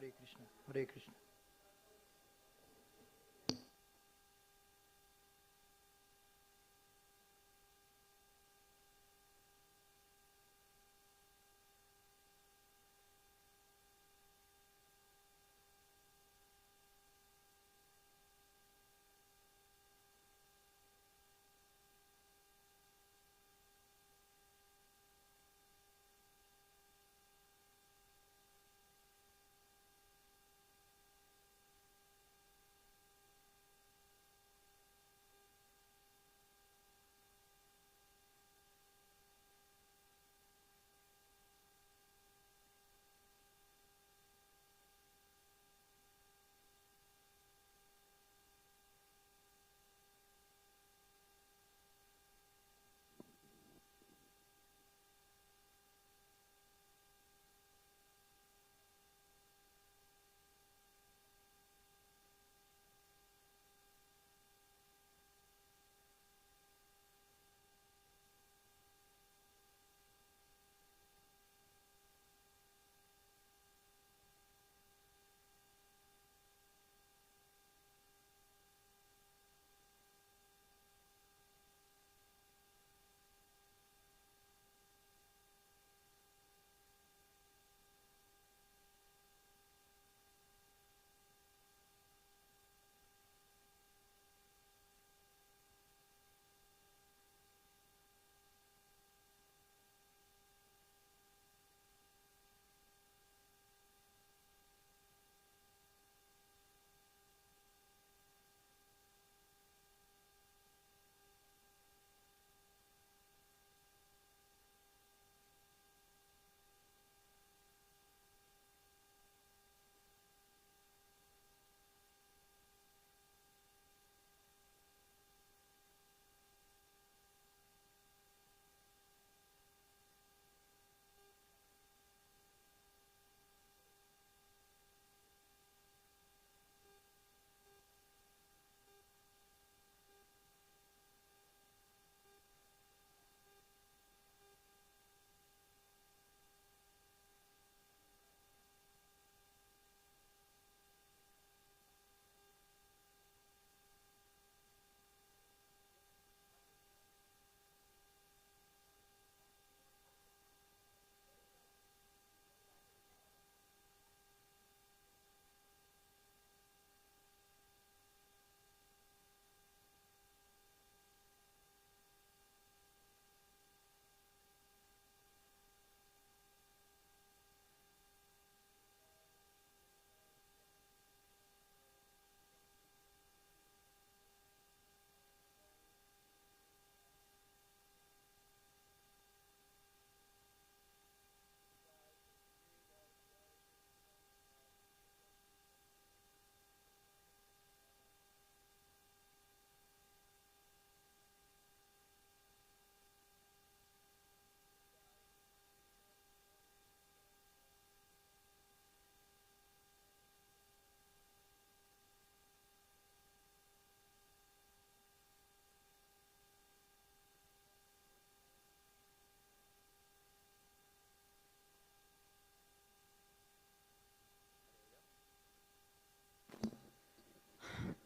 Hare Krishna, Hare Krishna.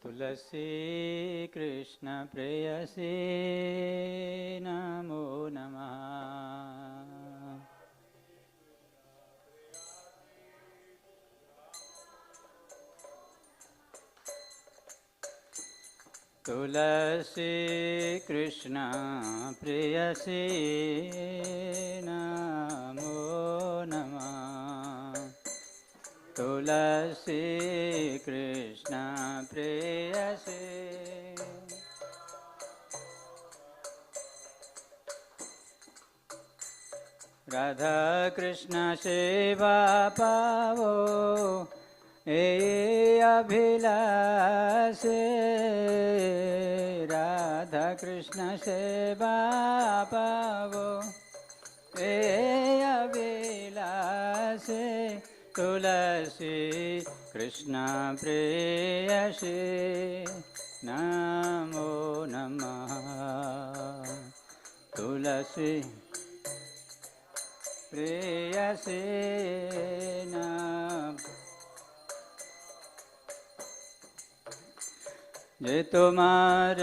तुलसी कृष्ण प्रेयसी नमो नमः। तुलसी कृष्ण प्रेयसी नमो नमः। तुलसी कृष्ण प्रेयसी राधा कृष्ण सेवा पावो ए अभिलाषे। राधा कृष्ण सेवा पावो ए अभिलाषे। तुलसी कृष्ण प्रेयसी नमो नमः। तुलसी प्रेयसी नमो। જે તમાર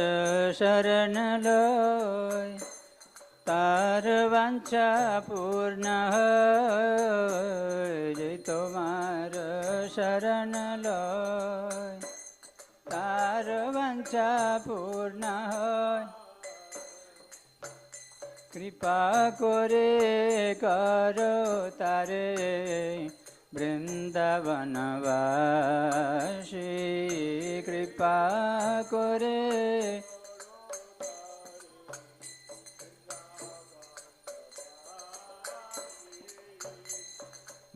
શરણ લોય તાર વાંછા પૂર્ણ હોય. જે તમાર શરણ લોય તાર વાંછા પૂર્ણ હોય. કૃપા કરે કરો તારે વૃંદાવનવાસી. કૃપા કરે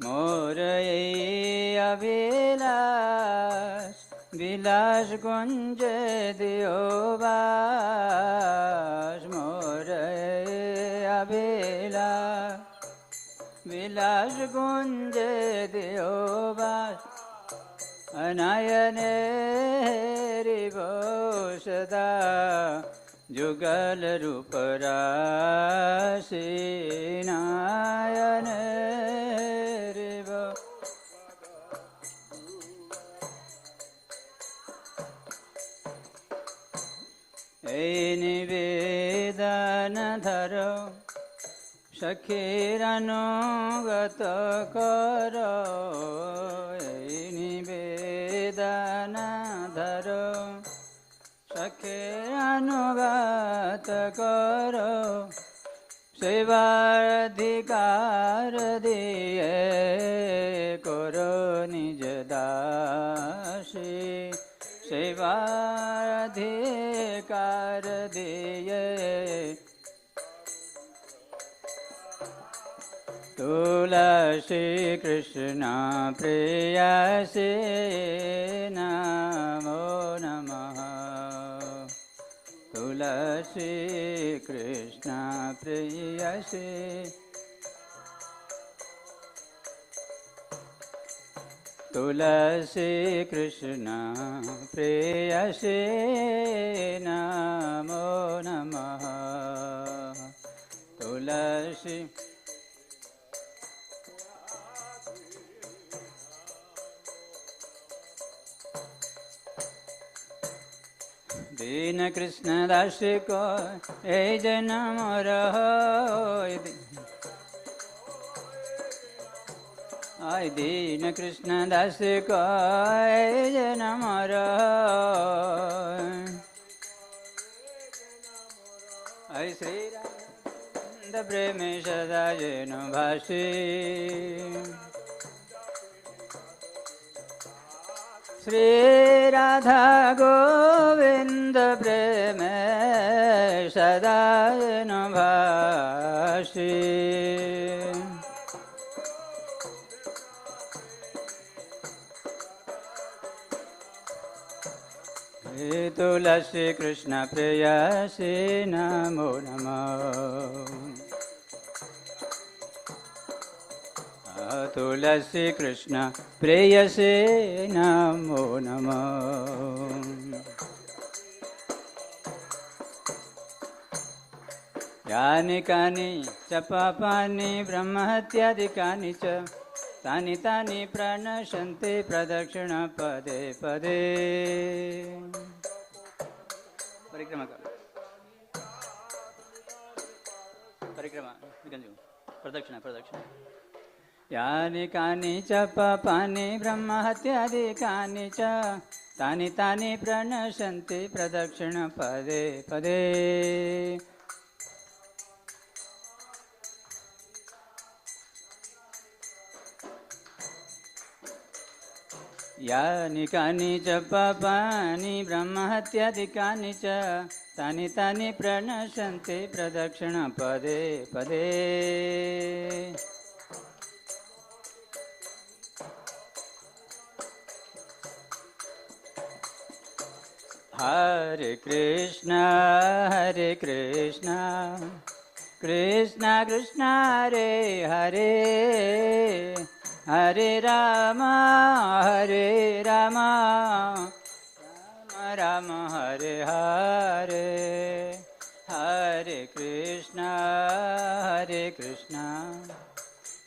મોર અવિલાસ વિલાસ ગુંજે દિયોવાસ. મોર અવિલાસ વિલાસ ગુંજે દિયોવાસ. અનાયને રિવો સદા જુગલ રૂપ રાશી. નાયને રિવો એ નિવેદન ધરો સખીરનુગત કરો. એ નિવેદન ધરો સખીરનુગત કરો. સેવાધિકાર દિયે કરો નિજ દાસી. સેવાધિકાર દિયે તુલસી કૃષ્ણ પ્રેયસી નમો નમઃ. તુલસી કૃષ્ણ પ્રેયસી. તુલસી કૃષ્ણ પ્રેયસી નમો નમઃ. તુલસી દીન કૃષ્ણ દાસ કો એ જન્મ રહોય. આય દીન કૃષ્ણ દાસ કો એ જન્મ રહોય. આય શ્રી રામ પ્રેમે સદા જેનો ભાષી. શ્રી રાધા ગોવિંદ પ્રેમે સદા નો ભાષી. હે તુલસી કૃષ્ણ પ્રેયસી નમો નમઃ. તુલસી કૃષ્ણ પ્રેયસી નમો નમઃ. યાની કાની ચ પાપાની બ્રહ્મહત્યાદિકાની ચ તાની તાની પ્રણશંતિ પ્રદક્ષિણ પદે પદે. પરિક્રમા કરો. પરિક્રમા પ્રદક્ષિણા પ્રદક્ષિણા. યાની કાની ચ પાપાની બ્રહ્મહત્યાદિકાની ચ તાની તાની પ્રણશંતિ પ્રદક્ષિણ પદે પદે. યાની કાની ચ પાપાની બ્રહ્મહત્યાદિકાની ચ તાની તાની પ્રણશંતિ પ્રદક્ષિણ પદે પદે. હરે કૃષ્ણ કૃષ્ણ કૃષ્ણ હરે હરે હરે રામ રામ રામ હરે હરે. હરે કૃષ્ણ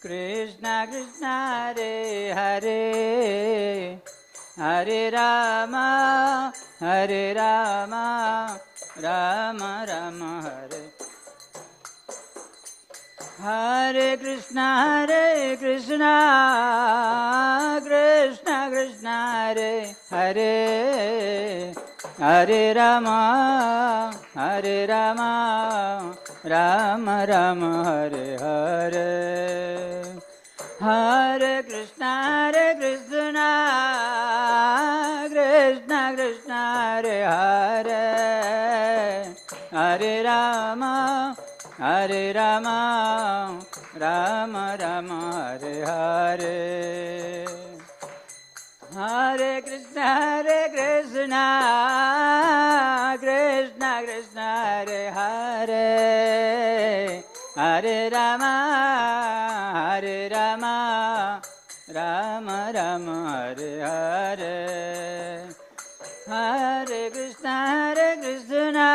કૃષ્ણ કૃષ્ણ હરે હરે હરે Ram Hare Rama, Rama Rama Hare Hare Krishna, Krishna Krishna, Hare Hare Hare Rama, Rama Rama, Hare Hare Hare Krishna, Krishna Krishna, Hare Hare Hare Rama, Rama Rama, Hare Hare Hare Krishna, Krishna Krishna, Hare Hare Hare Rama, Rama Rama, Hare Hare Hare Krishna, Krishna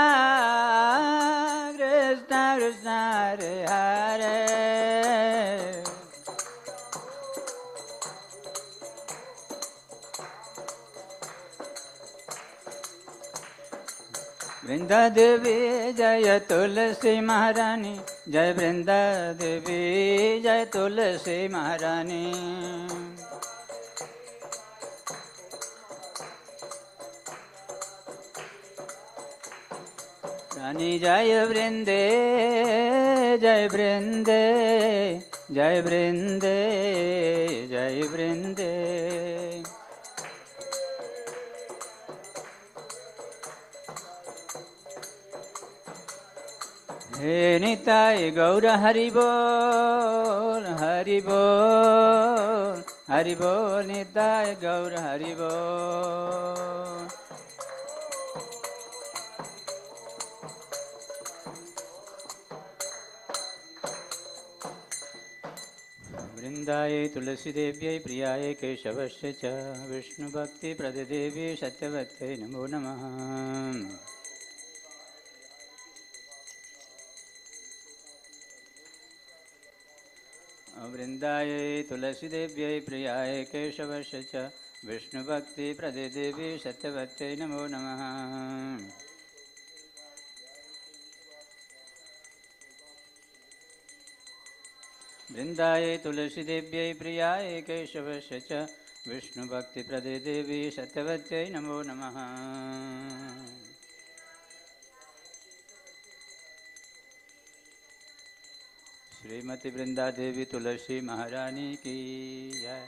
Krishna, Hare Hare Vrinda Devi जय तुलसी महारानी, जय वृंदा देवी जय तुलसी महारानी। रानी जय वृंदे, जय वृंदे, जय वृंदे, जय वृंदे। हे निताय गौर हरि बोल, हरि बोल, हरि बोल, निताय गौर हरि बोल। वृंदाय तुलसी देव्यै प्रियाय केशवस्य च विष्णुभक्ति प्रददेवी सत्यवत्यै नमो नमः। वृंदाय तुलसी देव्यै प्रियाय केशवस्य च विष्णुभक्ति प्रददेवी सत्यवत्यै नमो नमः। वृंदाय तुलसी देव्यै प्रियाय केशवस्य च विष्णुभक्ति प्रददेवी सत्यवत्यै नमो नमः। श्रीमती वृंदा देवी तुलसी महारानी की जय।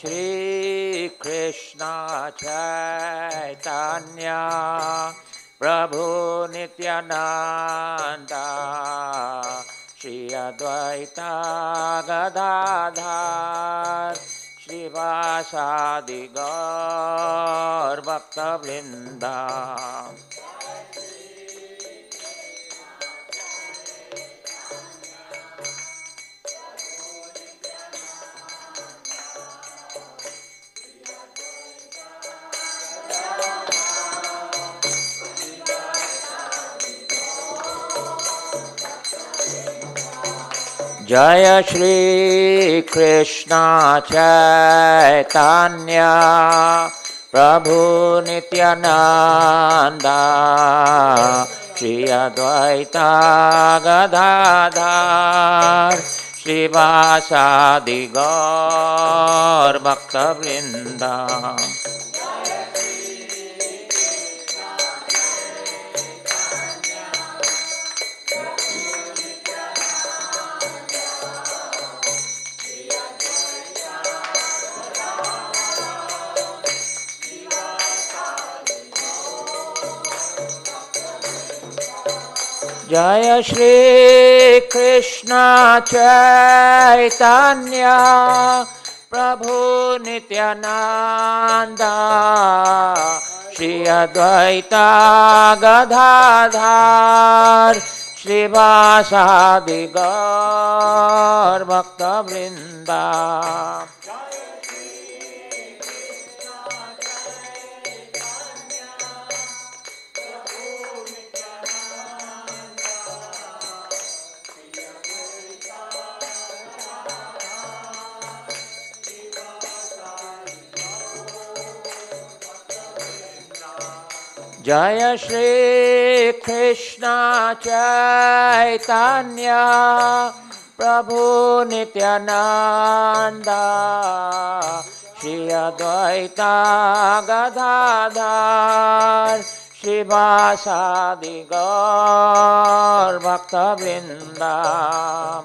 Shri Krishna Chaitanya Prabhu Nityananda Shri Advaita Gadadhar Shri Vasadi Gaur Bhakta Vrinda Jaya Shri Krishna Chaitanya Prabhu Nityananda Shri Advaita Gadadhar Shri Vasadi Gaur Bhakta Vrinda Jaya Shri Krishna Chaitanya Prabhu Nityananda Shri Advaita Gadadhar Shri Vasadi Gaur Bhakta Vrinda Jaya Shri Krishna Chaitanya Prabhu Nityananda Shri Advaita Gadadhar Shri Vasadi Gaur Bhakta Vrinda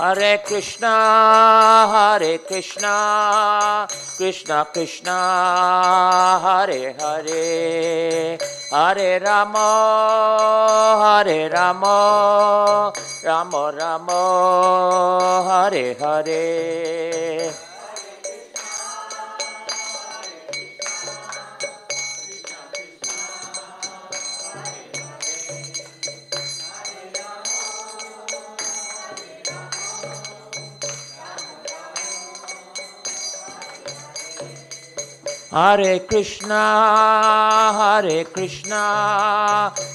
Hare Krishna, Krishna Krishna, Hare Hare, Hare Rama, Rama Rama, Hare Hare. Hare Krishna,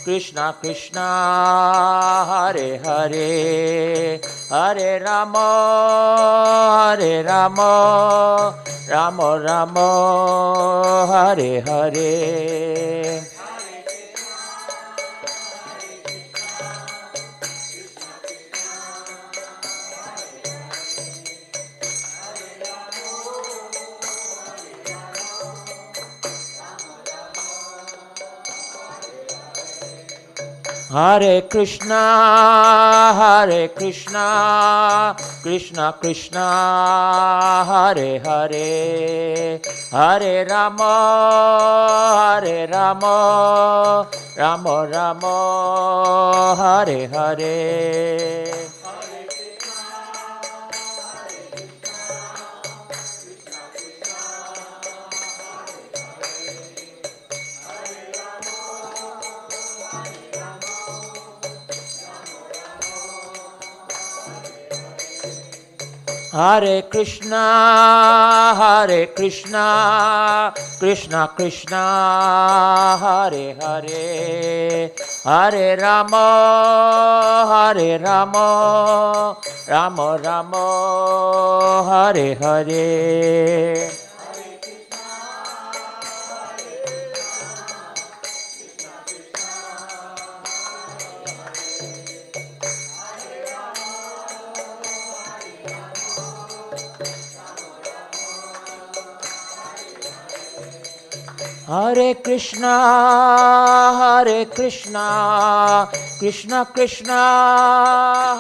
Krishna Krishna, Hare Hare, Hare Rama, Rama Rama, Hare Hare. Hare Krishna, Krishna Krishna, Hare Hare, Hare Rama, Rama Rama, Hare Hare. Hare Krishna, Krishna Krishna, Hare Hare, Hare Rama, Rama Rama, Hare Hare. Hare Krishna, Krishna Krishna,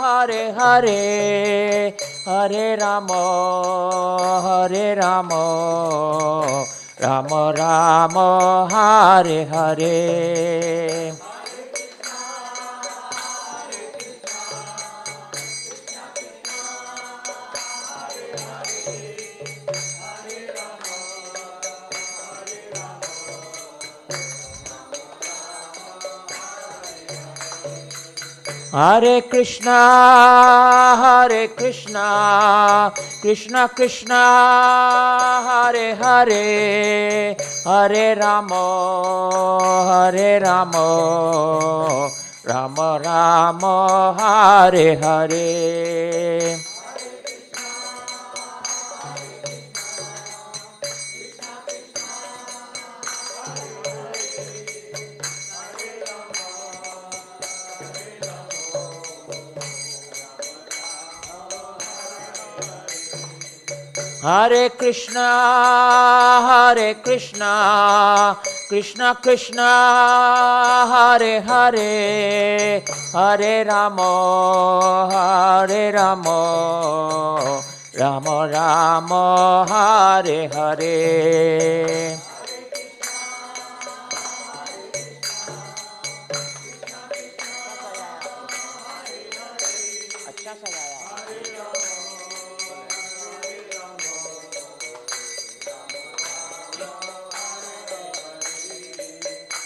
Hare Hare, Hare Rama, Rama Rama, Hare Hare. Hare Krishna, Krishna Krishna, Hare Hare, Hare Rama, Rama Rama, Hare Hare. Hare Krishna, Krishna Krishna, Hare Hare, Hare Rama, Rama Rama, Hare Hare.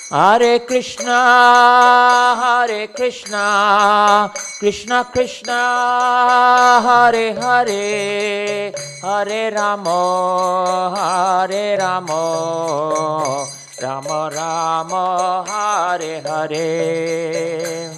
Hare Krishna, Krishna Krishna, Hare Hare, Hare Rama, Rama Rama, Hare Hare.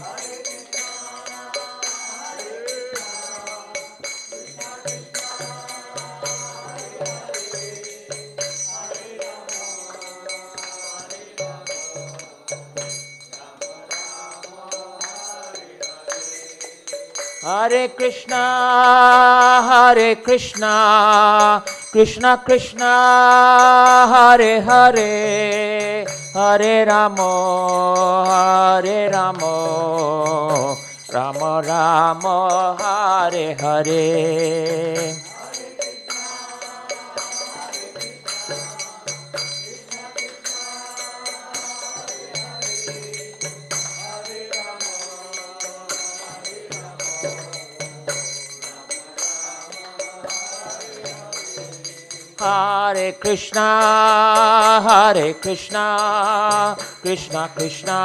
Hare Krishna, Krishna Krishna, Hare Hare, Hare Rama, Rama Rama, Hare Hare. Hare Krishna, Krishna Krishna,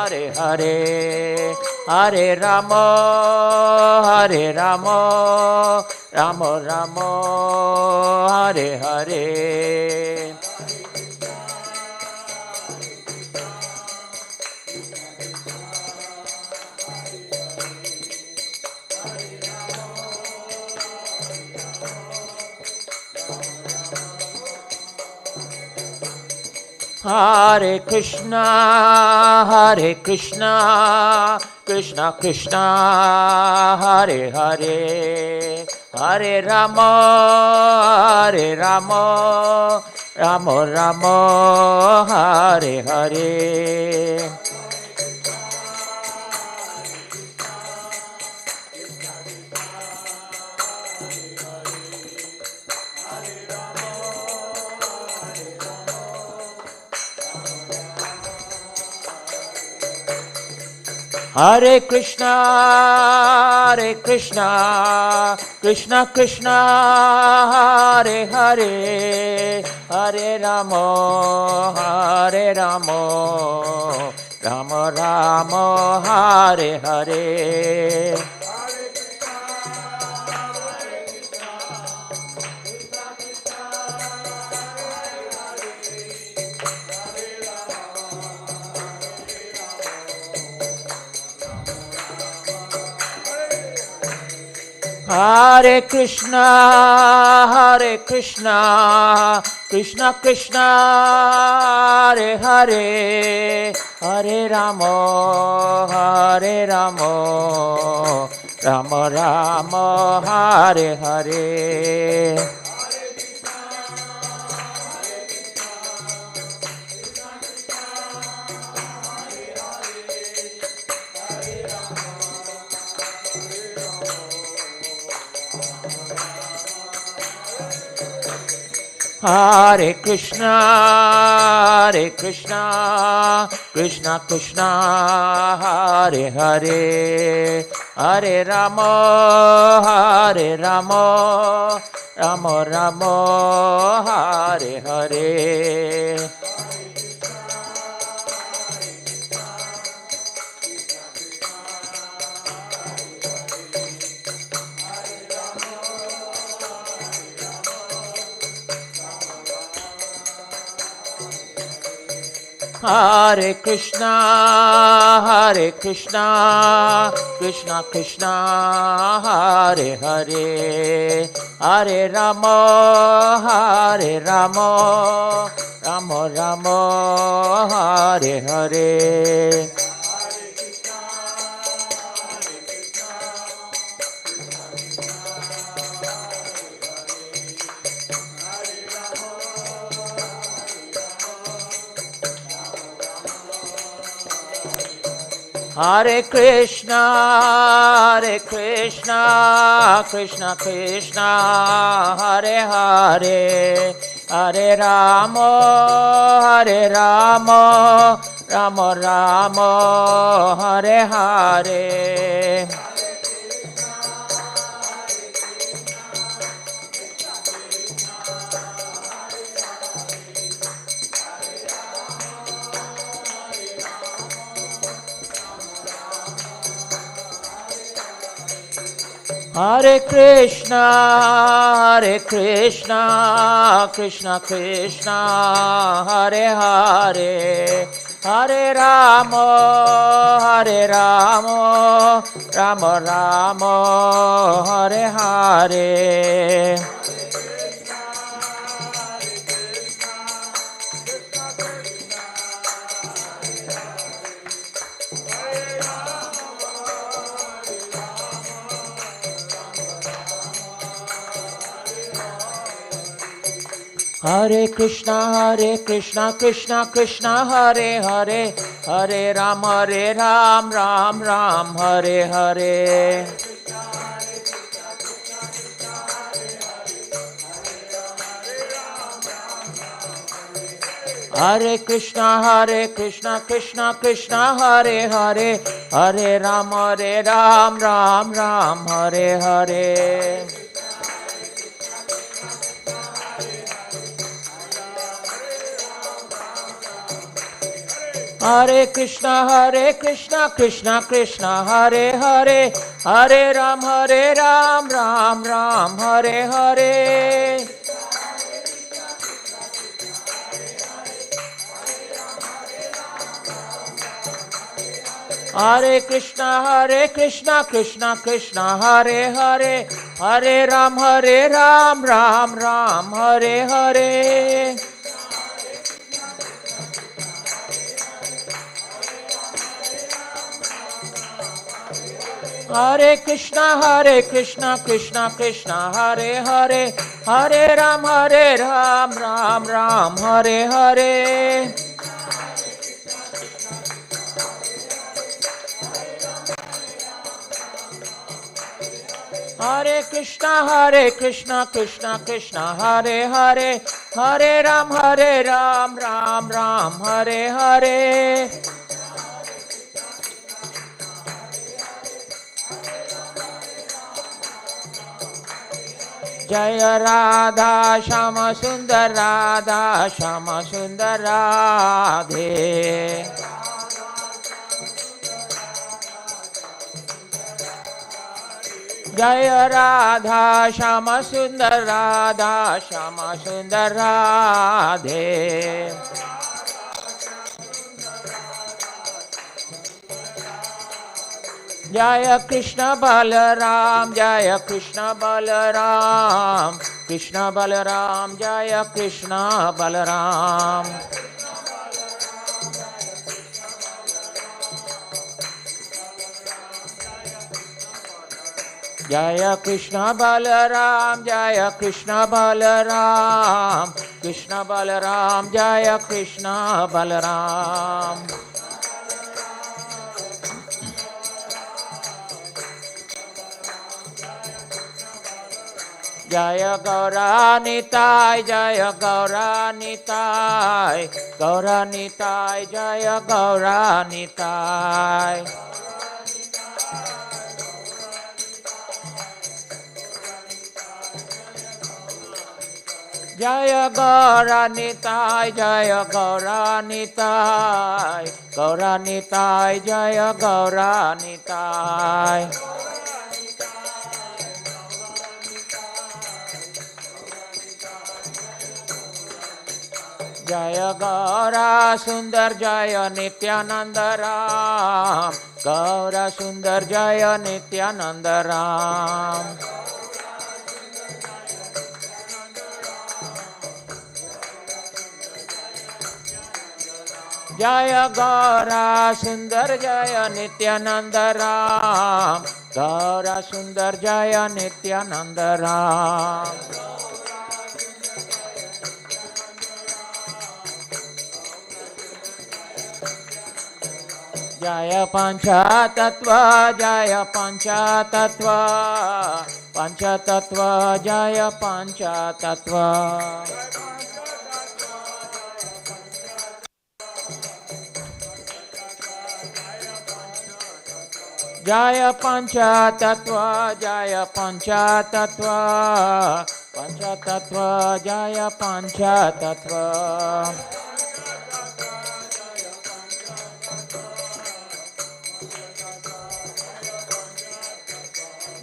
Hare Hare, Hare Rama, Rama Rama, Hare Hare. Hare Krishna, Krishna Krishna, Hare Hare, Hare Rama, Rama Rama, Hare Hare. Hare Krishna, Krishna Krishna, Hare Hare, Hare Rama, Rama Rama, Hare Hare. Hare Krishna, Krishna Krishna, Hare Hare, Hare Rama, Rama Rama, Hare Hare. Hare Krishna, Krishna Krishna, Hare Hare, Hare Rama, Rama Rama, Hare Hare. Hare Krishna, Krishna Krishna, Hare Hare, Hare Rama, Rama Rama, Hare Hare. Hare Krishna, Krishna Krishna, Hare Hare, Hare Rama, Rama Rama, Hare Hare. Hare Krishna, Krishna Krishna, Hare Hare, Hare Rama, Rama Rama, Hare Hare. Hare Krishna, Krishna Krishna, Hare Hare, Hare Ram, Ram Ram, Hare Hare. Hare Krishna, Krishna Krishna, Hare Hare, Hare Ram, Ram Ram, Hare Hare. Hare Krishna, Krishna Krishna, Hare Hare, Hare Ram, Ram Ram, Hare Hare. Hare Krishna, Krishna Krishna, Hare Hare, Hare Ram, Ram Ram, Hare Hare. Hare Krishna, Krishna Krishna, Hare Hare, Hare Ram, Ram Ram, Hare Hare. Hare Krishna, Krishna, Hare Hare, Hare Ram, Ram Ram, Hare Hare. Jaya Radha Shama Sundar Radha Shama Sundar Radhe. Jaya Radha Shama Sundar Radha Shama Sundar Radhe. जय कृष्ण बलराम जय कृष्ण बलराम कृष्ण बलराम जय कृष्ण बलराम जय कृष्ण बलराम जय कृष्ण बलराम कृष्ण बलराम जय कृष्ण बलराम जय गौरानिताय जय गौरानिताय गौरानिताय जय गौरानिताय जय गौरानिताय जय गौरानिताय गौरानिताय जय गौरानिताय जय गौरा सुंदर जय नित्यानंद राम गौरा सुंदर जय नित्यानंद राम जय गौरा सुंदर जय नित्यानंद राम गौरा सुंदर जय नित्यानंद राम जय पंचतत्व जय पंचतत्व पंचतत्व जय पंचतत्व जय पंचतत्व जय पंचतत्व पंचतत्व जय पंचतत्व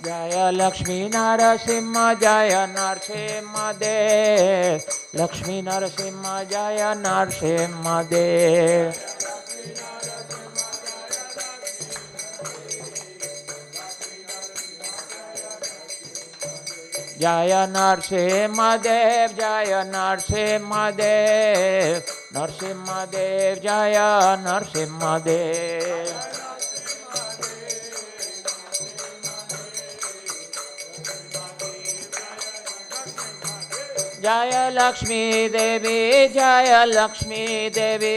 जय लक्ष्मी नरसिंह जय नरसिंह देव लक्ष्मी नरसिंह जय नरसिंह देव जय नरसिंह देव जय नरसिंह देव नरसिंह देव जय नरसिंह देव जय लक्ष्मी देवी जय लक्ष्मी देवी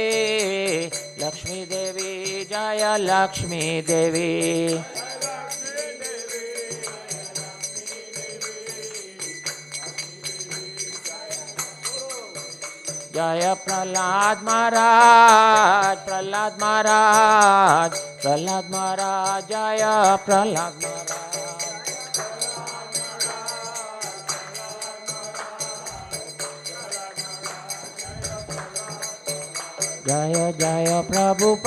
लक्ष्मी देवी जय लक्ष्मी देवी जय प्रहलाद महाराज प्रहलाद महाराज प्रहलाद महाराज जय प्रहलाद महाराज जय जय प्रभुपाद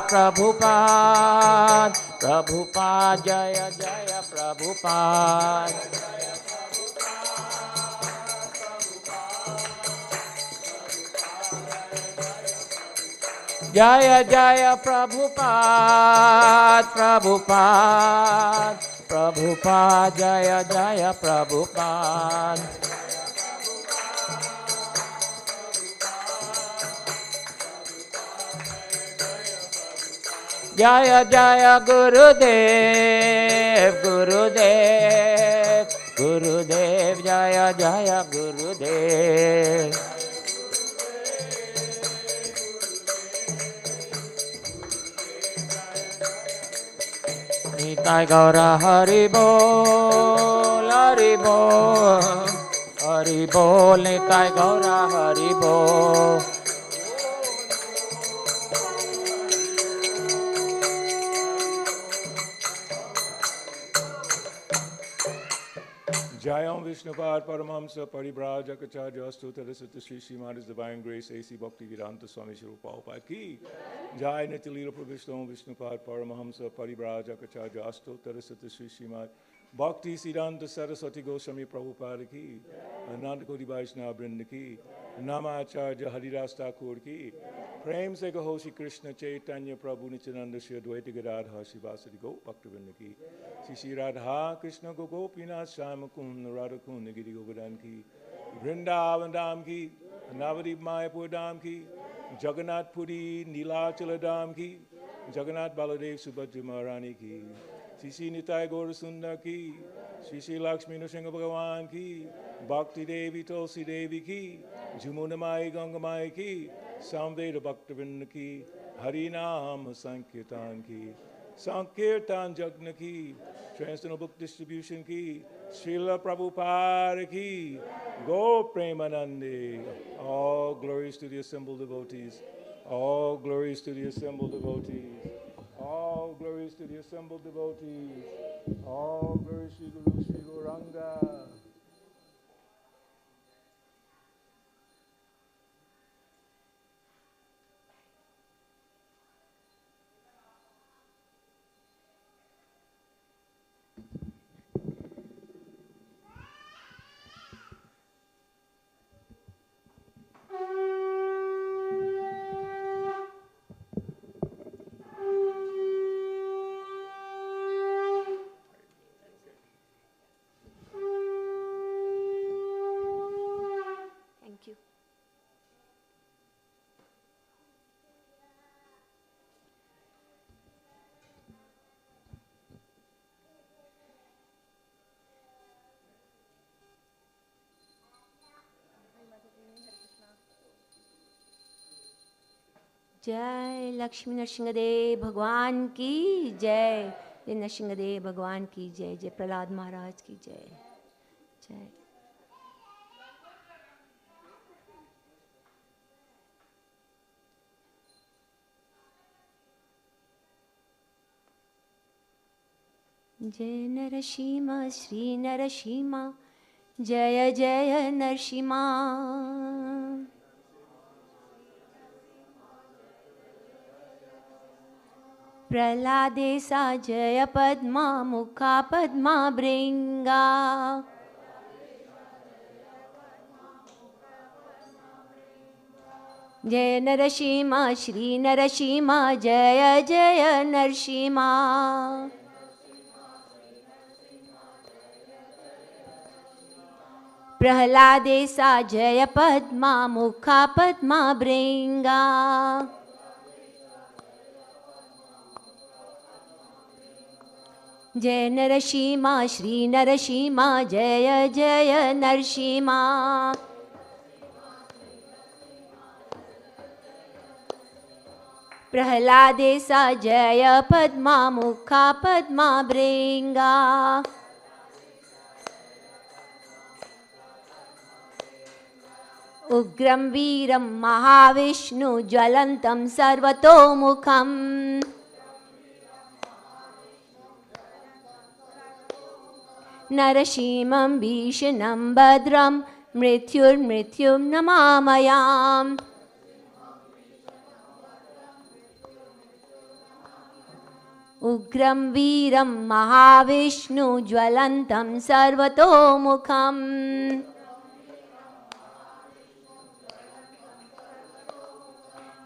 प्रभुपाद प्रभुपाद जय जय प्रभुपाद जय जय प्रभुपाद प्रभुपाद प्रभुपाद जय जय प्रभुपाद जय जय गुरुदेव गुरुदेव गुरुदेव जय जय गुरुदेव निताय गौरा हरि बोल हरि बोल हरि बोल निताय गौरा हरि बोल Jayam Vishnupad Paramahamsa Paribrajakacha Stuttara Sutta Sri Srimad Divine Grace A.C. Bhaktivedanta Swami Shri Prabhupada Ki Jai Nityalila Prabhishtam Vishnupad Paramahamsa Paribrajakacha Stuttara Sutta Sri Srimad Bhakti Siddhanta Saraswati Goswami Prabhupada ki, Ananda Koti Vaishnava Vrinda ki, Namacharya Haridas Thakur ki, Prem Se Kaho Shri Krishna Chaitanya Prabhu Nityananda Shri Advaita Gadadhar Shivasati Go Bhaktivinoda ki, Shri Radha Krishna Gopinath Shyama Kunda Radha Kunda Giri Govardhan ki, Vrindavan Dham ki, Navadip Mayapur Dham ki, Jagannath Puri Nilachala Dham ki, Jagannath Baladev Subhadra Maharani ki, Shri Nitai Gaura Sundar ki, Shri Lakshmi Nrsimha Bhagavan ki, Bhakti Devi Tulsi Devi ki, Jamuna Mai Ganga Mai ki, Samveda Bhaktivinoda ki, Harinam Sankirtan ki, Sankirtan Jagna ki, Transcendental Book Distribution ki, Srila Prabhupada ki, Go Premanande. All glories to the assembled devotees. All glories to the assembled devotees. All glories to the assembled devotees. All glories to Guru Sri Gauranga. Thank you. जय लक्ष्मी नरसिंहदेव भगवान की जय, जय नरसिंहदेव भगवान की जय, जय प्रहलाद महाराज की जय। जय जय नरसिंह श्री नरसिंह, जय जय नरसिंह। प्रह्लादेशा जय पद्मा मुखा पद्मा भृंगा, जय नरसिंह श्री नरसिंह, जय जय नरसिंह। प्रह्लादेशा जय पद्मा मुखा पद्मा भृंगा, जय नरसिंह श्री नरसिंह, जय जय नरसिंह। प्रह्लादेशा जय पद्मा मुखा पद्मा भृंगा, उग्रं वीरं महाविष्णु ज्वलन्तं सर्वतोमुखम्, नरसिंहं भीषणं भद्रं मृत्युर्मृत्युं नमामयाम्। उग्रं वीरं महाविष्णु ज्वलन्तं सर्वतोमुखम्,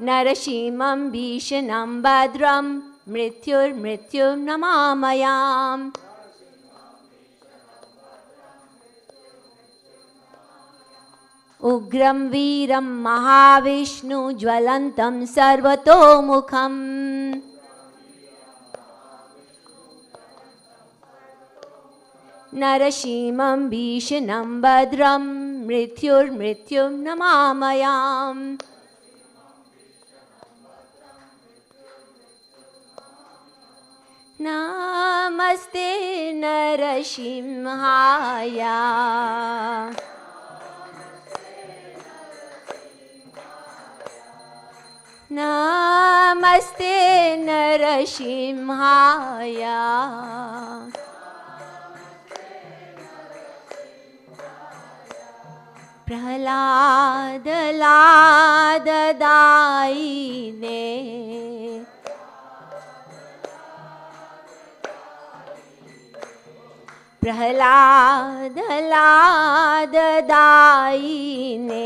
नरसिंहं भीषणं भद्रं मृत्युर्मृत्युं नमामयाम्। उग्रं वीरं महाविष्णु ज्वलन्तं सर्वतोमुखम्, नरसिंहं भीषणं भद्रं मृत्युर्मृत्युं नमामयाम्। नमस्ते नरसिंहाय, नमस्ते नरसिंहाय, प्रह्लाद लाददायिने, प्रहलाद लाद दाई ने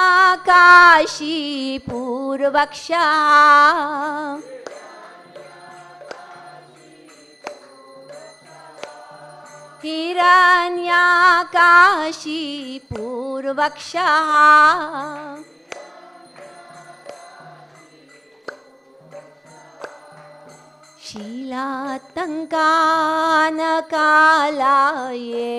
हिरण्याकाशी पूर्वक्षा हिरण्याकाशी पूर्वक्षा शीलातंकान कालाये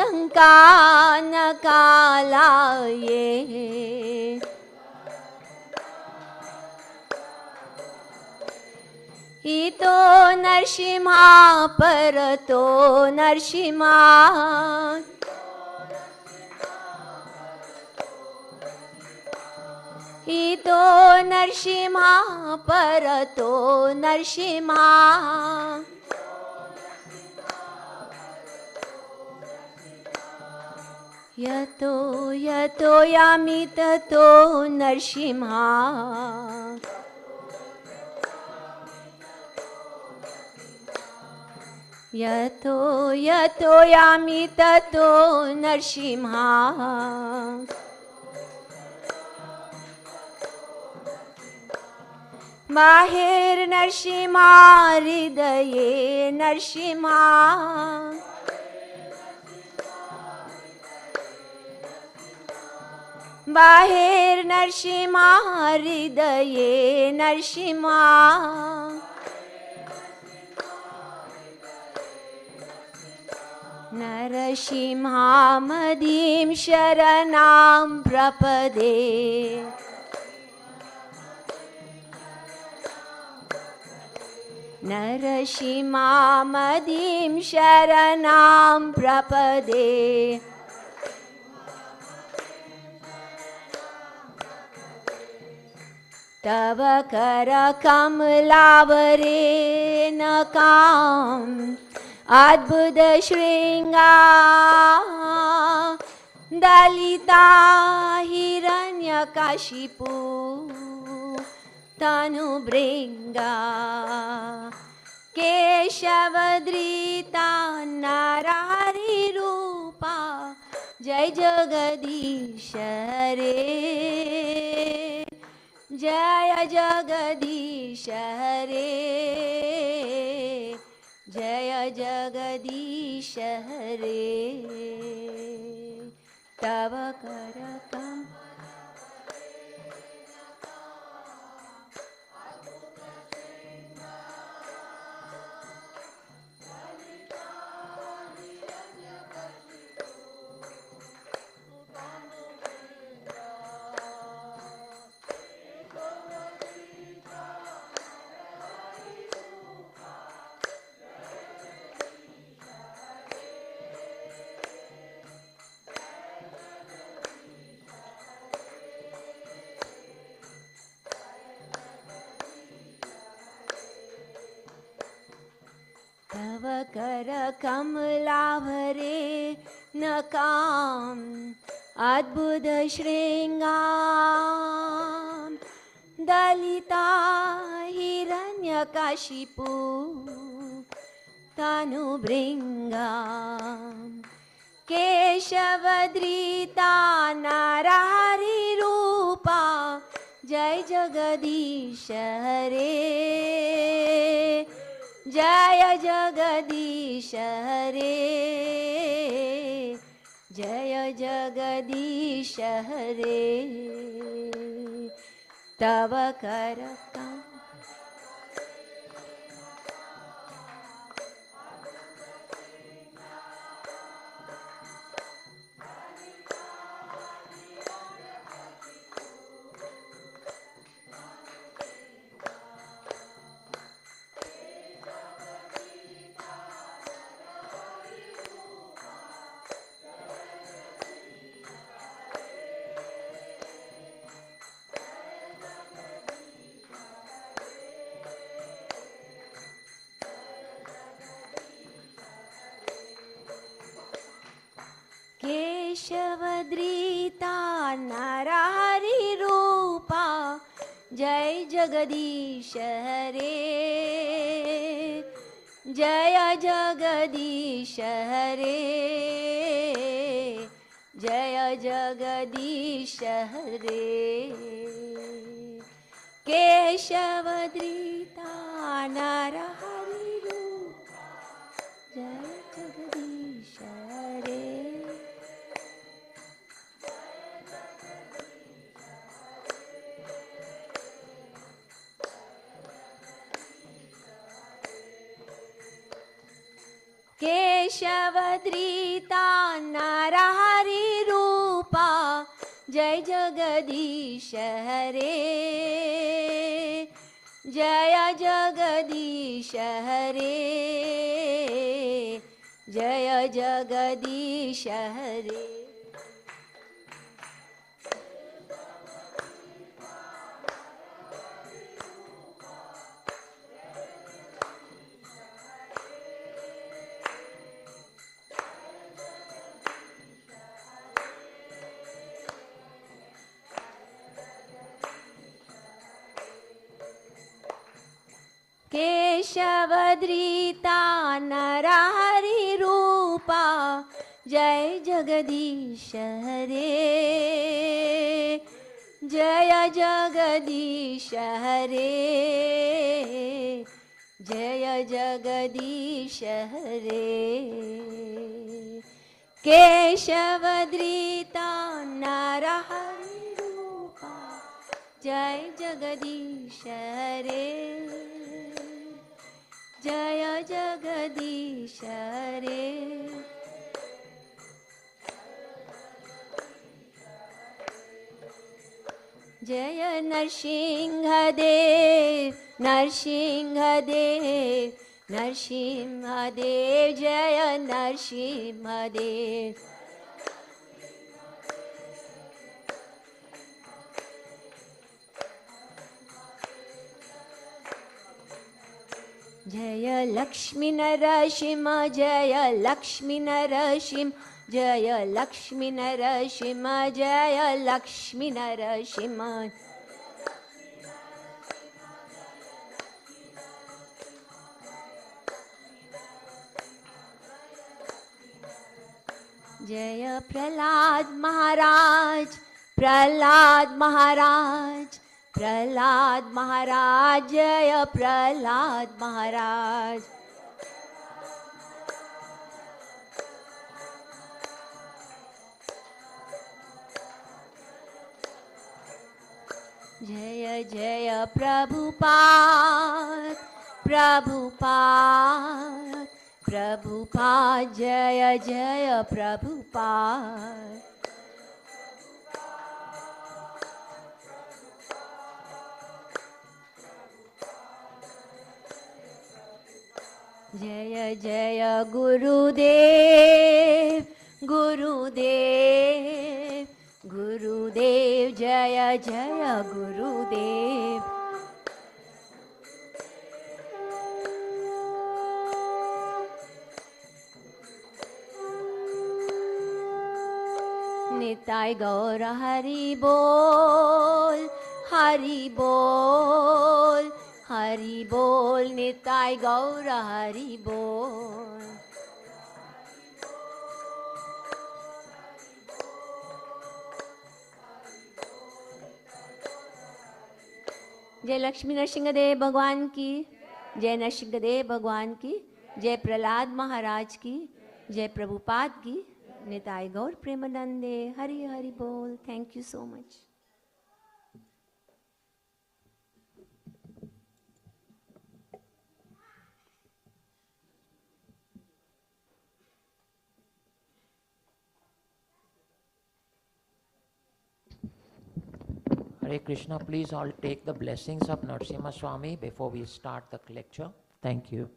शीलातंकान कालाये इतो नरसिंहा परतो नरसिंहा इतो नरसिंहा परतो नरसिंहा यतो यतो यामि ततो नरसिंहा यतो यतो यामि ततो नरसिंहा बाहेर नरसिंहा हृदये नरसिंहा बाहेर नरसिंहा हृदये नरसिंहा नरसिंहामदीं शरणां प्रपदे नरसिंहामदीं शरणां प्रपदे तव कर कमलावरेण काम अद्भुत श्रृंगार दलिता हिरण्यकशिपु तनुभृंगा केशवधृता नरहरि रूपा जय जगदीश रे जय जगदीश रे जय जगदीश रे तव कर कम तव कर कमलाभरे नकाम अद्भुत श्रृंगार दलिता हिरण्यकशिपु तनुभृंगा केशवधृता नरहरि रूपा जय जगदीश रे जय जगदीश रे जय जगदीश रे तव कर कम केशवद्रीता नरहरिरूपा जय जगदीश हरे जय जगदीश हरे जय जगदीश हरे केशवद्रीता नरहरिरूपा जय जगदीश हरे केशवद्रीता नरहरिरूपा जय जगदीश हरे जय जगदीश हरे जय जगदीश हरे केशवद्रीता नरहरिरूपा जय जगदीश हरे जय जगदीश हरे जय जगदीश हरे केशवद्रीता नरहरिरूपा जय जगदीश हरे जय जगदीश हरे जय नरसिंहदेव नरसिंहदेव नरसिंहदेव जय नरसिंहदेव जय लक्ष्मी नरसिंह जय लक्ष्मी नरसिंह जय लक्ष्मी नरसिंह जय लक्ष्मी नरसिंह जय प्रहलाद महाराज प्रहलाद महाराज प्रहलाद महाराज जय प्रहलाद महाराज जय जय प्रभुपाद प्रभुपाद प्रभुपाद जय जय प्रभुपाद जय जय गुरुदेव गुरुदेव गुरुदेव जय जय गुरुदेव निताय गौर हरि बोल हरि बोल हरि बोल निताय गौर हरि बोल जय लक्ष्मी नरसिंहदेव भगवान की जय नरसिंहदेव भगवान की जय प्रहलाद महाराज की जय प्रभुपाद की निताय गौर प्रेमानंदे हरि हरि बोल thank you so much Hare Krishna, please all take the blessings of Narasimha Swami before we start the lecture. Thank you.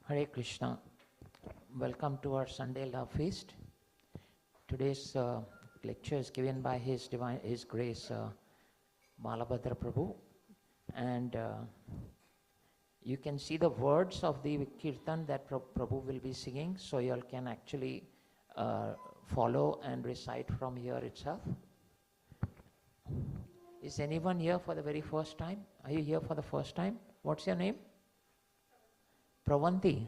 Hare Krishna. Welcome to our Sunday Love Feast. Today's lecture is given by His Grace Balabhadra Prabhu, and you can see the words of the kirtan that Prabhu will be singing, so you all can actually follow and recite from here itself. Is anyone here for the very first time? Are you here for the first time? What's your name? Pravanti.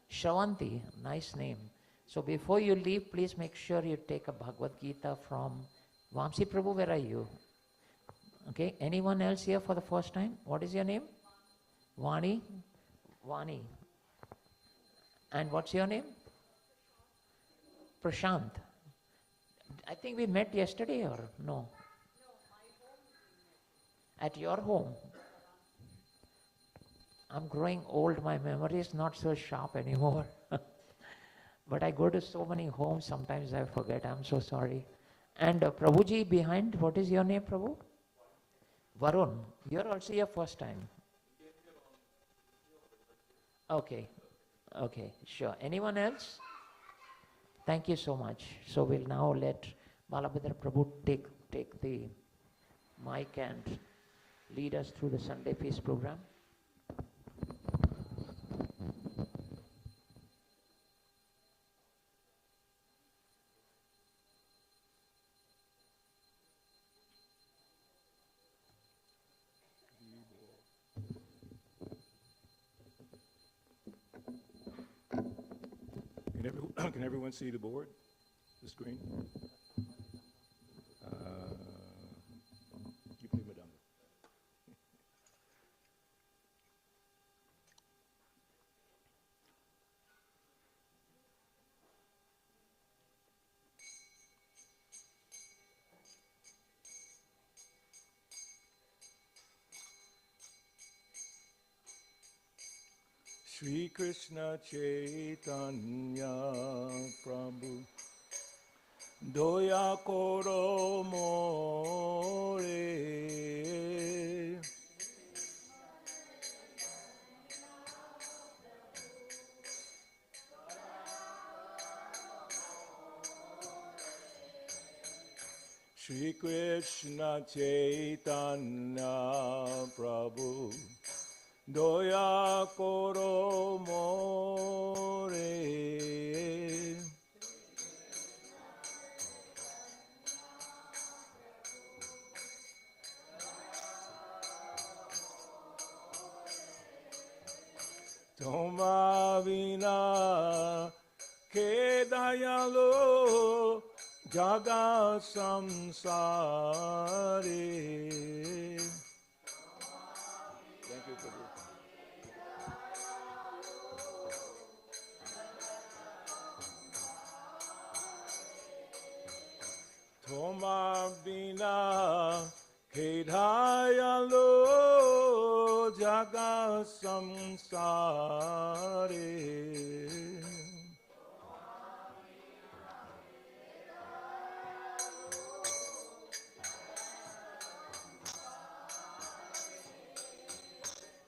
Shravanti, nice name. So before you leave, please make sure you take a Bhagavad Gita from Vamsi Prabhu. Where are you? Okay, anyone else here for the first time? What is your name? Vani? Vani. And what's your name? Prashant. I think we met yesterday or no? No, my home. At your home? I'm growing old, my memory is not so sharp anymore. But I go to so many homes, sometimes I forget, I'm so sorry. And Prabhuji behind, what is your name, Prabhu? Varun. You're also your first time. Okay, okay, sure. Anyone else? Thank you so much. So we'll now let Balabhadra Prabhu take the mic and lead us through the Sunday Feast program. Can everyone see the board, the screen? You play Madame. Shri Krishna Chaitanya Prabhu Doya Koro More Shri Krishna Chaitanya Prabhu Doya Koro More Toma Vina Ke Dayalo Jaga Samsare. Thank you, Prabhu. Toma Vina Kedayalo Jaga Samsare.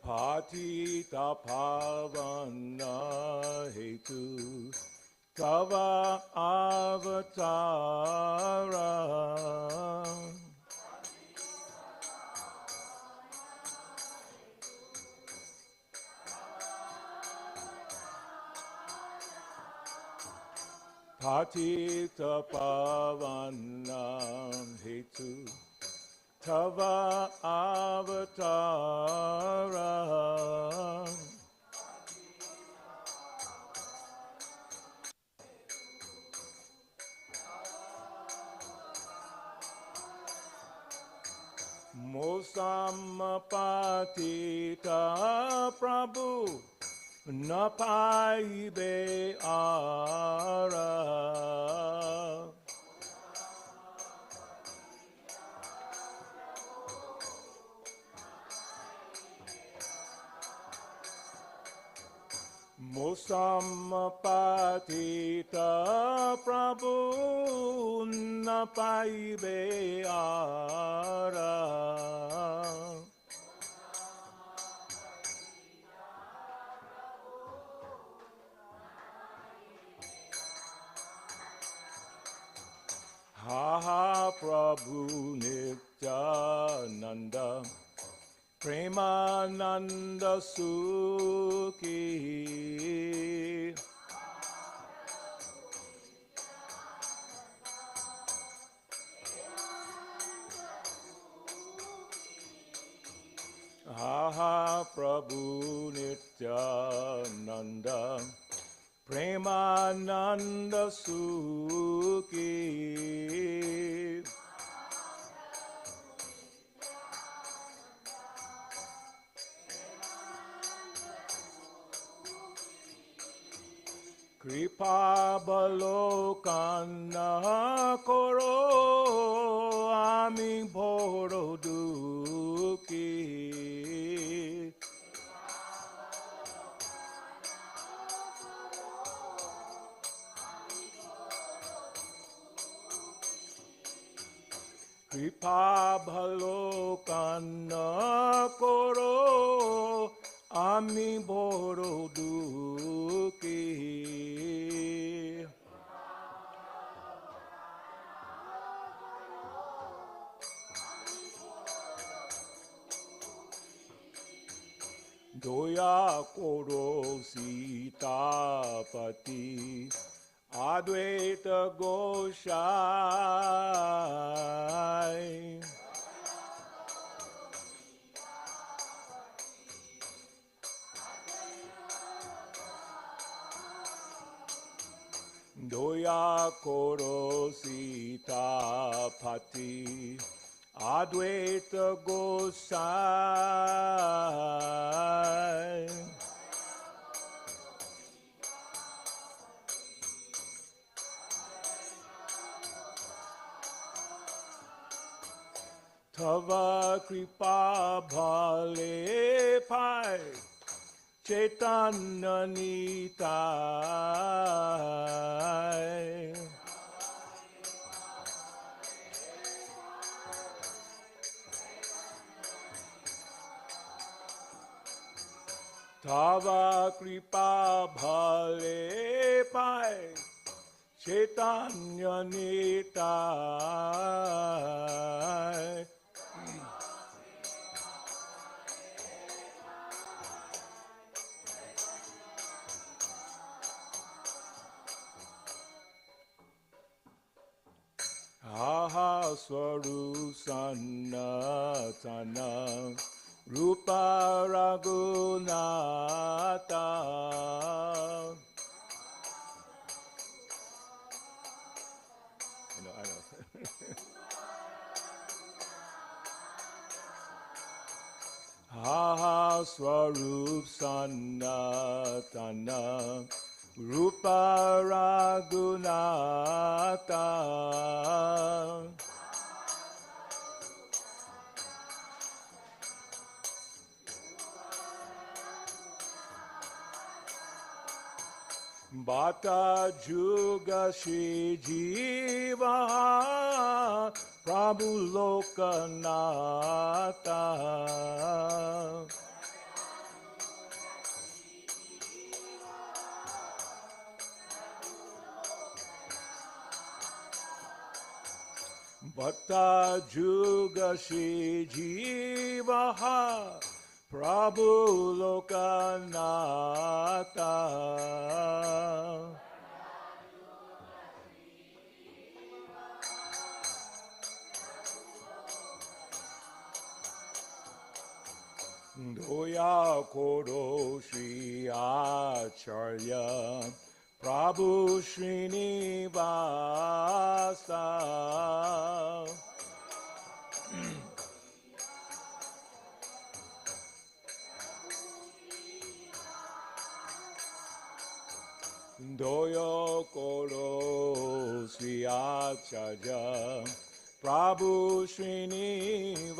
Patita Pavana Hetu Tava Avatara Patita Pavana Hetu Tava Avatara Mosamapatita Prabhu Napaibe Ara Mosamapatita Prabhu Napaibe Ara Nityananda Premananda Sukhi Aha Prabhu Nityananda Premananda Sukhi Kripa Balokana Koro Ami Boro Duki Kripa Balokana Koro Ami Boro Duki Doya Koro Sitapati Advaita Goshai Doya Koro Sitapati Advaita Gosai Tava Kripa Bhale Pai Chaitanya Nitai Tava Kripa Bhale Pai Chaitanya Nitai Aha Swaru Sanatana Rupa Raghunata I know. Aha Swarup Sanatana Rupa Raghunata Bata Juga Shri Jiva Prabhu Lokanata Bata Juga Shri Jiva Prabhu Lokanata Doya Koro Shri Acharya Prabhu Srinivasa Doyo Koro Sri Acharya Prabhu Srinivas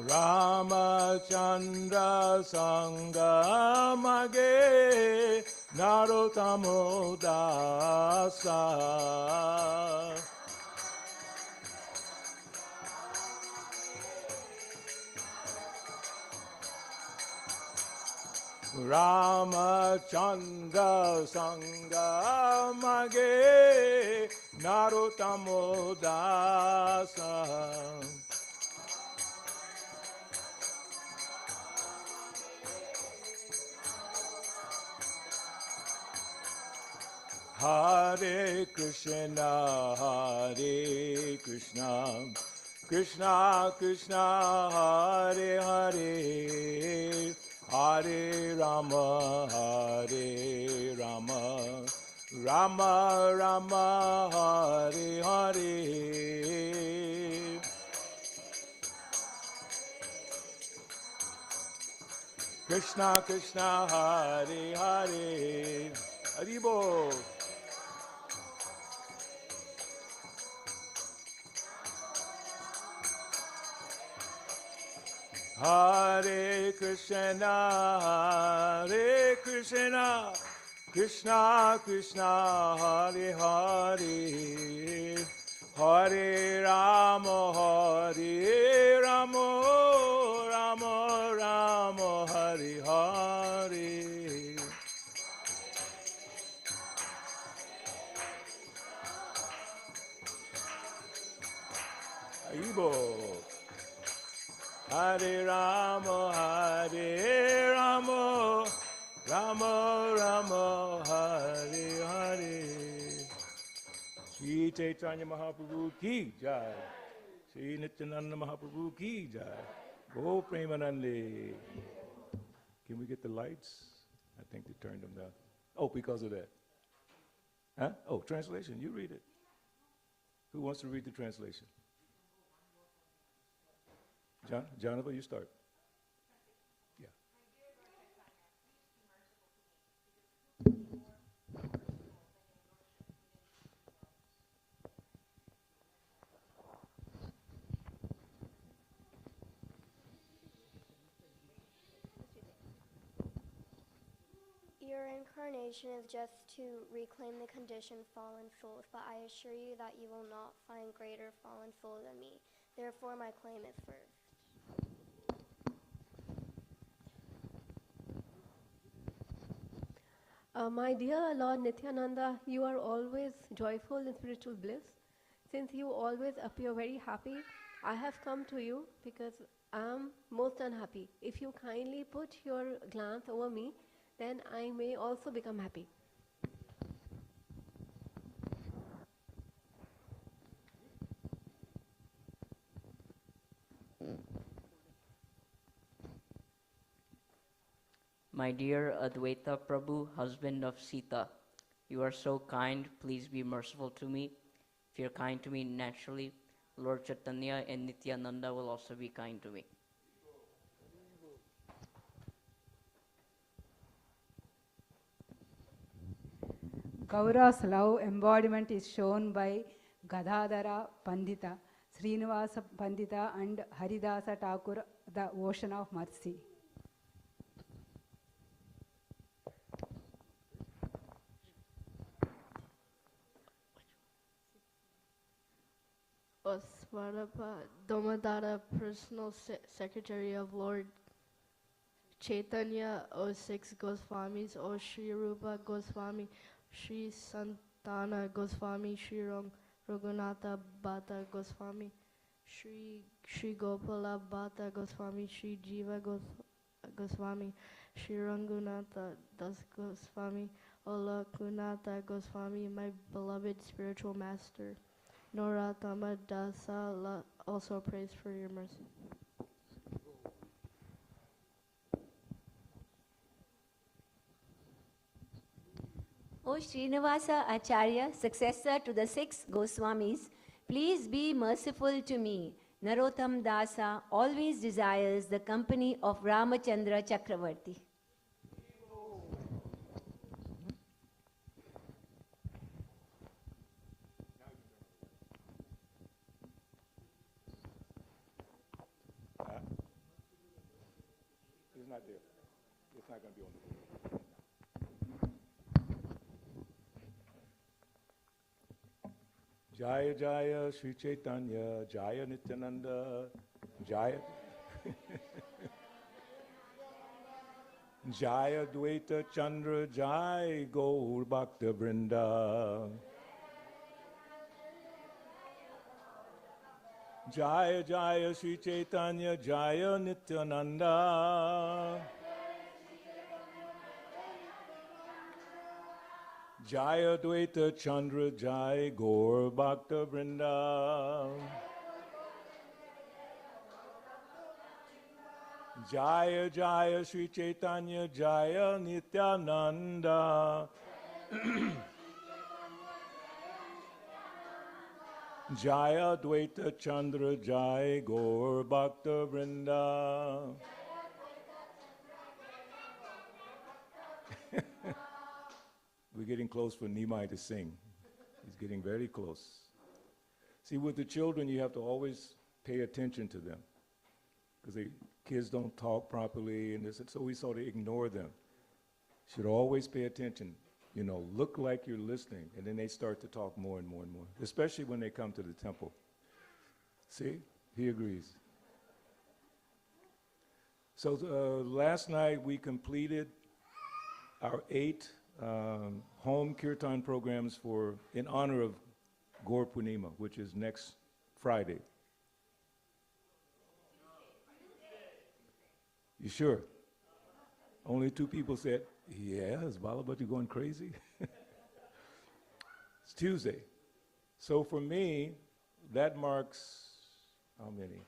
Ramachandra Sangamage Narottamo Dasa Ramachandra Sangha Mage Narottamo Dasa Hare Krishna Krishna Krishna Hare Hare Hare Rama Rama Rama Hare Hare Krishna Krishna Hare Hare Haribo Hare Krishna Krishna Krishna Hare Hare Hare Rama Rama Rama Hare Hare Aibo Hare Rama Rama Rama Hare Hare Shri Chaitanya Mahaprabhu ki jai Shri Nityananda Mahaprabhu ki jai Go Premanande. Can we get the lights? I think they turned them down. Oh, because of that. Huh? Oh, translation. You read it. Who wants to read the translation? Jonathan, you start. Yeah. Your incarnation is just to reclaim the conditioned fallen fools, but I assure you that you will not find greater fallen fool than me. Therefore, my claim is first. My dear Lord Nityananda, you are always joyful in spiritual bliss. Since you always appear very happy, I have come to you because I am most unhappy. If you kindly put your glance over me, then I may also become happy. My dear Advaita Prabhu, husband of Sita, you are so kind, please be merciful to me. If you're kind to me naturally, Lord Chaitanya and Nityananda will also be kind to me. Gaura's love embodiment is shown by Gadadhara Pandita, Srinivasa Pandita and Haridasa Thakur, the ocean of mercy. Osvarapa Domadara, personal secretary of Lord Chaitanya, O six Goswamis, O Sri Rupa Goswami, Sri Santana Goswami, Sri Raghunatha Bhatta Goswami, Sri Gopala Bhatta Goswami, Sri Jiva Goswami, Sri Rangunatha Das Goswami, O Lakunatha Goswami, my beloved spiritual master. Noratama Dasa also prays for your mercy. O Srinivasa Acharya, successor to the six Goswamis, please be merciful to me. Narottam Dasa always desires the company of Ramachandra Chakravarti. It's not there. It's not going to be on the board. Jaya Jaya Sri Chaitanya, Jaya Nityananda, Jaya. Jaya Dvaita Chandra Jai Gaur Bhakta Vrinda. Jaya Jaya Sri Chaitanya Jaya Nityananda. Jaya Dvaita Chandra Jai Gaur Bhakta Vrinda. Jaya Jaya Sri Chaitanya Jaya Nityananda. Jaya Dvaita Chandra Jai Gaur Bhakta Vrinda. We're getting close for Nimai to sing. He's getting very close. See, with the children, you have to always pay attention to them because the kids don't talk properly, and so we sort of ignore them. Should always pay attention. You know, look like you're listening, and then they start to talk more and more and more, especially when they come to the temple. See? He agrees. So last night we completed our 8 home kirtan programs in honor of Gaur Purnima, which is next Friday. You sure? Only 2 people said, yeah, is Balabhadra going crazy? It's Tuesday. So for me, that marks, how many?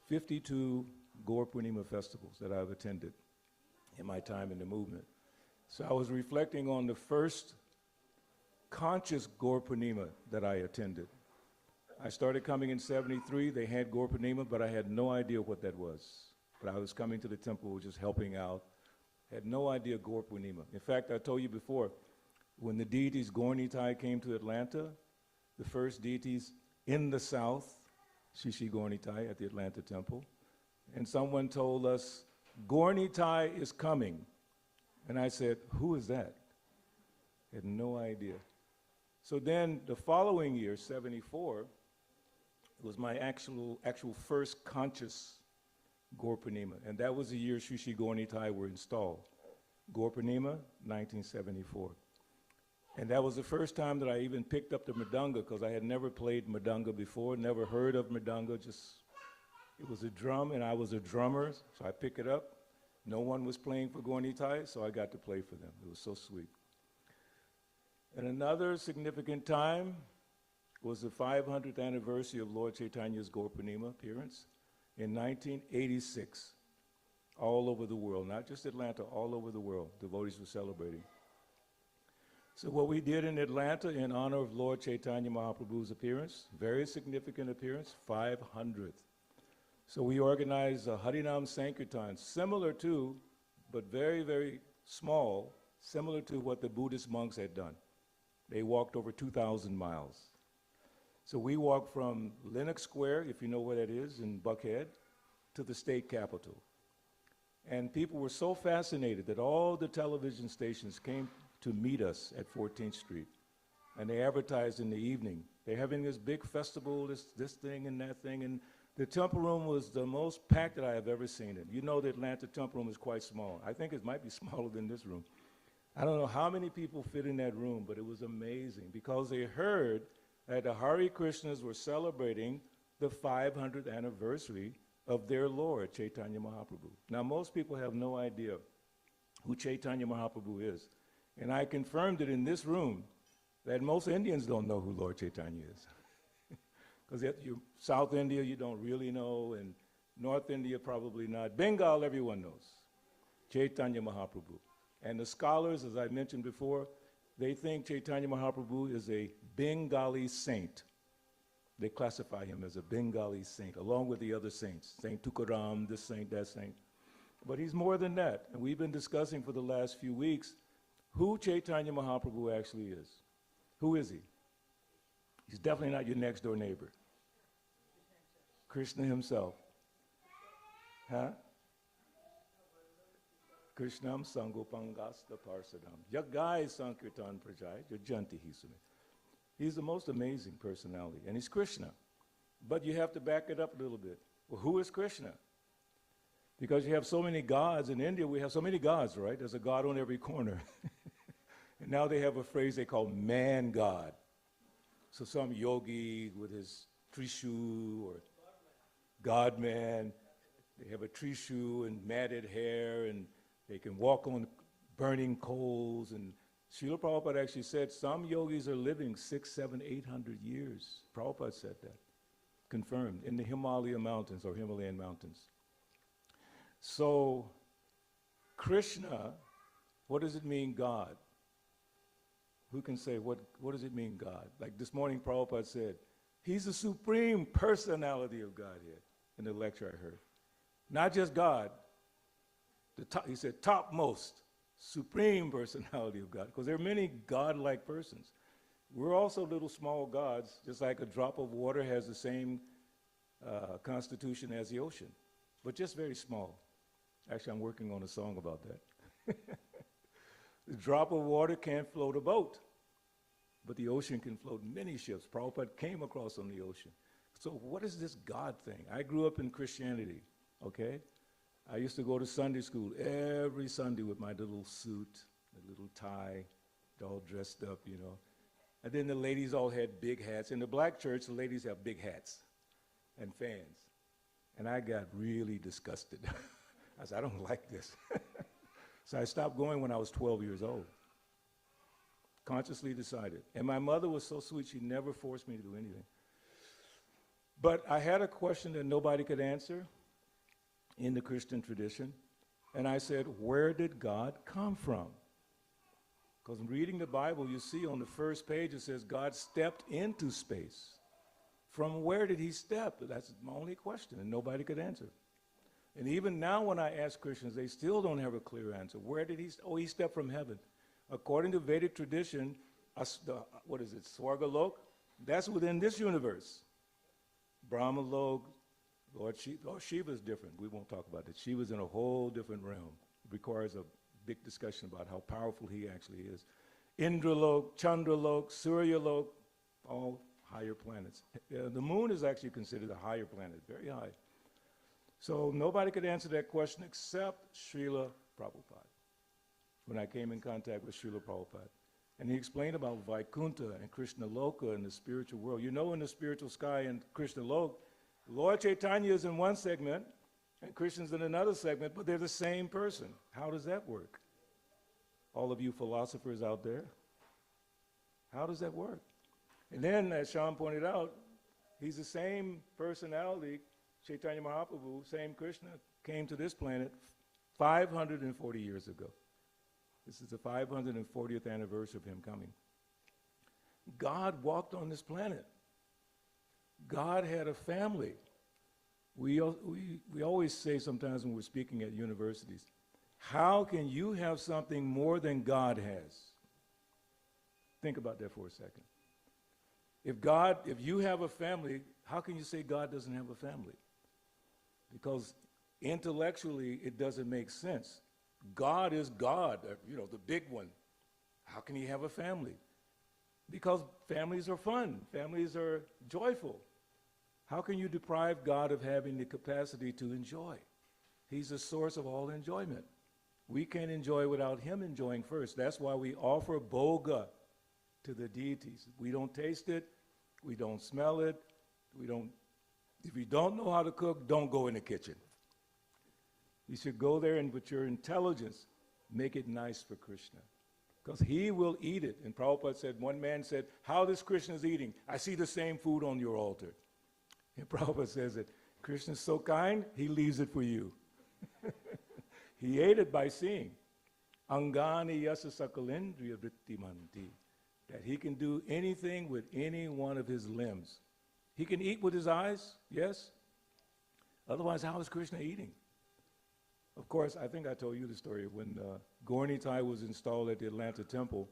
52 Gaur Purnima festivals that I've attended in my time in the movement. So I was reflecting on the first conscious Gaur Purnima that I attended. I started coming in 73, they had Gaur Purnima, but I had no idea what that was. But I was coming to the temple, just helping out. Had no idea Gaur Purnima. In fact, I told you before, when the deities Gaur Nitai came to Atlanta, the first deities in the south, Shishi Gaur Nitai at the Atlanta temple, and someone told us, Gaur Nitai is coming. And I said, who is that? Had no idea. So then the following year, 74, was my actual first conscious Gaur Purnima. And that was the year Shishi Gaur Nitai were installed. Gaur Purnima, 1974. And that was the first time that I even picked up the mridanga, because I had never played mridanga before, never heard of mridanga, it was a drum and I was a drummer, so I picked it up. No one was playing for Gaur Nitai, so I got to play for them. It was so sweet. And another significant time was the 500th anniversary of Lord Chaitanya's Gaur Purnima appearance in 1986. All over the world, not just Atlanta, all over the world, devotees were celebrating. So what we did in Atlanta in honor of Lord Chaitanya Mahaprabhu's appearance, very significant appearance, 500th. So we organized a Harinam Sankirtan, similar to, but very, very small, similar to what the Buddhist monks had done. They walked over 2,000 miles. So we walked from Lenox Square, if you know where that is, in Buckhead, to the state capitol. And people were so fascinated that all the television stations came to meet us at 14th Street. And they advertised in the evening. They're having this big festival, this thing and that thing. And the temple room was the most packed that I have ever seen it. You know the Atlanta temple room is quite small. I think it might be smaller than this room. I don't know how many people fit in that room, but it was amazing because they heard that the Hare Krishnas were celebrating the 500th anniversary of their Lord, Chaitanya Mahaprabhu. Now, most people have no idea who Chaitanya Mahaprabhu is. And I confirmed it in this room that most Indians don't know who Lord Chaitanya is. Because South India, you don't really know, and North India, probably not. Bengal, everyone knows. Chaitanya Mahaprabhu. And the scholars, as I mentioned before, they think Chaitanya Mahaprabhu is a Bengali saint. They classify him as a Bengali saint, along with the other saints, Saint Tukaram, this saint, that saint. But he's more than that. And we've been discussing for the last few weeks who Chaitanya Mahaprabhu actually is. Who is he? He's definitely not your next door neighbor. Krishna himself. Huh? Krishnam Sangopangasta Parsadam. Yagai Sankirtan Prajai, Jajanti Hisame. He's the most amazing personality, and he's Krishna. But you have to back it up a little bit. Well, who is Krishna? Because you have so many gods. In India, we have so many gods, right? There's a god on every corner. And now they have a phrase they call man god. So some yogi with his trishu or God man, they have a trishu and matted hair, and they can walk on burning coals. And Srila Prabhupada actually said some yogis are living 600, 700, 800 years. Prabhupada said that, confirmed, in the Himalaya mountains or Himalayan mountains. So Krishna, what does it mean, God? Who can say, what does it mean, God? Like this morning, Prabhupada said, he's the supreme personality of Godhead in the lecture I heard. Not just God, he said topmost, supreme personality of God, because there are many God-like persons. We're also little small gods, just like a drop of water has the same constitution as the ocean, but just very small. Actually, I'm working on a song about that. The drop of water can't float a boat, but the ocean can float many ships. Prabhupada came across on the ocean. So what is this God thing? I grew up in Christianity, okay? I used to go to Sunday school every Sunday with my little suit, the little tie, all dressed up, you know. And then the ladies all had big hats. In the black church, the ladies have big hats and fans. And I got really disgusted. I said, I don't like this. So I stopped going when I was 12 years old. Consciously decided. And my mother was so sweet, she never forced me to do anything. But I had a question that nobody could answer in the Christian tradition. And I said, where did God come from? Because reading the Bible, you see on the first page, it says God stepped into space. From where did he step? That's my only question, and nobody could answer. And even now when I ask Christians, they still don't have a clear answer. Where did he, he stepped from heaven. According to Vedic tradition, what is it, Swargalok? That's within this universe. Brahmalok, Lord Shiva, Shiva is different. We won't talk about that. Shiva's in a whole different realm. It requires a big discussion about how powerful he actually is. Indralok, Chandralok, Suryalok, all higher planets. The moon is actually considered a higher planet, very high. So nobody could answer that question except Srila Prabhupada, when I came in contact with Srila Prabhupada. And he explained about Vaikuntha and Krishna Loka and the spiritual world. You know, in the spiritual sky in Krishna Loka, Lord Chaitanya is in one segment and Krishna's in another segment, but they're the same person. How does that work? All of you philosophers out there, how does that work? And then, as Sean pointed out, he's the same personality. Chaitanya Mahaprabhu, same Krishna, came to this planet 540 years ago. This is the 540th anniversary of him coming. God walked on this planet. God had a family. We always say sometimes when we're speaking at universities, how can you have something more than God has? Think about that for a second. If you have a family, how can you say God doesn't have a family? Because intellectually, it doesn't make sense. God is God, the big one. How can he have a family? Because families are fun. Families are joyful. How can you deprive God of having the capacity to enjoy? He's the source of all enjoyment. We can't enjoy without him enjoying first. That's why we offer bhoga to the deities. We don't taste it. We don't smell it. If you don't know how to cook, don't go in the kitchen. You should go there and with your intelligence, make it nice for Krishna. Because he will eat it. And Prabhupada said, one man said, how this Krishna is eating? I see the same food on your altar. And Prabhupada says that Krishna's so kind, he leaves it for you. He ate it by seeing. Angani yasa sakalendriya vrittimanti. That he can do anything with any one of his limbs. He can eat with his eyes, yes. Otherwise, how is Krishna eating? Of course, I think I told you the story when Gaur Nitai was installed at the Atlanta Temple.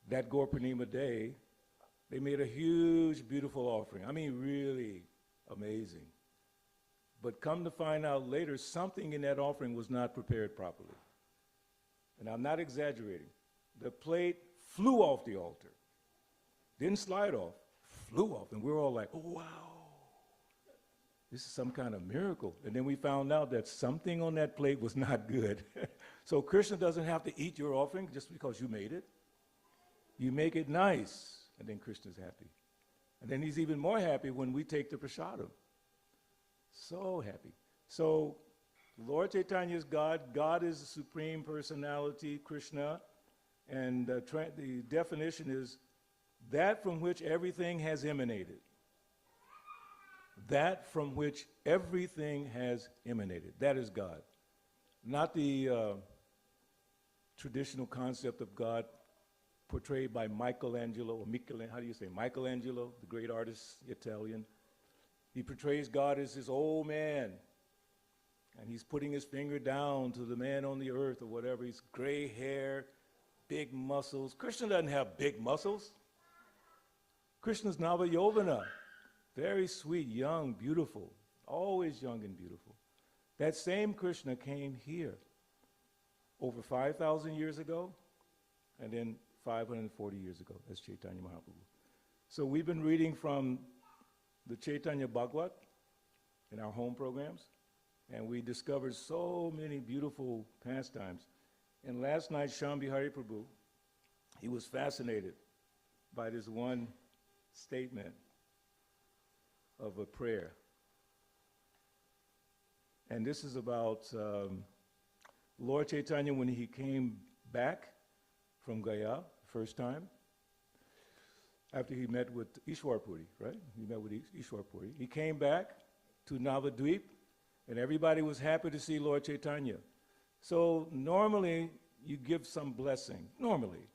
That Gaur Purnima day, they made a huge, beautiful offering. I mean, really amazing. But come to find out later, something in that offering was not prepared properly. And I'm not exaggerating. The plate flew off the altar. Didn't slide off, flew off. And we were all like, oh, wow. this is some kind of miracle. And then we found out that something on that plate was not good. So Krishna doesn't have to eat your offering just because you made it. You make it nice, and then Krishna's happy. And then he's even more happy when we take the prasadam. So happy. So Lord Chaitanya is God. God is the Supreme Personality, Krishna. And the definition is that from which everything has emanated. That from which everything has emanated. That is God. Not the traditional concept of God portrayed by Michelangelo, or how do you say, Michelangelo, the great artist, Italian. He portrays God as this old man, and he's putting his finger down to the man on the earth or whatever. He's gray hair, big muscles. Krishna doesn't have big muscles. Krishna's Navayovana, very sweet, young, beautiful, always young and beautiful. That same Krishna came here over 5,000 years ago, and then 540 years ago as Chaitanya Mahaprabhu. So we've been reading from the Chaitanya Bhagavat in our home programs, and we discovered so many beautiful pastimes. And last night, Shambhihari Prabhu, he was fascinated by this one statement of a prayer. And this is about Lord Chaitanya when he came back from Gaya first time, after he met with Ishwarpuri, right? He met with Ishwarpuri. He came back to Navadvip, and everybody was happy to see Lord Chaitanya. So normally, you give some blessing, normally.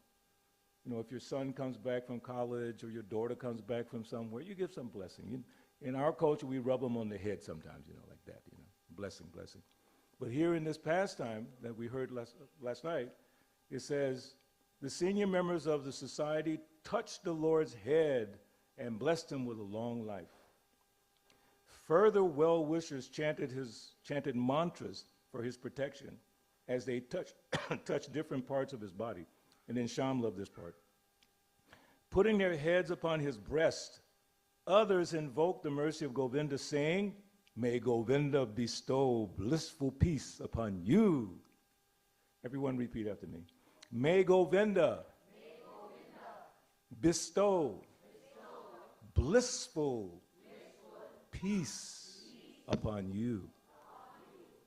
You know, if your son comes back from college or your daughter comes back from somewhere, you give some blessing. In our culture, we rub them on the head sometimes, you know, like that, you know, blessing, blessing. But here in this pastime that we heard last night, it says, the senior members of the society touched the Lord's head and blessed him with a long life. Further well-wishers chanted mantras for his protection as they touched different parts of his body. And then Shyam loved this part. Putting their heads upon his breast, others invoked the mercy of Govinda, saying, may Govinda bestow blissful peace upon you. Everyone repeat after me. May Govinda, bestow blissful peace upon you.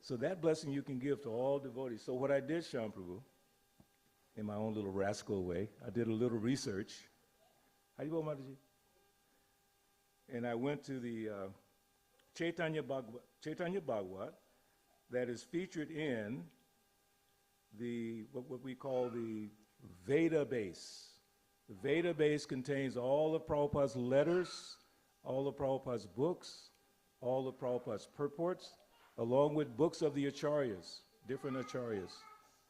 So that blessing you can give to all devotees. So what I did, Shyam Prabhu, in my own little rascal way, I did a little research. How do you go, Mataji? And I went to the Chaitanya Bhagavat that is featured in the what we call the Veda base. The Veda base contains all of Prabhupada's letters, all of Prabhupada's books, all of Prabhupada's purports, along with books of the acharyas, different acharyas.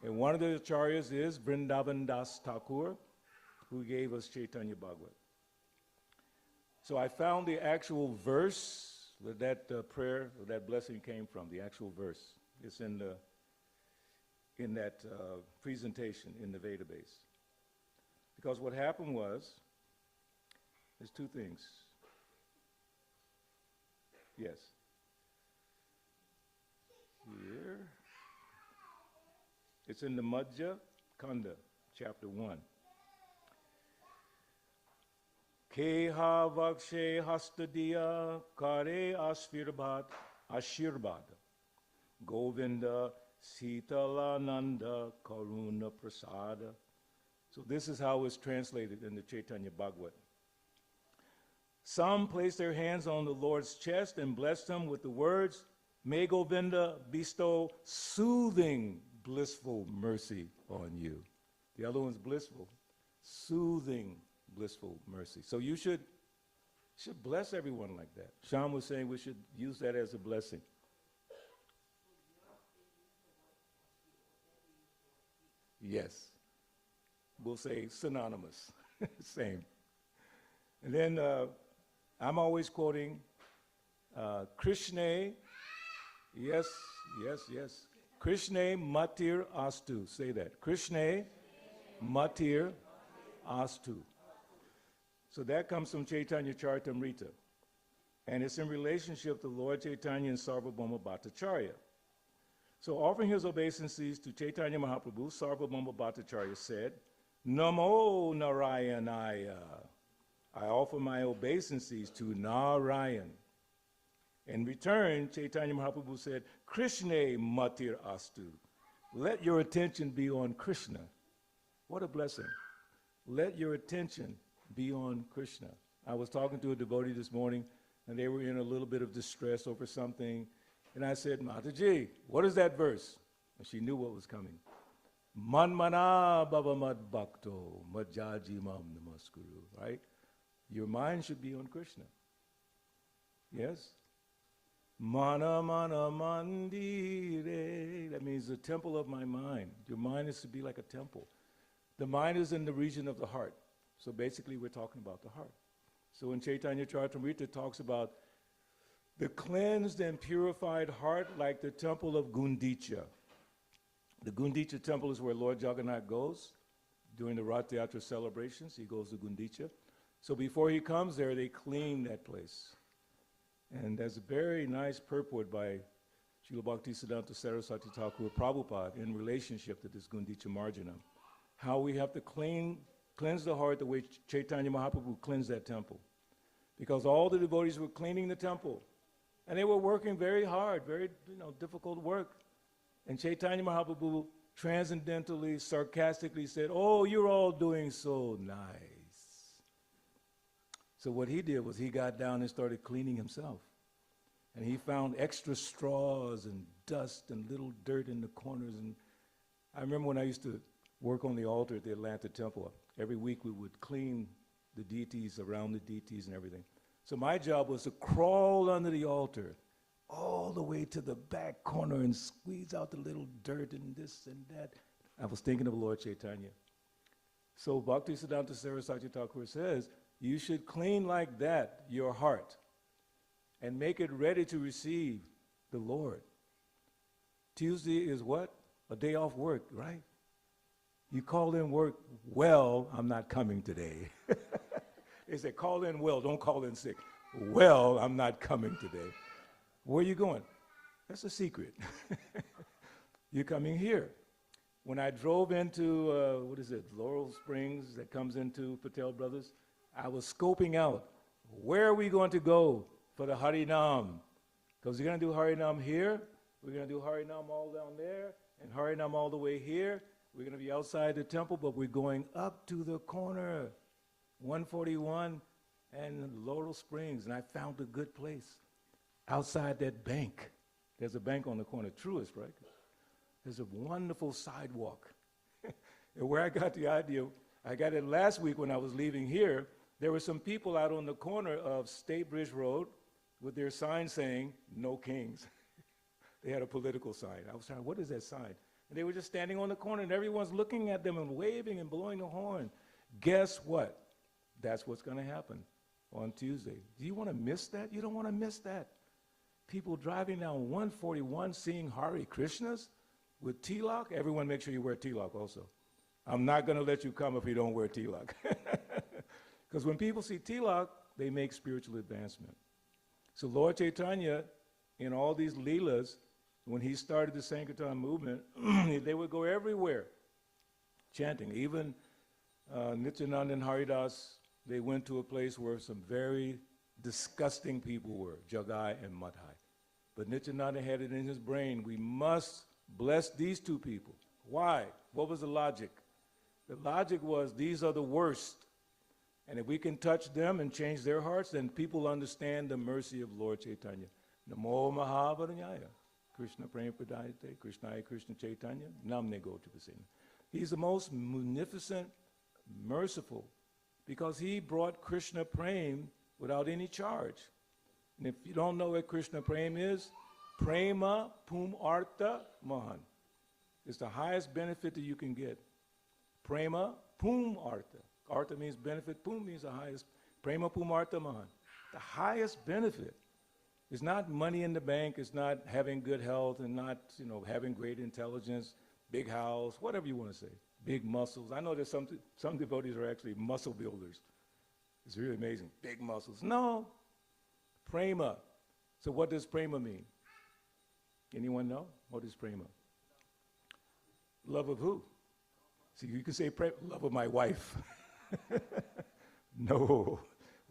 And one of the acharyas is Vrindavan Das Thakur, who gave us Chaitanya Bhagavat. So I found the actual verse where that prayer or that blessing came from, the actual verse. It's in that presentation in the Veda base. Because what happened was, there's two things. Yes. Here. It's in the Madhya Kanda, chapter 1. Keha vakshe hastadiya kare ashirbhad Govinda Sitalananda Karuna Prasada. So this is how it's translated in the Chaitanya Bhagavat. Some placed their hands on the Lord's chest and blessed him with the words, may Govinda bestow soothing, blissful mercy on you. The other one's blissful, soothing, blissful mercy. So you should bless everyone like that. Shyam was saying we should use that as a blessing. Yes. We'll say synonymous, same. And then I'm always quoting Krishna, yes. Krishna Matir Astu, say that. Krishna Matir Astu. So that comes from Chaitanya Charitamrita. And it's in relationship to Lord Chaitanya and Sarvabhauma Bhattacharya. So offering his obeisances to Chaitanya Mahaprabhu, Sarvabhauma Bhattacharya said, Namo Narayanaya. I offer my obeisances to Narayan. In return, Chaitanya Mahaprabhu said, Krishna matir astu. Let your attention be on Krishna. What a blessing. Let your attention be on Krishna. I was talking to a devotee this morning, and they were in a little bit of distress over something. And I said, Mataji, what is that verse? And she knew what was coming. Manmana bhava mad bhakto madjaji mam namaskuru. Right? Your mind should be on Krishna. Yes? Mana mana mandire. That means the temple of my mind. Your mind is to be like a temple. The mind is in the region of the heart. So basically we're talking about the heart. So in Chaitanya Charitamrita it talks about the cleansed and purified heart like the temple of Gundicha. The Gundicha temple is where Lord Jagannath goes during the Rath Yatra celebrations. He goes to Gundicha. So before he comes there, they clean that place. And there's a very nice purport by Srila Bhaktisiddhanta Saraswati Thakur Prabhupada in relationship to this Gundicha Marjanam. How we have to cleanse the heart the way Chaitanya Mahaprabhu cleansed that temple. Because all the devotees were cleaning the temple. And they were working very hard, very difficult work. And Chaitanya Mahaprabhu transcendentally, sarcastically said, oh, you're all doing so nice. So what he did was he got down and started cleaning himself. And he found extra straws and dust and little dirt in the corners. And I remember when I used to work on the altar at the Atlanta Temple, every week we would clean the deities, around the deities and everything. So my job was to crawl under the altar all the way to the back corner and squeeze out the little dirt and this and that. I was thinking of Lord Chaitanya. So Bhaktisiddhanta Saraswati Thakur says, you should clean like that your heart and make it ready to receive the Lord. Tuesday is what? A day off work, right? You call in work, well, I'm not coming today. They say, call in well, don't call in sick. Well, I'm not coming today. Where are you going? That's a secret. You're coming here. When I drove into, Laurel Springs that comes into Patel Brothers, I was scoping out, where are we going to go for the Harinam? Because we're going to do Harinam here, we're going to do Harinam all down there, and Harinam all the way here. We're going to be outside the temple, but we're going up to the corner, 141 and Laurel Springs, and I found a good place. Outside that bank, there's a bank on the corner, Truist, right? There's a wonderful sidewalk. And where I got the idea, I got it last week when I was leaving here. There were some people out on the corner of State Bridge Road with their sign saying, no kings. They had a political sign. I was trying, what is that sign? And they were just standing on the corner, and everyone's looking at them and waving and blowing the horn. Guess what? That's what's going to happen on Tuesday. Do you want to miss that? You don't want to miss that. People driving down 141 seeing Hare Krishnas with tilak. Everyone make sure you wear tilak also. I'm not going to let you come if you don't wear tilak. Because when people see tilak, they make spiritual advancement. So Lord Chaitanya, in all these leelas, when he started the Sankirtan movement, they would go everywhere chanting. Even Nityananda and Haridas, they went to a place where some very disgusting people were, Jagai and Madhai. But Nityananda had it in his brain, we must bless these two people. Why? What was the logic? The logic was, these are the worst. And if we can touch them and change their hearts, then people understand the mercy of Lord Chaitanya. Namo Mahavaranyaya. Krishna Prem Pradayate, Krishnaya Krishna Chaitanya, Namne Gotapasena. He's the most munificent, merciful, because he brought Krishna Prem without any charge. And if you don't know what Krishna Prem is, Prema Pum Artha Mahan. It's the highest benefit that you can get. Prema Pum Artha. Artha means benefit, Pum means the highest. Prema Pum Artha Mahan. The highest benefit. It's not money in the bank, it's not having good health and not, having great intelligence, big house, whatever you want to say, big muscles. I know there's some devotees are actually muscle builders. It's really amazing, big muscles. No, Prema. So what does prema mean? Anyone know? What is prema? Love of who? See, you can say love of my wife. No,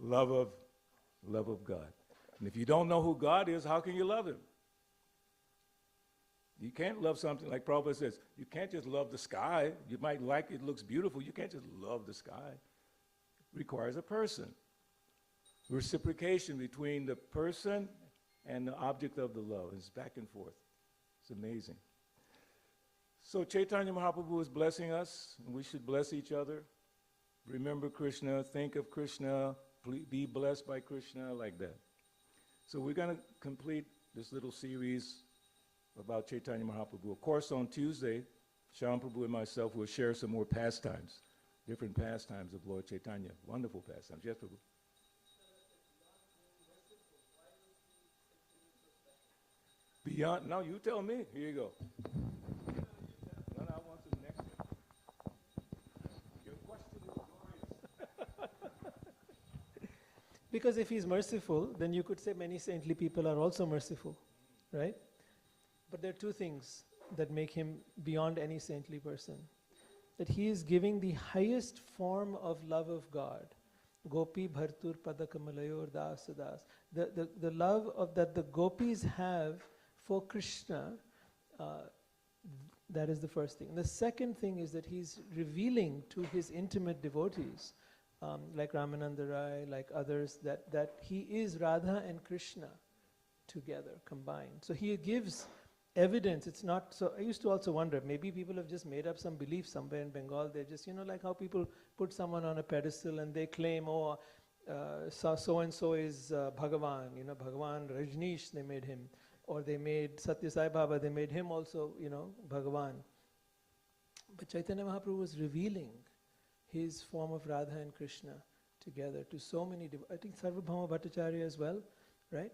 love of God. And if you don't know who God is, how can you love him? You can't love something like Prabhupada says, you can't just love the sky. You might like it, looks beautiful. You can't just love the sky. It requires a person. Reciprocation between the person and the object of the love. It's back and forth. It's amazing. So Chaitanya Mahaprabhu is blessing us, and we should bless each other. Remember Krishna, think of Krishna, be blessed by Krishna, like that. So we're going to complete this little series about Chaitanya Mahaprabhu. Of course, on Tuesday, Shyam Prabhu and myself will share some more pastimes, different pastimes of Lord Chaitanya. Wonderful pastimes. Yes, Prabhu? Beyond, no, you tell me. Here you go. No, I want some next one. Your question is glorious. Because if he's merciful, then you could say many saintly people are also merciful, right? But there are two things that make him beyond any saintly person. That he is giving the highest form of love of God. Gopi bhartur padakamalayor das das. The love of that the gopis have for Krishna, that is the first thing. The second thing is that he's revealing to his intimate devotees, like Ramananda Rai, like others, that he is Radha and Krishna together, combined. So he gives evidence. It's not, so I used to also wonder, maybe people have just made up some belief somewhere in Bengal. They're just, like how people put someone on a pedestal and they claim, so-and-so is Bhagavan, Bhagavan Rajneesh, they made him. Or they made Satya Sai Baba, they made him also, Bhagavan. But Chaitanya Mahaprabhu was revealing his form of Radha and Krishna together to so many, I think Sarvabhauma Bhattacharya as well, right?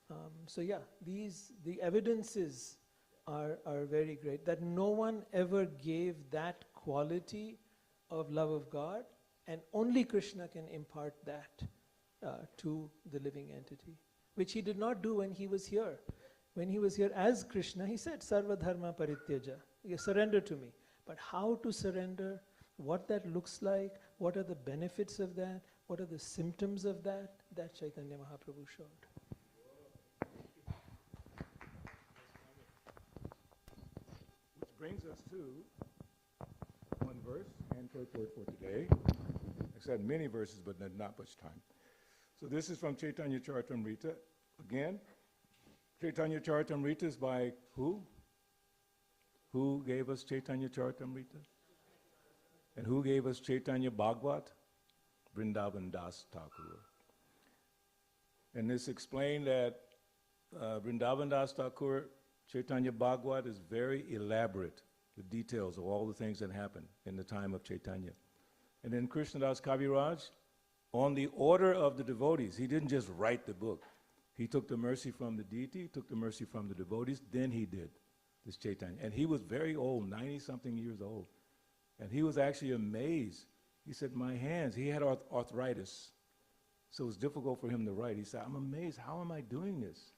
The evidences are very great, that no one ever gave that quality of love of God, and only Krishna can impart that to the living entity, which he did not do when he was here. When he was here as Krishna, he said, Sarva Dharma Parityaja, you surrender to me. But how to surrender, what that looks like, what are the benefits of that, what are the symptoms of that Chaitanya Mahaprabhu showed. Which brings us to one verse and purport for today. I said many verses, but not much time. So this is from Chaitanya Charitamrita. Again, Chaitanya Charitamrita is by who? Who gave us Chaitanya Charitamrita? And who gave us Chaitanya Bhagavad? Vrindavan Das Thakur. And this explained that Vrindavan Das Thakur, Chaitanya Bhagavad is very elaborate, the details of all the things that happened in the time of Chaitanya. And then Krishnadas Kaviraj, on the order of the devotees, he didn't just write the book. He took the mercy from the deity, took the mercy from the devotees, then he did this Chaitanya. And he was very old, 90-something years old. And he was actually amazed. He said, my hands, he had arthritis. So it was difficult for him to write. He said, I'm amazed, how am I doing this?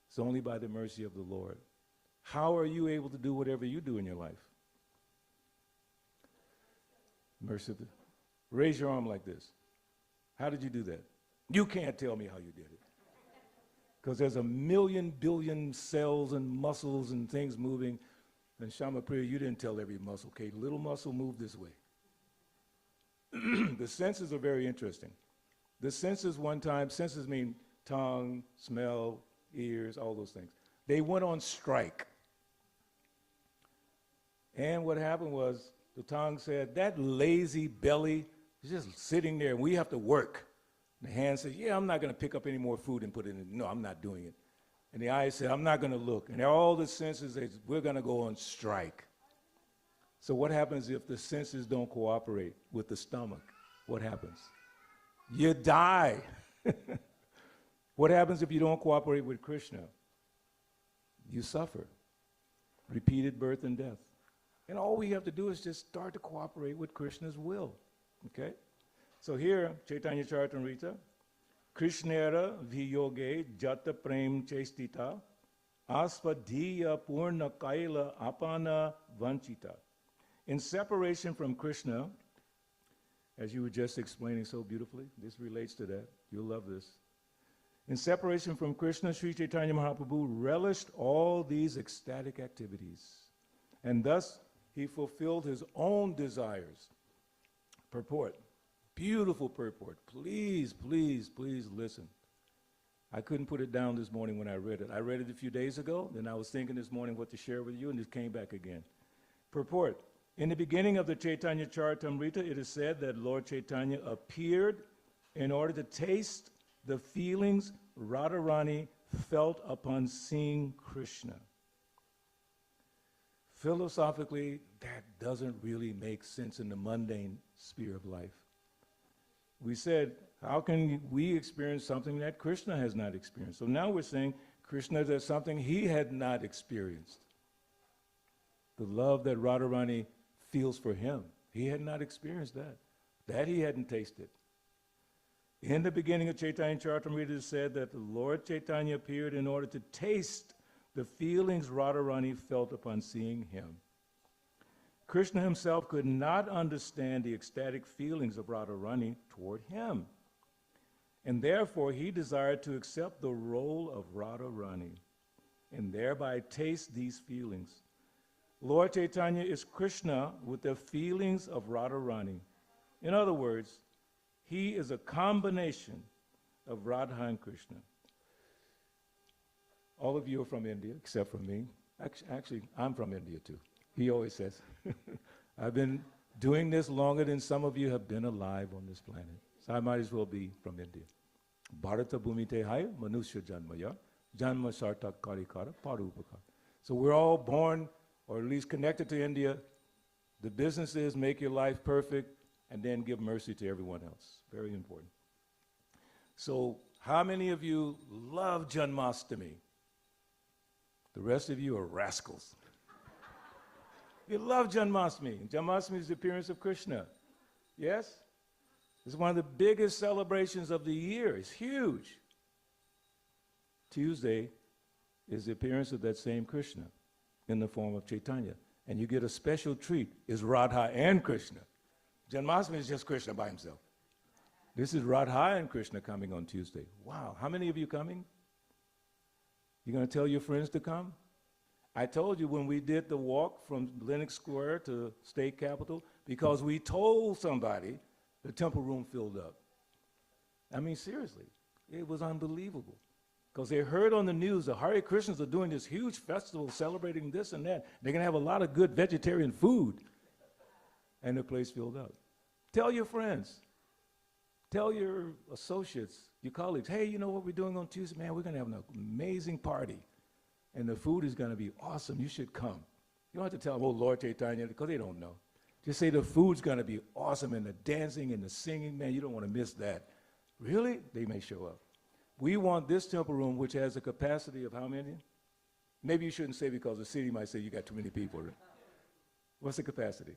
It's only by the mercy of the Lord. How are you able to do whatever you do in your life? Mercy of the, raise your arm like this. How did you do that? You can't tell me how you did it. Because there's a million billion cells and muscles and things moving. And Shama Priya, you didn't tell every muscle, okay? Little muscle move this way. The senses are very interesting. The senses senses mean tongue, smell, ears, all those things. They went on strike. And what happened was the tongue said, that lazy belly is just sitting there and we have to work. The hand says, yeah, I'm not going to pick up any more food and put it in. No, I'm not doing it. And the eye said, I'm not going to look. And all the senses say, we're going to go on strike. So what happens if the senses don't cooperate with the stomach? What happens? You die. What happens if you don't cooperate with Krishna? You suffer. Repeated birth and death. And all we have to do is just start to cooperate with Krishna's will. Okay? So here, Chaitanya Charitamrita, Krishnera viyoge jata prem chestita, aspadhiya purna kaila apana vanchita. In separation from Krishna, as you were just explaining so beautifully, this relates to that. You'll love this. In separation from Krishna, Sri Chaitanya Mahaprabhu relished all these ecstatic activities, and thus he fulfilled his own desires. Purport, beautiful purport. Please, please, please listen. I couldn't put it down this morning when I read it. I read it a few days ago, then I was thinking this morning what to share with you, and it came back again. Purport, in the beginning of the Chaitanya Charitamrita, it is said that Lord Chaitanya appeared in order to taste the feelings Radharani felt upon seeing Krishna. Philosophically, that doesn't really make sense in the mundane sphere of life. We said, how can we experience something that Krishna has not experienced? So now we're saying Krishna does something he had not experienced. The love that Radharani feels for him, he had not experienced that. That he hadn't tasted. In the beginning of Chaitanya Charitamrita, it is said that the Lord Chaitanya appeared in order to taste the feelings Radharani felt upon seeing him. Krishna himself could not understand the ecstatic feelings of Radharani toward him, and therefore he desired to accept the role of Radharani and thereby taste these feelings. Lord Chaitanya is Krishna with the feelings of Radharani. In other words, he is a combination of Radha and Krishna. All of you are from India, except for me. Actually, I'm from India too. He always says, I've been doing this longer than some of you have been alive on this planet. So I might as well be from India. Bharata bhumite hai manusya janmaya, janma sartak karikara parupaka. So we're all born, or at least connected to India. The business is make your life perfect and then give mercy to everyone else. Very important. So how many of you love Janmashtami? The rest of you are rascals. You love Janmashtami. Janmashtami is the appearance of Krishna. Yes? It's one of the biggest celebrations of the year. It's huge. Tuesday is the appearance of that same Krishna in the form of Chaitanya. And you get a special treat. It's Radha and Krishna. Janmashtami is just Krishna by himself. This is Radha and Krishna coming on Tuesday. Wow. How many of you coming? You going to tell your friends to come? I told you when we did the walk from Lenox Square to State Capitol, because we told somebody the temple room filled up. I mean, seriously, it was unbelievable. Because they heard on the news the Hare Krishnas are doing this huge festival celebrating this and that. They're going to have a lot of good vegetarian food. And the place filled up. Tell your friends. Tell your associates, your colleagues, hey, you know what we're doing on Tuesday? Man, we're going to have an amazing party. And the food is going to be awesome. You should come. You don't have to tell them, oh, Lord Chaitanya, because they don't know. Just say the food's going to be awesome, and the dancing and the singing, man, you don't want to miss that. Really? They may show up. We want this temple room, which has a capacity of how many? Maybe you shouldn't say because the city might say you got too many people. What's the capacity?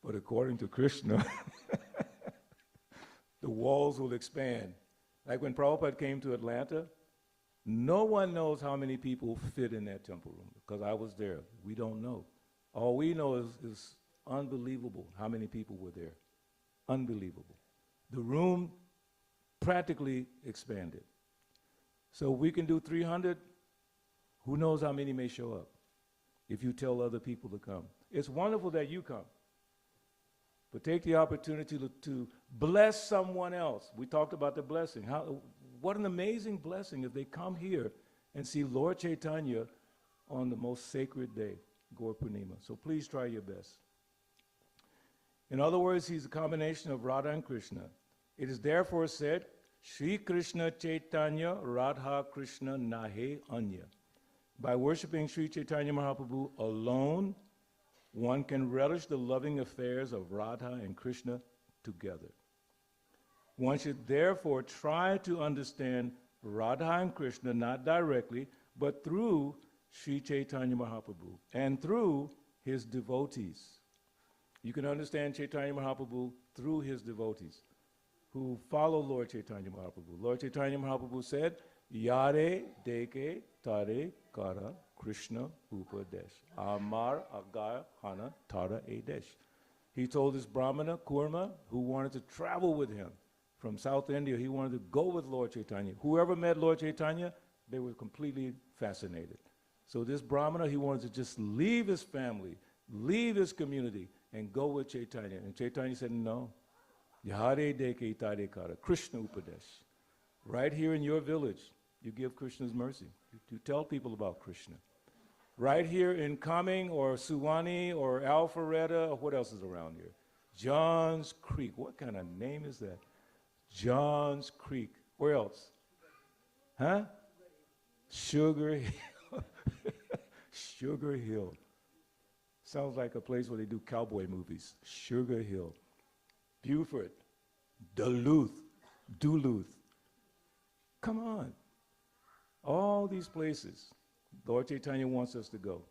But according to Krishna, the walls will expand. Like when Prabhupada came to Atlanta, no one knows how many people fit in that temple room because I was there. We don't know. All we know is unbelievable how many people were there. Unbelievable. The room practically expanded. So we can do 300. Who knows how many may show up if you tell other people to come. It's wonderful that you come. But take the opportunity to bless someone else. We talked about the blessing. What an amazing blessing if they come here and see Lord Chaitanya on the most sacred day, Gaur Purnima. So please try your best. In other words, he's a combination of Radha and Krishna. It is therefore said, Shri Krishna Chaitanya Radha Krishna Nahe Anya. By worshiping Sri Chaitanya Mahaprabhu alone, one can relish the loving affairs of Radha and Krishna together. One should therefore try to understand Radha and Krishna not directly, but through Sri Chaitanya Mahaprabhu and through his devotees. You can understand Chaitanya Mahaprabhu through his devotees. who follow Lord Chaitanya Mahaprabhu. Lord Chaitanya Mahaprabhu said, Yare deke tare kara Krishna upadesh. Amar agar hana tara edesh. He told this Brahmana, Kurma, who wanted to travel with him from South India, he wanted to go with Lord Chaitanya. Whoever met Lord Chaitanya, they were completely fascinated. So this Brahmana, he wanted to just leave his family, leave his community, and go with Chaitanya. And Chaitanya said, no. Yahare deke tare kara, Krishna upadesh. Right here in your village, you give Krishna's mercy. You tell people about Krishna. Right here in Cumming or Suwannee or Alpharetta, or what else is around here? Johns Creek. What kind of name is that? Johns Creek. Where else? Huh? Sugar Hill. Sugar Hill. Sounds like a place where they do cowboy movies. Sugar Hill. Beaufort. Duluth. Come on. All these places, Lord Chaitanya wants us to go.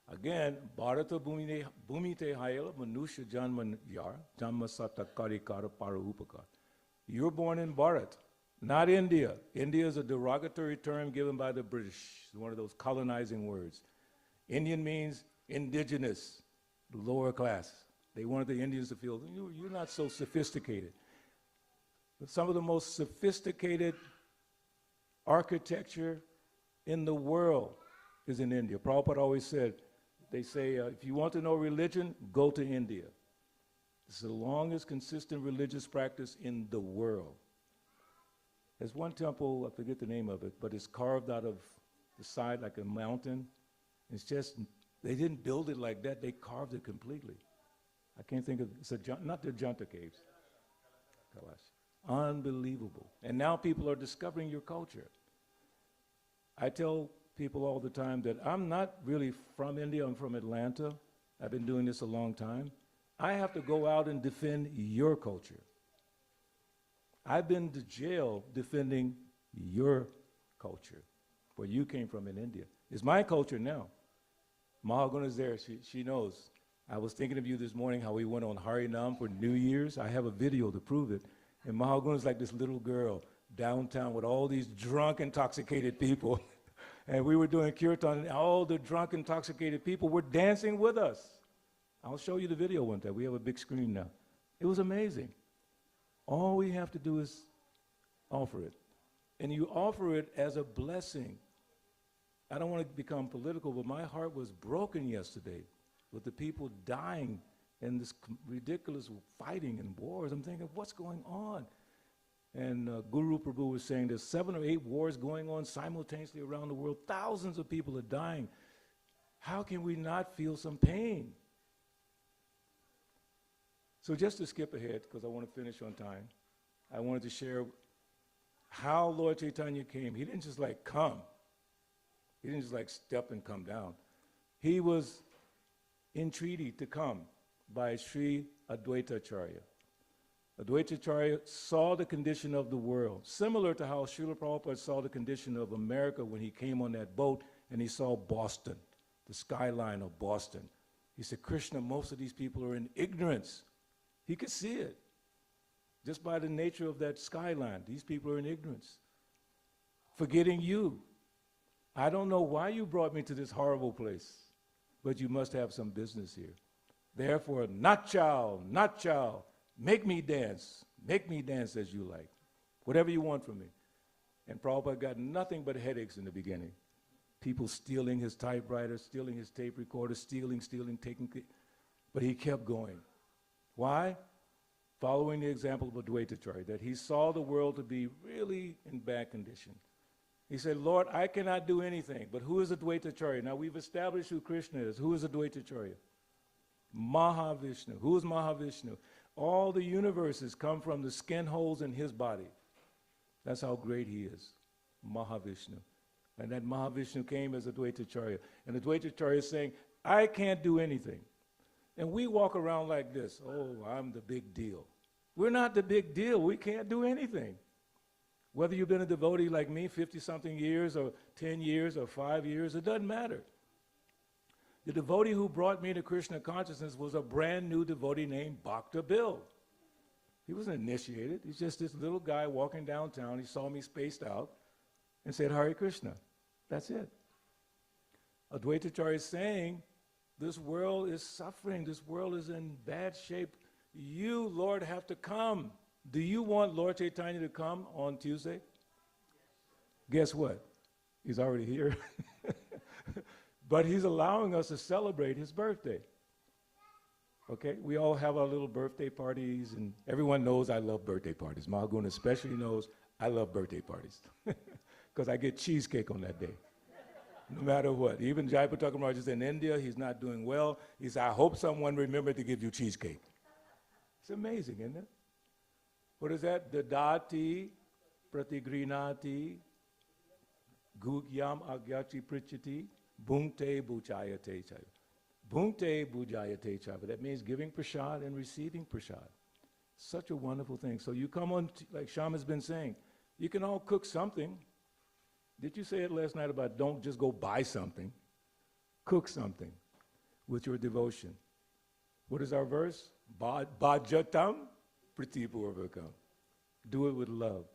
Again, Bharata Bhumite Hayala Manusha Janma Yar, Janma Sata Karikara Paraupaka. You're born in Bharat, not India. India is a derogatory term given by the British. It's one of those colonizing words. Indian means indigenous, lower class. They wanted the Indians to feel, you're not so sophisticated. But some of the most sophisticated architecture in the world is in India. Prabhupada always said, they say, if you want to know religion, go to India. It's the longest consistent religious practice in the world. There's one temple, I forget the name of it, but it's carved out of the side like a mountain. It's just, they didn't build it like that, they carved it completely. I can't think of, not the Janta caves. Unbelievable. And now people are discovering your culture. I tell people all the time that I'm not really from India, I'm from Atlanta. I've been doing this a long time. I have to go out and defend your culture. I've been to jail defending your culture, where you came from in India. It's my culture now. Mahaguna is there, she knows. I was thinking of you this morning, how we went on Harinam for New Year's. I have a video to prove it. And Mahaguna is like this little girl downtown with all these drunk, intoxicated people. And we were doing kirtan, and all the drunk, intoxicated people were dancing with us. I'll show you the video one time. We have a big screen now. It was amazing. All we have to do is offer it. And you offer it as a blessing. I don't want to become political, but my heart was broken yesterday with the people dying in this ridiculous fighting and wars. I'm thinking, what's going on? And Guru Prabhu was saying there's 7 or 8 wars going on simultaneously around the world. Thousands of people are dying. How can we not feel some pain? So just to skip ahead, because I want to finish on time, I wanted to share how Lord Chaitanya came. He didn't just like come. He didn't just like step and come down. He was entreated to come by Sri Advaita Acharya. Advaita Acharya saw the condition of the world, similar to how Srila Prabhupada saw the condition of America when he came on that boat and he saw Boston, the skyline of Boston. He said, Krishna, most of these people are in ignorance. He could see it. Just by the nature of that skyline, these people are in ignorance. Forgetting you. I don't know why you brought me to this horrible place, but you must have some business here. Therefore, not chow, make me dance as you like. Whatever you want from me. And Prabhupada got nothing but headaches in the beginning. People stealing his typewriter, stealing his tape recorder, stealing, taking, but he kept going. Why? Following the example of Advaita Acharya, that he saw the world to be really in bad condition. He said, Lord, I cannot do anything, but who is Advaita Acharya? Now we've established who Krishna is. Who is Advaita Acharya? Mahavishnu. Who is Mahavishnu? All the universes come from the skin holes in his body. That's how great he is, Mahavishnu. And that Mahavishnu came as Advaita Acharya. And Advaita Acharya is saying, I can't do anything. And we walk around like this, oh, I'm the big deal. We're not the big deal. We can't do anything. Whether you've been a devotee like me, 50-something years, or 10 years, or 5 years, it doesn't matter. The devotee who brought me to Krishna consciousness was a brand new devotee named Bhakta Bill. He wasn't initiated. He's just this little guy walking downtown. He saw me spaced out and said, Hare Krishna. That's it. Advaitacharya is saying, this world is suffering. This world is in bad shape. You, Lord, have to come. Do you want Lord Chaitanya to come on Tuesday? Guess what? He's already here. But he's allowing us to celebrate his birthday. Okay? We all have our little birthday parties, and everyone knows I love birthday parties. Mahagun especially knows I love birthday parties because I get cheesecake on that day. No matter what. Even Jayapataka Maharaj is in India. He's not doing well. He said, I hope someone remembered to give you cheesecake. It's amazing, isn't it? What is that? Dadati pratigrinati gugyam agyachi prichati bhungte bhujayate chaiva. Bhungte bhujayate chaiva. That means giving prasad and receiving prasad. Such a wonderful thing. So you come on, like Sham has been saying, you can all cook something. Did you say it last night about don't just go buy something? Cook something with your devotion. What is our verse? Bhajatam pritipurvakam. Do it with love.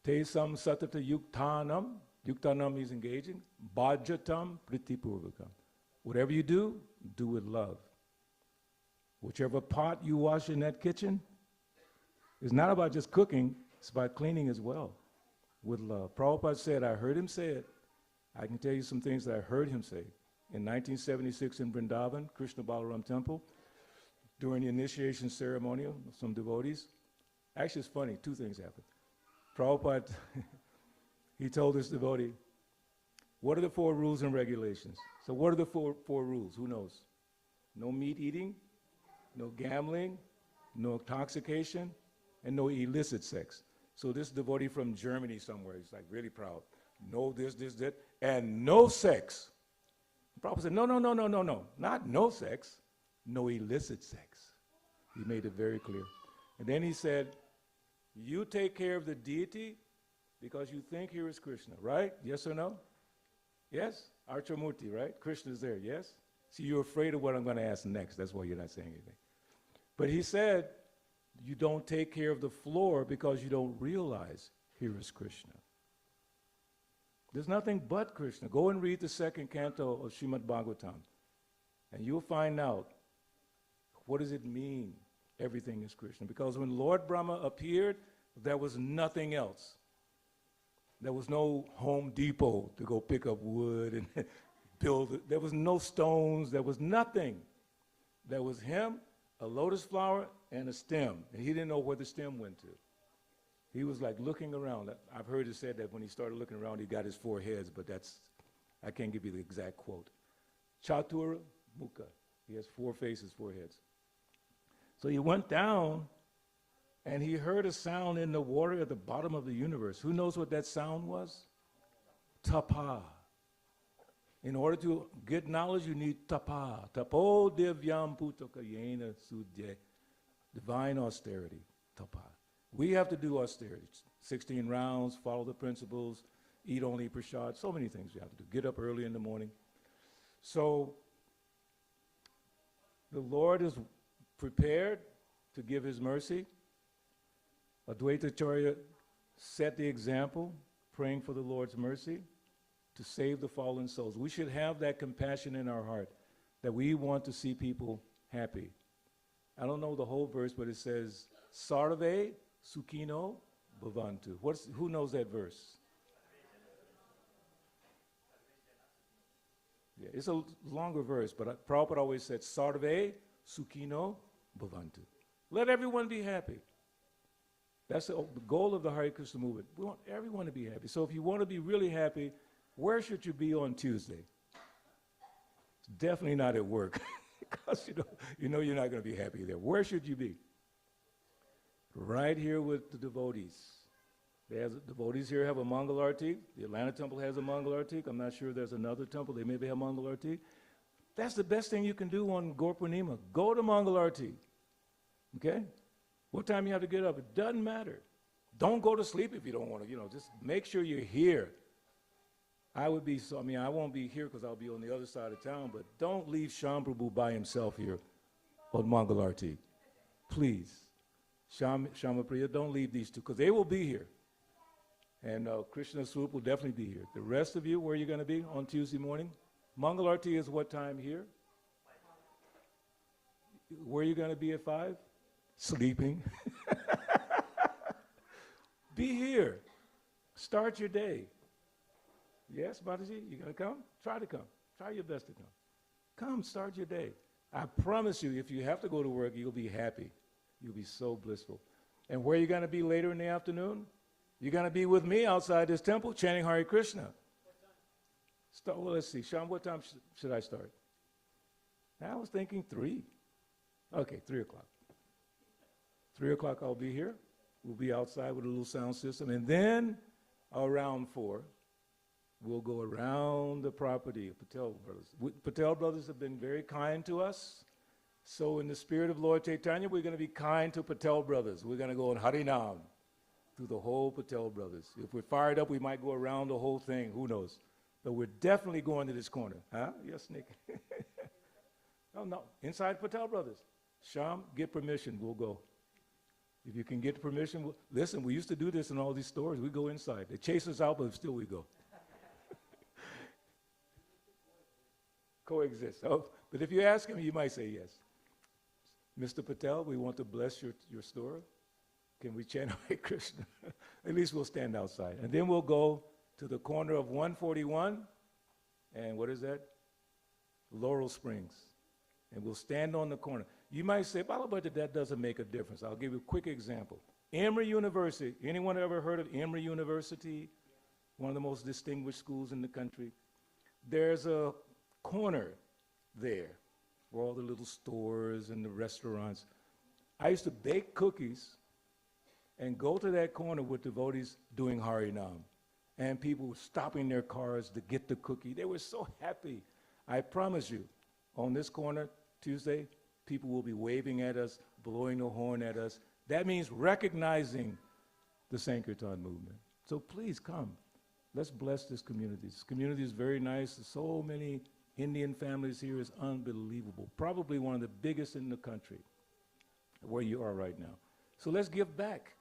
Te sam satata yuktanam. Yuktanam means engaging. Bhajatam pritipurvakam. Whatever you do with love. Whichever pot you wash in that kitchen, it's not about just cooking, it's about cleaning as well. With love. Prabhupada said, I heard him say it. I can tell you some things that I heard him say. In 1976 in Vrindavan, Krishna Balaram Temple, during the initiation ceremony, some devotees. Actually, it's funny, two things happened. Prabhupada, he told this devotee, what are the 4 rules and regulations? So what are the four rules? Who knows? No meat eating, no gambling, no intoxication, and no illicit sex. So this devotee from Germany somewhere, he's like really proud. No this, that, and no sex. Prabhupada said, no, not no sex, no illicit sex. He made it very clear. And then he said, you take care of the deity because you think here is Krishna, right? Yes or no? Yes? Archamurti, right? Krishna's there, yes? See, you're afraid of what I'm going to ask next. That's why you're not saying anything. But he said, you don't take care of the floor because you don't realize here is Krishna. There's nothing but Krishna. Go and read the 2nd canto of Srimad Bhagavatam, and you'll find out what does it mean, everything is Krishna. Because when Lord Brahma appeared, there was nothing else. There was no Home Depot to go pick up wood and build it. There was no stones. There was nothing. There was him, a lotus flower, and a stem. And he didn't know where the stem went to. He was like looking around. I've heard it said that when he started looking around, he got his 4 heads, but I can't give you the exact quote. Chatura Mukha. He has 4 faces, 4 heads. So he went down, and he heard a sound in the water at the bottom of the universe. Who knows what that sound was? Tapa. In order to get knowledge, you need tapa. Tapo divyam putaka yena sudye. Divine austerity. Tapa. We have to do austerity. 16 rounds, follow the principles, eat only prasad, so many things you have to do. Get up early in the morning. So the Lord is prepared to give his mercy. Advaitacharya set the example, praying for the Lord's mercy to save the fallen souls. We should have that compassion in our heart, that we want to see people happy. I don't know the whole verse, but it says, Sarve Sukhino Bhavantu. Who knows that verse? Yeah, it's a longer verse, but Prabhupada always said, Sarve Sukhino Bhavantu. Let everyone be happy. That's the goal of the Hare Krishna movement. We want everyone to be happy. So if you want to be really happy, where should you be on Tuesday? It's definitely not at work, because you know you're not going to be happy there. Where should you be? Right here with the devotees. Devotees here have a Mangal Artik. The Atlanta temple has a Mangal Artik. I'm not sure there's another temple. They maybe have Mangal Artik. That's the best thing you can do on Gaur Purnima. Go to Mangal Artik. Okay? What time you have to get up? It doesn't matter. Don't go to sleep if you don't want to, just make sure you're here. I won't be here because I'll be on the other side of town, but don't leave Shyam Prabhu by himself here on Mangal Artik. Please. Shama Priya, don't leave these two, because they will be here. And Krishna Swoop will definitely be here. The rest of you, where are you going to be on Tuesday morning? Mangalarti is what time here? Where are you going to be at 5? Sleeping. Be here. Start your day. Yes, Mataji, you going to come? Try to come. Try your best to come. Come, start your day. I promise you, if you have to go to work, you'll be happy. You'll be so blissful. And where are you going to be later in the afternoon? You're going to be with me outside this temple chanting Hare Krishna. Well, let's see. Sham, what time should I start? I was thinking 3. Okay, 3 o'clock. 3 o'clock I'll be here. We'll be outside with a little sound system. And then around 4, we'll go around the property of Patel Brothers. Patel Brothers have been very kind to us. So in the spirit of Lord Chaitanya, we're going to be kind to Patel Brothers. We're going to go in Harinam through the whole Patel Brothers. If we're fired up, we might go around the whole thing. Who knows? But we're definitely going to this corner. Huh? Yes, Nick? Oh, no. Inside Patel Brothers. Sham, get permission. We'll go. If you can get permission, listen, we used to do this in all these stores. We go inside. They chase us out, but still we go. Coexist. Oh, but if you ask him, you might say yes. Mr. Patel, we want to bless your store. Can we chant Hare Krishna? At least we'll stand outside. And then we'll go to the corner of 141 and what is that? Laurel Springs. And we'll stand on the corner. You might say, Balabhaja, that doesn't make a difference. I'll give you a quick example. Emory University. Anyone ever heard of Emory University? One of the most distinguished schools in the country. There's a corner there where all the little stores and the restaurants. I used to bake cookies and go to that corner with devotees doing Harinam. And people were stopping their cars to get the cookie. They were so happy. I promise you, on this corner, Tuesday, people will be waving at us, blowing the horn at us. That means recognizing the Sankirtan movement. So please come. Let's bless this community. This community is very nice. So many Indian families here is unbelievable. Probably one of the biggest in the country where you are right now. So let's give back.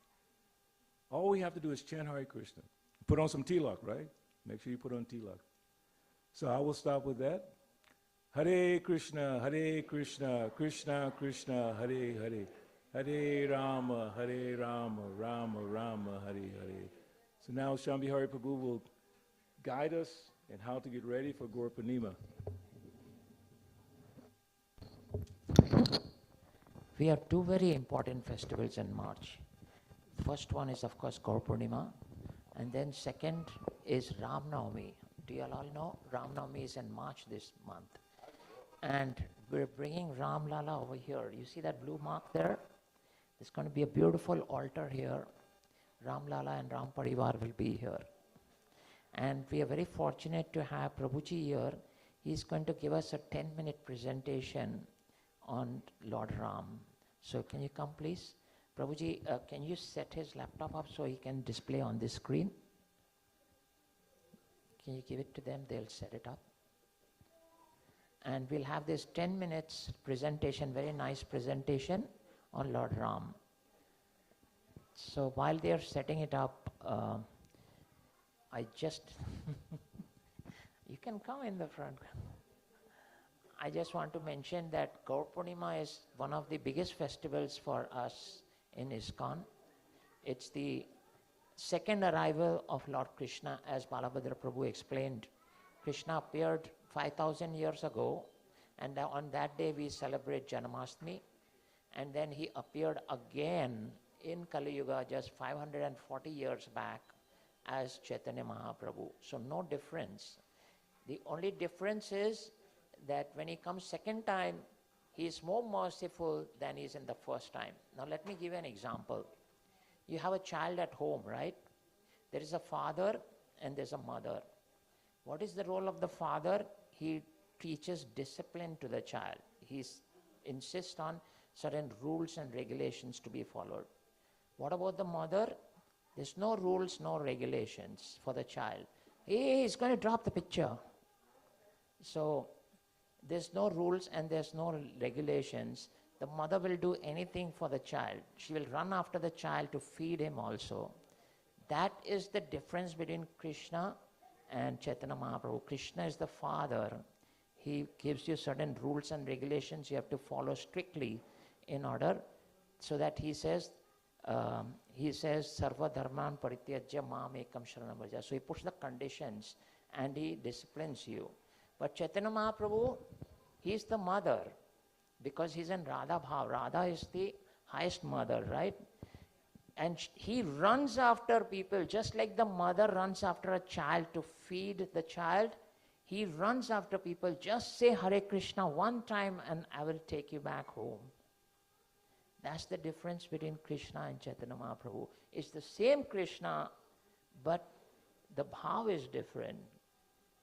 All we have to do is chant Hare Krishna. Put on some tilak, right? Make sure you put on tilak. So I will stop with that. Hare Krishna, Krishna Krishna, Hare Hare. Hare Rama, Rama Rama, Hare Hare. So now Shambhi Hari Prabhu will guide us in how to get ready for Gaur Purnima. We have 2 very important festivals in March. First one is, of course, Gaur Purnima, and then second is Ram Navami. Do you all know Ram Navami is in March this month? And we're bringing Ram Lala over here. You see that blue mark there? There's going to be a beautiful altar here. Ram Lala and Ram Parivar will be here. And we are very fortunate to have Prabhuji here. He's going to give us a 10-minute presentation on Lord Ram. So can you come, please? Prabhuji, can you set his laptop up so he can display on the screen? Can you give it to them? They'll set it up. And we'll have this 10 minutes presentation, very nice presentation on Lord Ram. So while they're setting it up, I just, you can come in the front. I just want to mention that Gaur Purnima is one of the biggest festivals for us in Iskcon. It's the second arrival of Lord Krishna, as Balabhadra Prabhu explained. Krishna appeared 5,000 years ago, and on that day we celebrate Janmashtami, and then he appeared again in Kali Yuga just 540 years back as Chaitanya Mahaprabhu. So no difference. The only difference is that when he comes second time, he is more merciful than he is in the first time. Now let me give you an example. You have a child at home, right? There is a father and there's a mother. What is the role of the father? He teaches discipline to the child. He insists on certain rules and regulations to be followed. What about the mother? There's no rules, no regulations for the child. Hey, he's going to drop the picture. So there's no rules and there's no regulations. the mother will do anything for the child. She will run after the child to feed him also. That is the difference between Krishna and Chaitanya Mahaprabhu. Krishna is the father. He gives you certain rules and regulations you have to follow strictly in order, so that he says, Sarva Dharman Parityajya Mam Ekam Sharanam Vraja. So he puts the conditions and he disciplines you. But Chaitanya Mahaprabhu, he is the mother because he's in Radha Bhav. Radha is the highest mother, right? And he runs after people just like the mother runs after a child to feed the child. He runs after people. Just say Hare Krishna one time and I will take you back home. That's the difference between Krishna and Chaitanya Mahaprabhu. It's the same Krishna, but the bhav is different.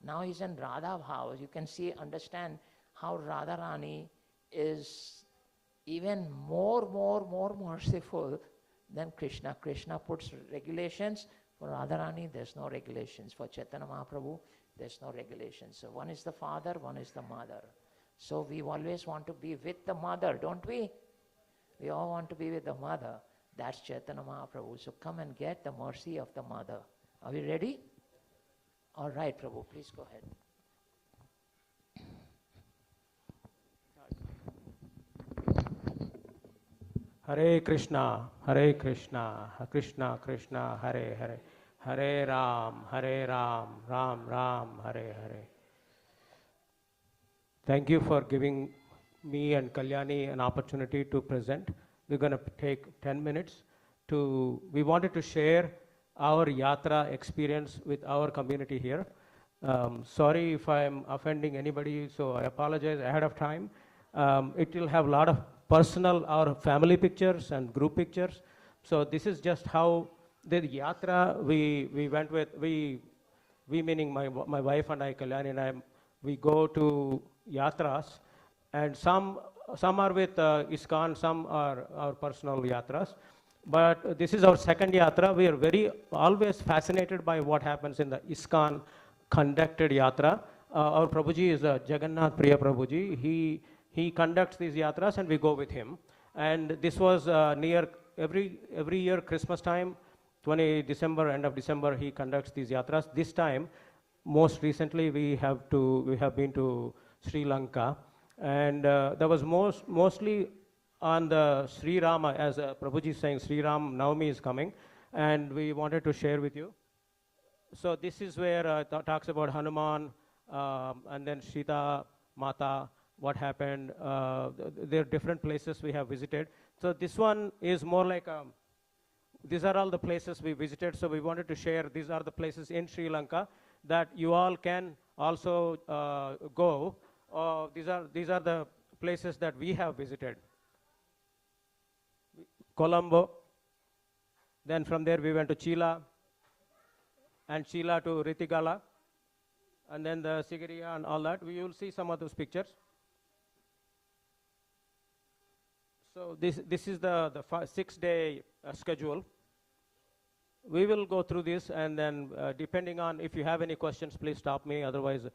Now he's in Radha Bhav. You can see, understand how Radharani is even more merciful than Krishna. Krishna puts regulations. For Radharani, there's no regulations. For Chaitanya Mahaprabhu, there's no regulations. So one is the father, one is the mother. So we always want to be with the mother, don't we? We all want to be with the mother. That's Chaitanya Mahaprabhu. So come and get the mercy of the mother. Are we ready? All right, Prabhu, please go ahead. Hare Krishna, Hare Krishna, Krishna Krishna, Hare Hare, Hare Ram, Ram Ram, Hare Hare. Thank you for giving me and Kalyani an opportunity to present. We're going to take 10 minutes we wanted to share our yatra experience with our community here. Sorry if I'm offending anybody, so I apologize ahead of time. It will have a lot of personal or family pictures and group pictures. So this is just how the yatra we went with, we meaning my wife and I, Kalyani and I, we go to yatras, and some are with Iskcon, some are our personal yatras. But this is our second yatra. We are always fascinated by what happens in the Iskcon conducted yatra. Our Prabhuji is Jagannath Priya Prabhuji. He conducts these yatras and we go with him. And this was near every year Christmas time, 20 December, end of December, he conducts these yatras. This time, most recently, we have been to Sri Lanka. And that was mostly on the Sri Rama, as Prabhuji is saying, Sri Ram Navami is coming, and we wanted to share with you. So this is where talks about Hanuman, and then Sita Mata, what happened. There are different places we have visited. So this one is more like, these are all the places we visited, so we wanted to share, these are the places in Sri Lanka that you all can also go. These are the places that we have visited. Colombo, then from there we went to Chila, and Chila to Ritigala, and then the Sigiriya and all that. We will see some of those pictures. So this is the 6-day schedule. We will go through this, and then depending on if you have any questions, please stop me. Otherwise,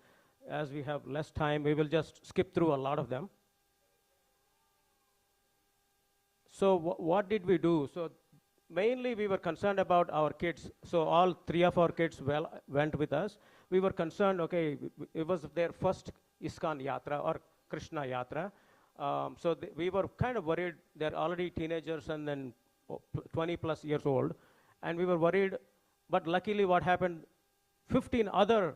as we have less time, we will just skip through a lot of them. So what did we do? So mainly we were concerned about our kids. So all 3 of our kids went with us. We were concerned, okay, it was their first Iskcon Yatra or Krishna Yatra. So we were kind of worried. They're already teenagers and then 20 plus years old. And we were worried, but luckily what happened, 15 other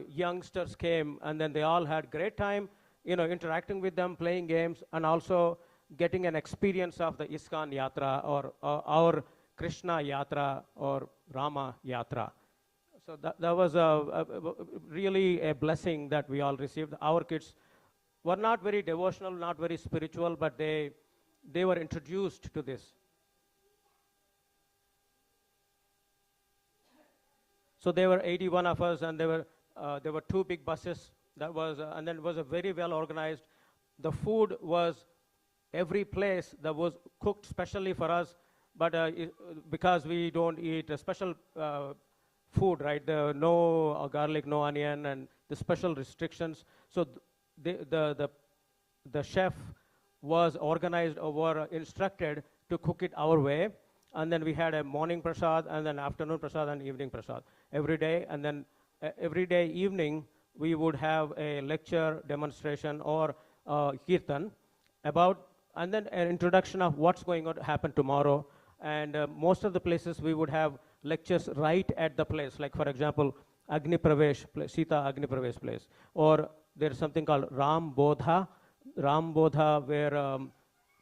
youngsters came, and then they all had great time, interacting with them, playing games, and also getting an experience of the Iskcon Yatra or our Krishna Yatra or Rama Yatra. So that was really a blessing that we all received. Our kids were not very devotional, not very spiritual, but they were introduced to this. So there were 81 of us, and there were 2 big buses. And then it was a very well organized. The food was every place that was cooked specially for us, but because we don't eat a special food, right? No garlic, no onion, and the special restrictions. So the chef was organized or were instructed to cook it our way. And then we had a morning prasad, and then afternoon prasad, and evening prasad every day. And then every day evening, we would have a lecture, demonstration, or kirtan about, and then an introduction of what's going to happen tomorrow. And most of the places we would have lectures right at the place. Like, for example, Agni Pravesh, Sita Agni Pravesh place. Or there's something called Ram Bodha, where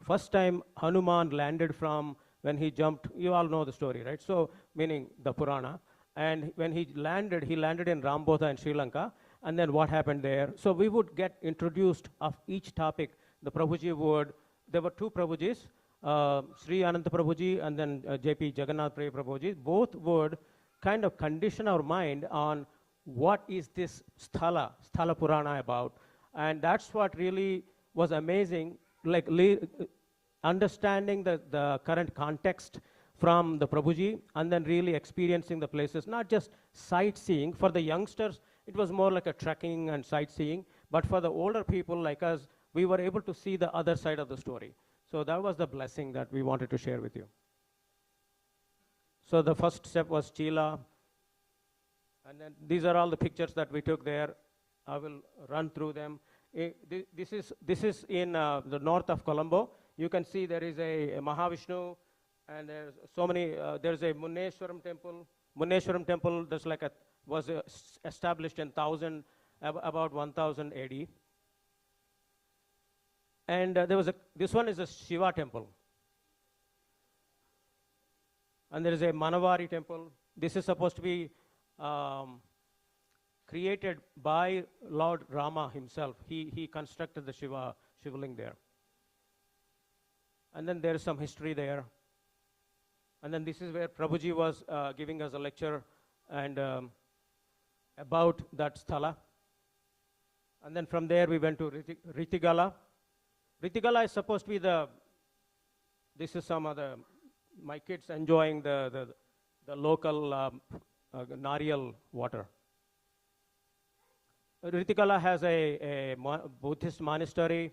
first time Hanuman landed from, when he jumped, you all know the story, right? So, meaning the Purana. And when he landed in Rambodha in Sri Lanka, and then what happened there. So we would get introduced of each topic. The Prabhuji would, there were two Prabhujis, Sri Ananta Prabhuji and then JP Jagannath Priya Prabhuji, both would kind of condition our mind on what is this Sthala Purana about. And that's what really was amazing, like understanding the current context from the Prabhuji, and then really experiencing the places, not just sightseeing. For the youngsters, it was more like a trekking and sightseeing, but for the older people like us, we were able to see the other side of the story. So that was the blessing that we wanted to share with you. So the first step was Chila, and then these are all the pictures that we took there. I will run through them. This is in the north of Colombo. You can see there is a Mahavishnu, and there's so many, there's a Munneshwaram temple. Munneshwaram temple, was established in about 1000 AD. And this one is a Shiva temple. And there is a Manavari temple. This is supposed to be created by Lord Rama himself. He constructed the Shivaling there. And then there is some history there. And then this is where Prabhuji was giving us a lecture and about that sthala. And then from there we went to Ritigala. Ritigala is supposed to be this is some other, my kids enjoying the local Nariyal water. Ritigala has a Buddhist monastery.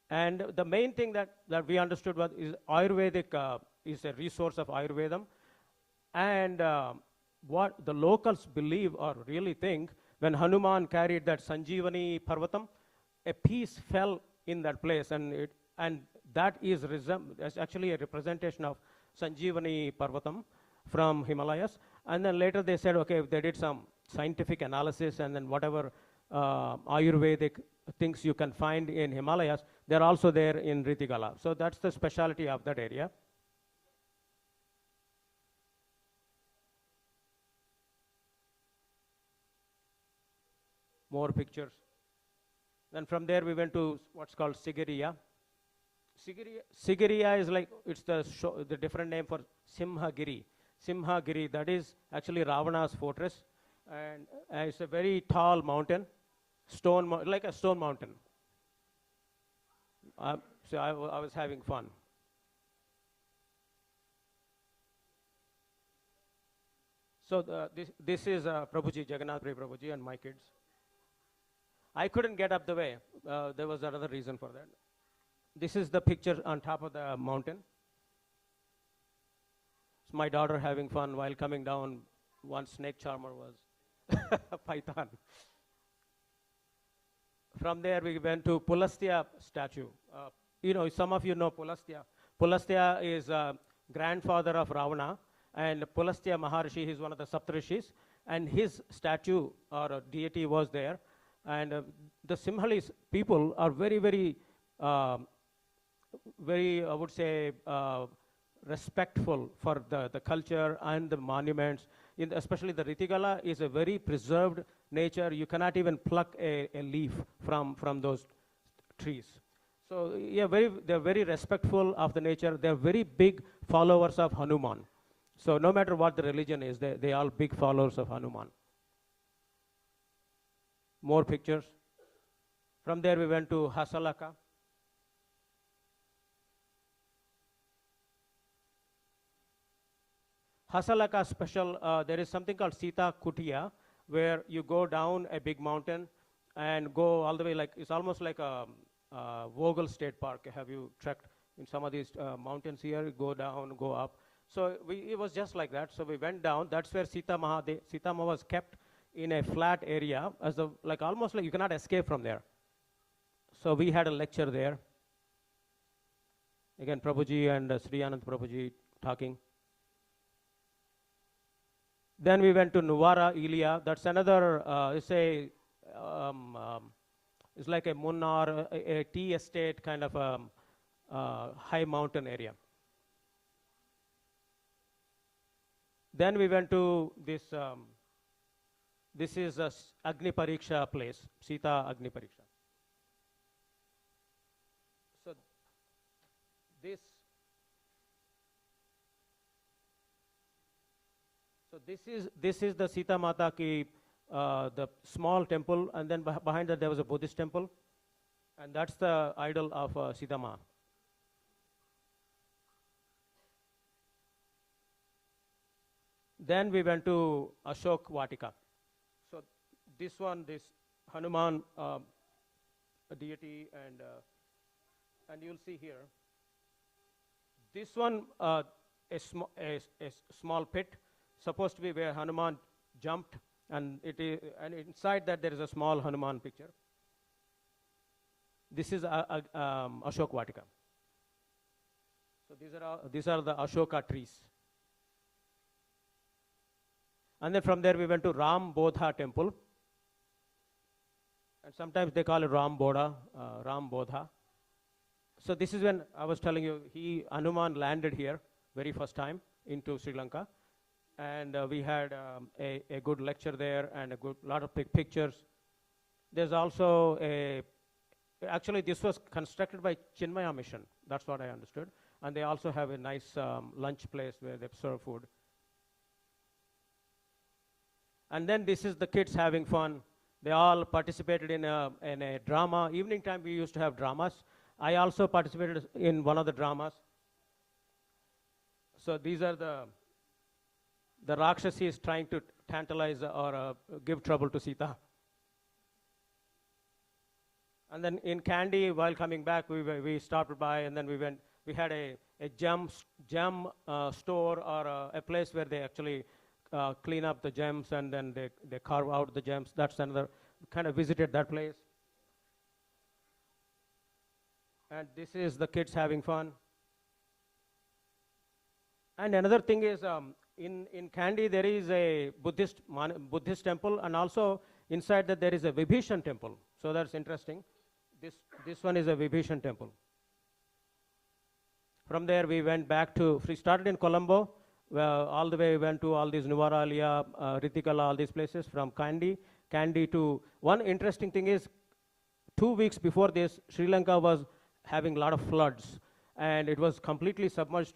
And the main thing that we understood is Ayurvedic is a resource of Ayurvedam. And what the locals believe or really think, when Hanuman carried that Sanjeevani Parvatam, a piece fell in that place, and that is actually a representation of Sanjeevani Parvatam from Himalayas. And then later they said, okay, they did some scientific analysis, and then whatever Ayurvedic things you can find in Himalayas, they're also there in Ritigala. So that's the specialty of that area. More pictures. Then from there we went to what's called Sigiriya. Sigiriya is like, it's the different name for Simhagiri. Simhagiri, that is actually Ravana's fortress. And it's a very tall mountain, like a stone mountain. So I was having fun. So this is Prabhuji, Jagannath Priya Prabhuji, and my kids. I couldn't get up the way. There was another reason for that. This is the picture on top of the mountain. It's my daughter having fun while coming down. One snake charmer was a python. From there we went to Pulastya statue. Some of you know Pulastya. Pulastya is grandfather of Ravana, and Pulastya Maharishi, he's one of the Saptarishis, and his statue or deity was there. And the Simhalis people are very, very, I would say, respectful for the culture and the monuments. Especially the Ritigala is a very preserved nature. You cannot even pluck a leaf from those trees. So yeah, they're very respectful of the nature. They're very big followers of Hanuman. So no matter what the religion is, they are big followers of Hanuman. More pictures. From there we went to Hasalaka. Hasalaka special, there is something called Sita Kutiya, where you go down a big mountain and go all the way, it's almost like a Vogel State Park. Have you trekked in some of these mountains here? Go down, go up. So it was just like that. So we went down. That's where Sita Ma was kept in a flat area, as like almost like you cannot escape from there. So we had a lecture there. Again, Prabhuji and Sri Anand Prabhuji talking. Then we went to Nuwara Ilia. That's another, it's like a Munnar, a tea estate kind of high mountain area. Then we went to this, this is a Agni Pariksha place, Sita Agni Pariksha. So this is the Sita Mata ki, the small temple, and then behind that there was a Buddhist temple, and that's the idol of Sita Ma. Then we went to Ashok Vatika. So this Hanuman deity, and you'll see here. This one, a small pit, supposed to be where Hanuman jumped, and inside that there is a small Hanuman picture. This is Ashok Vatika. So these are the Ashoka trees. And then from there we went to Ram Bodha temple. And sometimes they call it Ram Bodha, Ram Bodha. So this is when I was telling you, Hanuman landed here very first time into Sri Lanka. And we had a good lecture there and a lot of pictures. There's also actually this was constructed by Chinmaya Mission. That's what I understood. And they also have a nice lunch place where they serve food. And then this is the kids having fun. They all participated in a drama. Evening time we used to have dramas. I also participated in one of the dramas. So these are the Rakshasi is trying to tantalize or give trouble to Sita. And then in Kandy, while coming back, we stopped by, and then we had a gem store or a place where they actually clean up the gems, and then they carve out the gems. That's another, kind of visited that place. And this is the kids having fun. And another thing is, in Kandy there is a Buddhist temple, and also inside that there is a Vibhishan temple. So that's interesting. This one is a Vibhishan temple. From there we went back we started in Colombo, all the way we went to all these Nuwara, Ritikala, all these places. From Kandy to, one interesting thing is, 2 weeks before this, Sri Lanka was having a lot of floods, and it was completely submerged.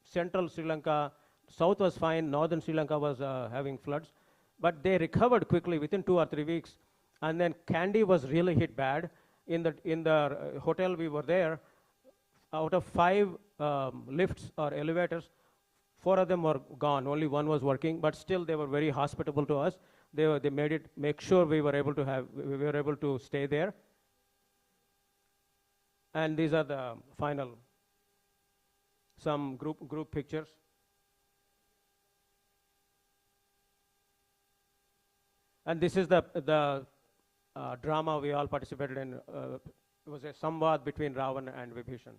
Central Sri Lanka, south was fine, northern Sri Lanka was having floods, but they recovered quickly within 2 or 3 weeks. And then Kandy was really hit bad. In the hotel we were there, out of 5 lifts or elevators, 4 of them were gone. Only 1 was working, but still they were very hospitable to us. They make sure we were able to stay there. And these are the final, some group pictures. And this is the drama we all participated in. It was a samvad between Ravan and Vibhishan.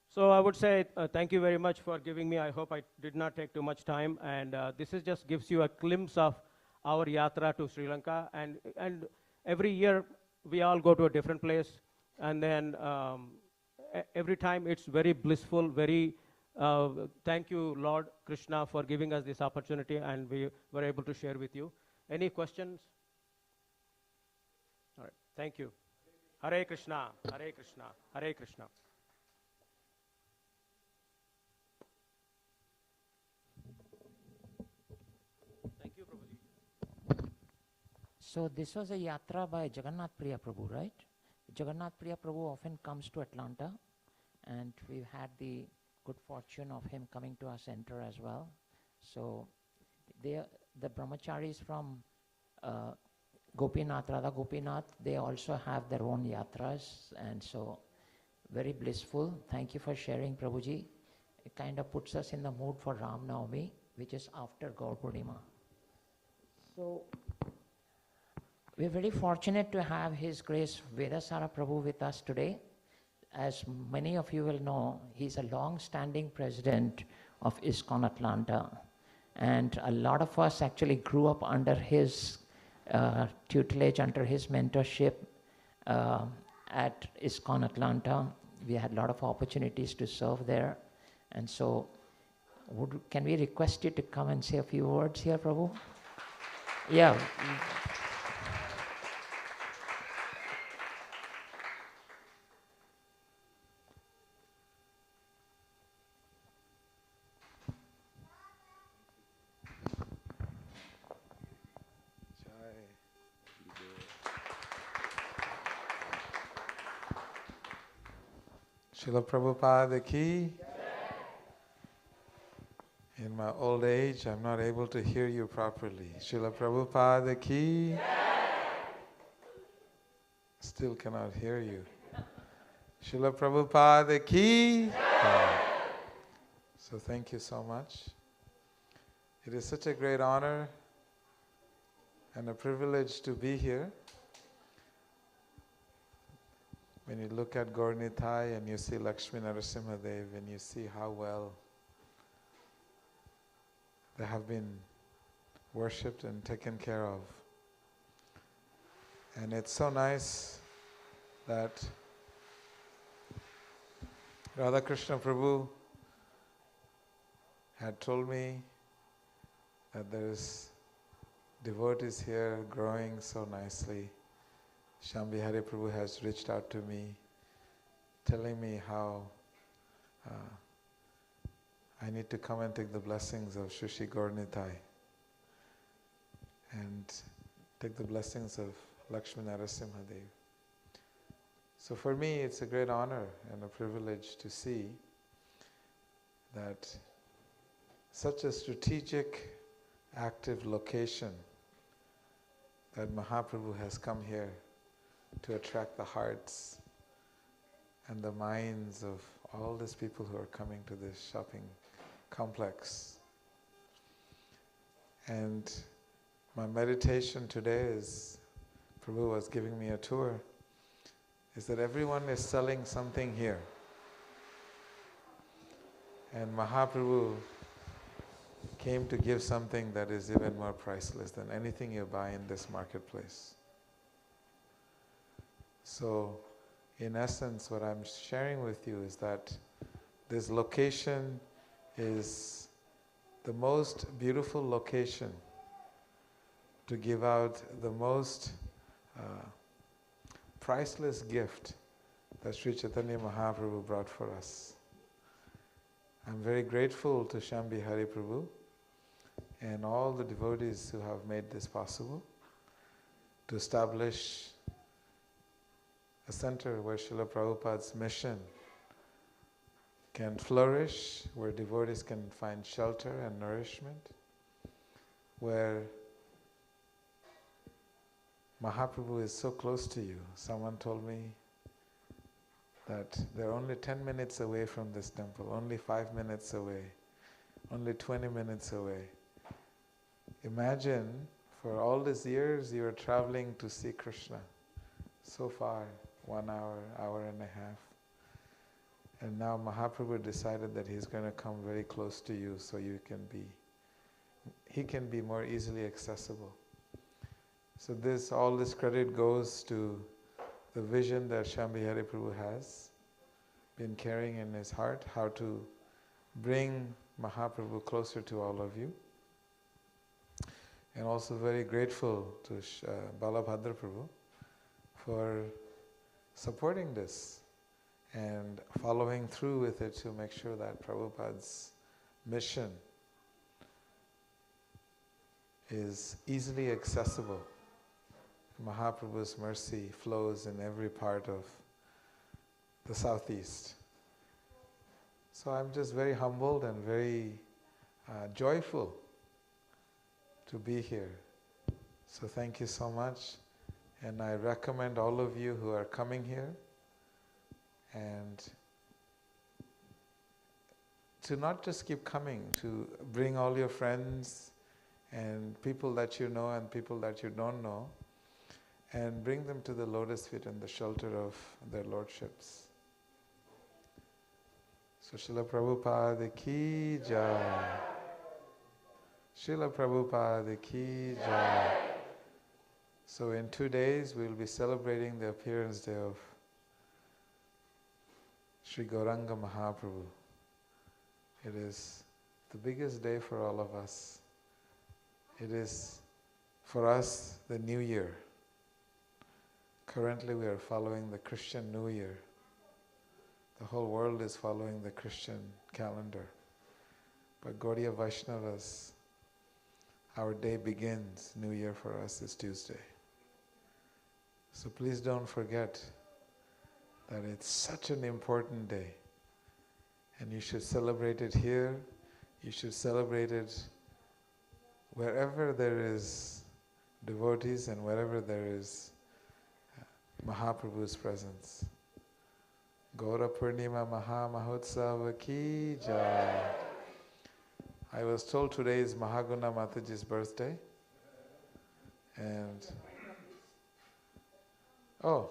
So I would say thank you very much for giving me. I hope I did not take too much time. And this is just gives you a glimpse of our yatra to Sri Lanka. And every year we all go to a different place. And then every time it's very blissful, very thank you, Lord Krishna, for giving us this opportunity, and we were able to share with you. Any questions? All right, thank you. Hare Krishna, Hare Krishna, Hare Krishna. Thank you, Prabhuji. So this was a yatra by Jagannath Priya Prabhu, right? Jagannath Priya Prabhu often comes to Atlanta, and we've had the good fortune of him coming to our center as well. So the brahmacharis from Gopinath, Radha Gopinath, they also have their own yatras, and so very blissful. Thank you for sharing, Prabhuji. It kind of puts us in the mood for Ram Navami, which is after Gaur Purnima. So we're very fortunate to have His Grace Vedasara Prabhu with us today. As many of you will know, he's a long-standing president of Iskcon Atlanta. And a lot of us actually grew up under his tutelage, under his mentorship at Iskcon Atlanta. We had a lot of opportunities to serve there. And so, can we request you to come and say a few words here, Prabhu? Yeah. Srila Prabhupada ki. In my old age, I'm not able to hear you properly. Srila Prabhupada ki. Still cannot hear you. Srila Prabhupada ki. So thank you so much. It is such a great honor and a privilege to be here. When you look at Gaur Nitai and you see Lakshmi Narasimhadev and you see how well they have been worshipped and taken care of. And it's so nice that Radha Krishna Prabhu had told me that there is devotees here growing so nicely. Shambhi Hari Prabhu has reached out to me, telling me how I need to come and take the blessings of Shushi Gaur Nitai and take the blessings of Lakshmi Narasimhadev. So for me, it's a great honor and a privilege to see that such a strategic, active location that Mahaprabhu has come here to attract the hearts and the minds of all these people who are coming to this shopping complex. And my meditation today is, Prabhu was giving me a tour, is that everyone is selling something here. And Mahaprabhu came to give something that is even more priceless than anything you buy in this marketplace. So, in essence, what I'm sharing with you is that this location is the most beautiful location to give out the most priceless gift that Sri Chaitanya Mahaprabhu brought for us. I'm very grateful to Shambhi Hari Prabhu and all the devotees who have made this possible to establish a center where Srila Prabhupada's mission can flourish, where devotees can find shelter and nourishment, where Mahaprabhu is so close to you. Someone told me that they're only 10 minutes away from this temple, only 5 minutes away, only 20 minutes away. Imagine, for all these years you are traveling to see Krishna, so far, 1 hour, hour and a half. And now Mahaprabhu decided that he's going to come very close to you so he can be more easily accessible. So all this credit goes to the vision that Shambhi Hari Prabhu has been carrying in his heart, how to bring Mahaprabhu closer to all of you. And also very grateful to Balabhadra Prabhu for supporting this and following through with it to make sure that Prabhupada's mission is easily accessible. Mahaprabhu's mercy flows in every part of the southeast. So I'm just very humbled and very joyful to be here. So thank you so much. And I recommend all of you who are coming here and to not just keep coming, to bring all your friends and people that you know and people that you don't know, and bring them to the lotus feet and the shelter of their lordships. So Srila Prabhupada ki jai. Srila Prabhupada ki jai. So in 2 days we'll be celebrating the appearance day of Sri Gauranga Mahaprabhu. It is the biggest day for all of us. It is for us the New Year. Currently we are following the Christian New Year. The whole world is following the Christian calendar. But Gaudiya Vaishnavas, our day begins, New Year for us is Tuesday. So please don't forget that it's such an important day. And you should celebrate it here, you should celebrate it wherever there is devotees and wherever there is Mahaprabhu's presence. Gaura Purnima Maha Mahotsava ki jai. I was told today is Mahaguna Mataji's birthday. And oh,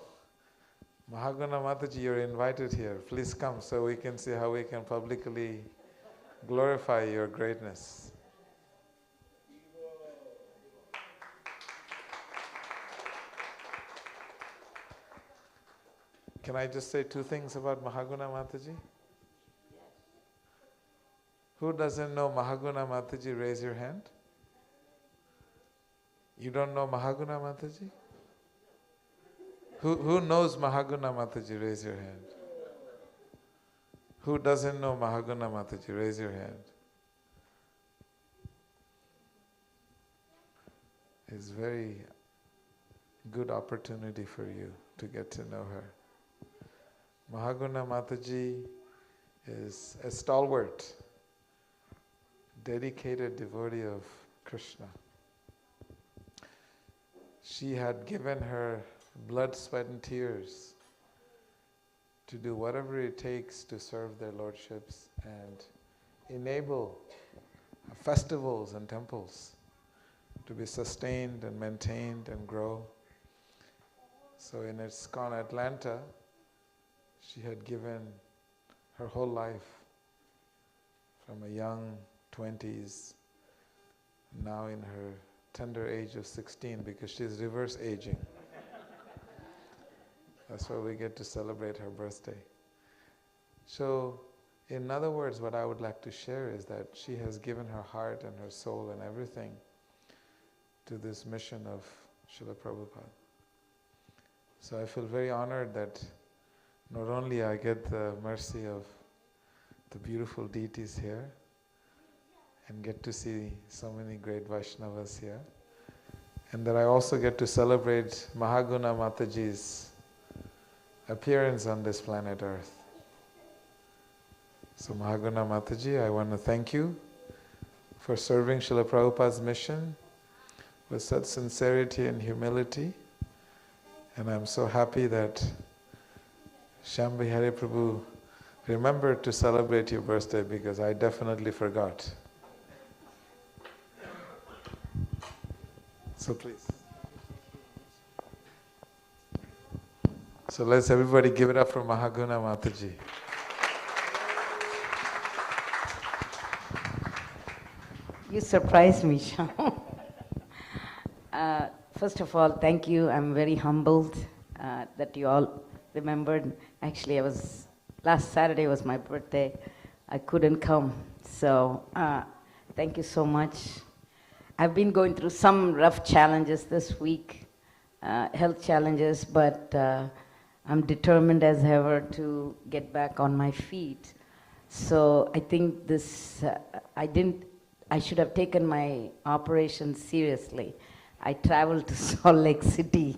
Mahaguna Mataji, you're invited here. Please come so we can see how we can publicly glorify your greatness. Can I just say 2 things about Mahaguna Mataji? Who doesn't know Mahaguna Mataji? Raise your hand. You don't know Mahaguna Mataji? Who knows Mahaguna Mataji? Raise your hand. Who doesn't know Mahaguna Mataji? Raise your hand. It's a very good opportunity for you to get to know her. Mahaguna Mataji is a stalwart, dedicated devotee of Krishna. She had given her blood, sweat and tears to do whatever it takes to serve their lordships and enable festivals and temples to be sustained and maintained and grow. So in Iskcon Atlanta, she had given her whole life from a young 20s, now in her tender age of 16, because she's reverse aging. That's why we get to celebrate her birthday. So, in other words, what I would like to share is that she has given her heart and her soul and everything to this mission of Srila Prabhupada. So I feel very honored that not only I get the mercy of the beautiful deities here and get to see so many great Vaishnavas here, and that I also get to celebrate Mahaguna Mataji's appearance on this planet Earth. So Mahaguna Mataji, I want to thank you for serving Srila Prabhupada's mission with such sincerity and humility. And I'm so happy that Shambhi Hari Prabhu remembered to celebrate your birthday, because I definitely forgot. So please. So let's everybody give it up for Mahaguna Mataji. You surprised me, Shyam. First of all, thank you. I'm very humbled that you all remembered. Actually, last Saturday was my birthday. I couldn't come. So thank you so much. I've been going through some rough challenges this week, health challenges, but I'm determined as ever to get back on my feet. So I think this, I should have taken my operation seriously. I traveled to Salt Lake City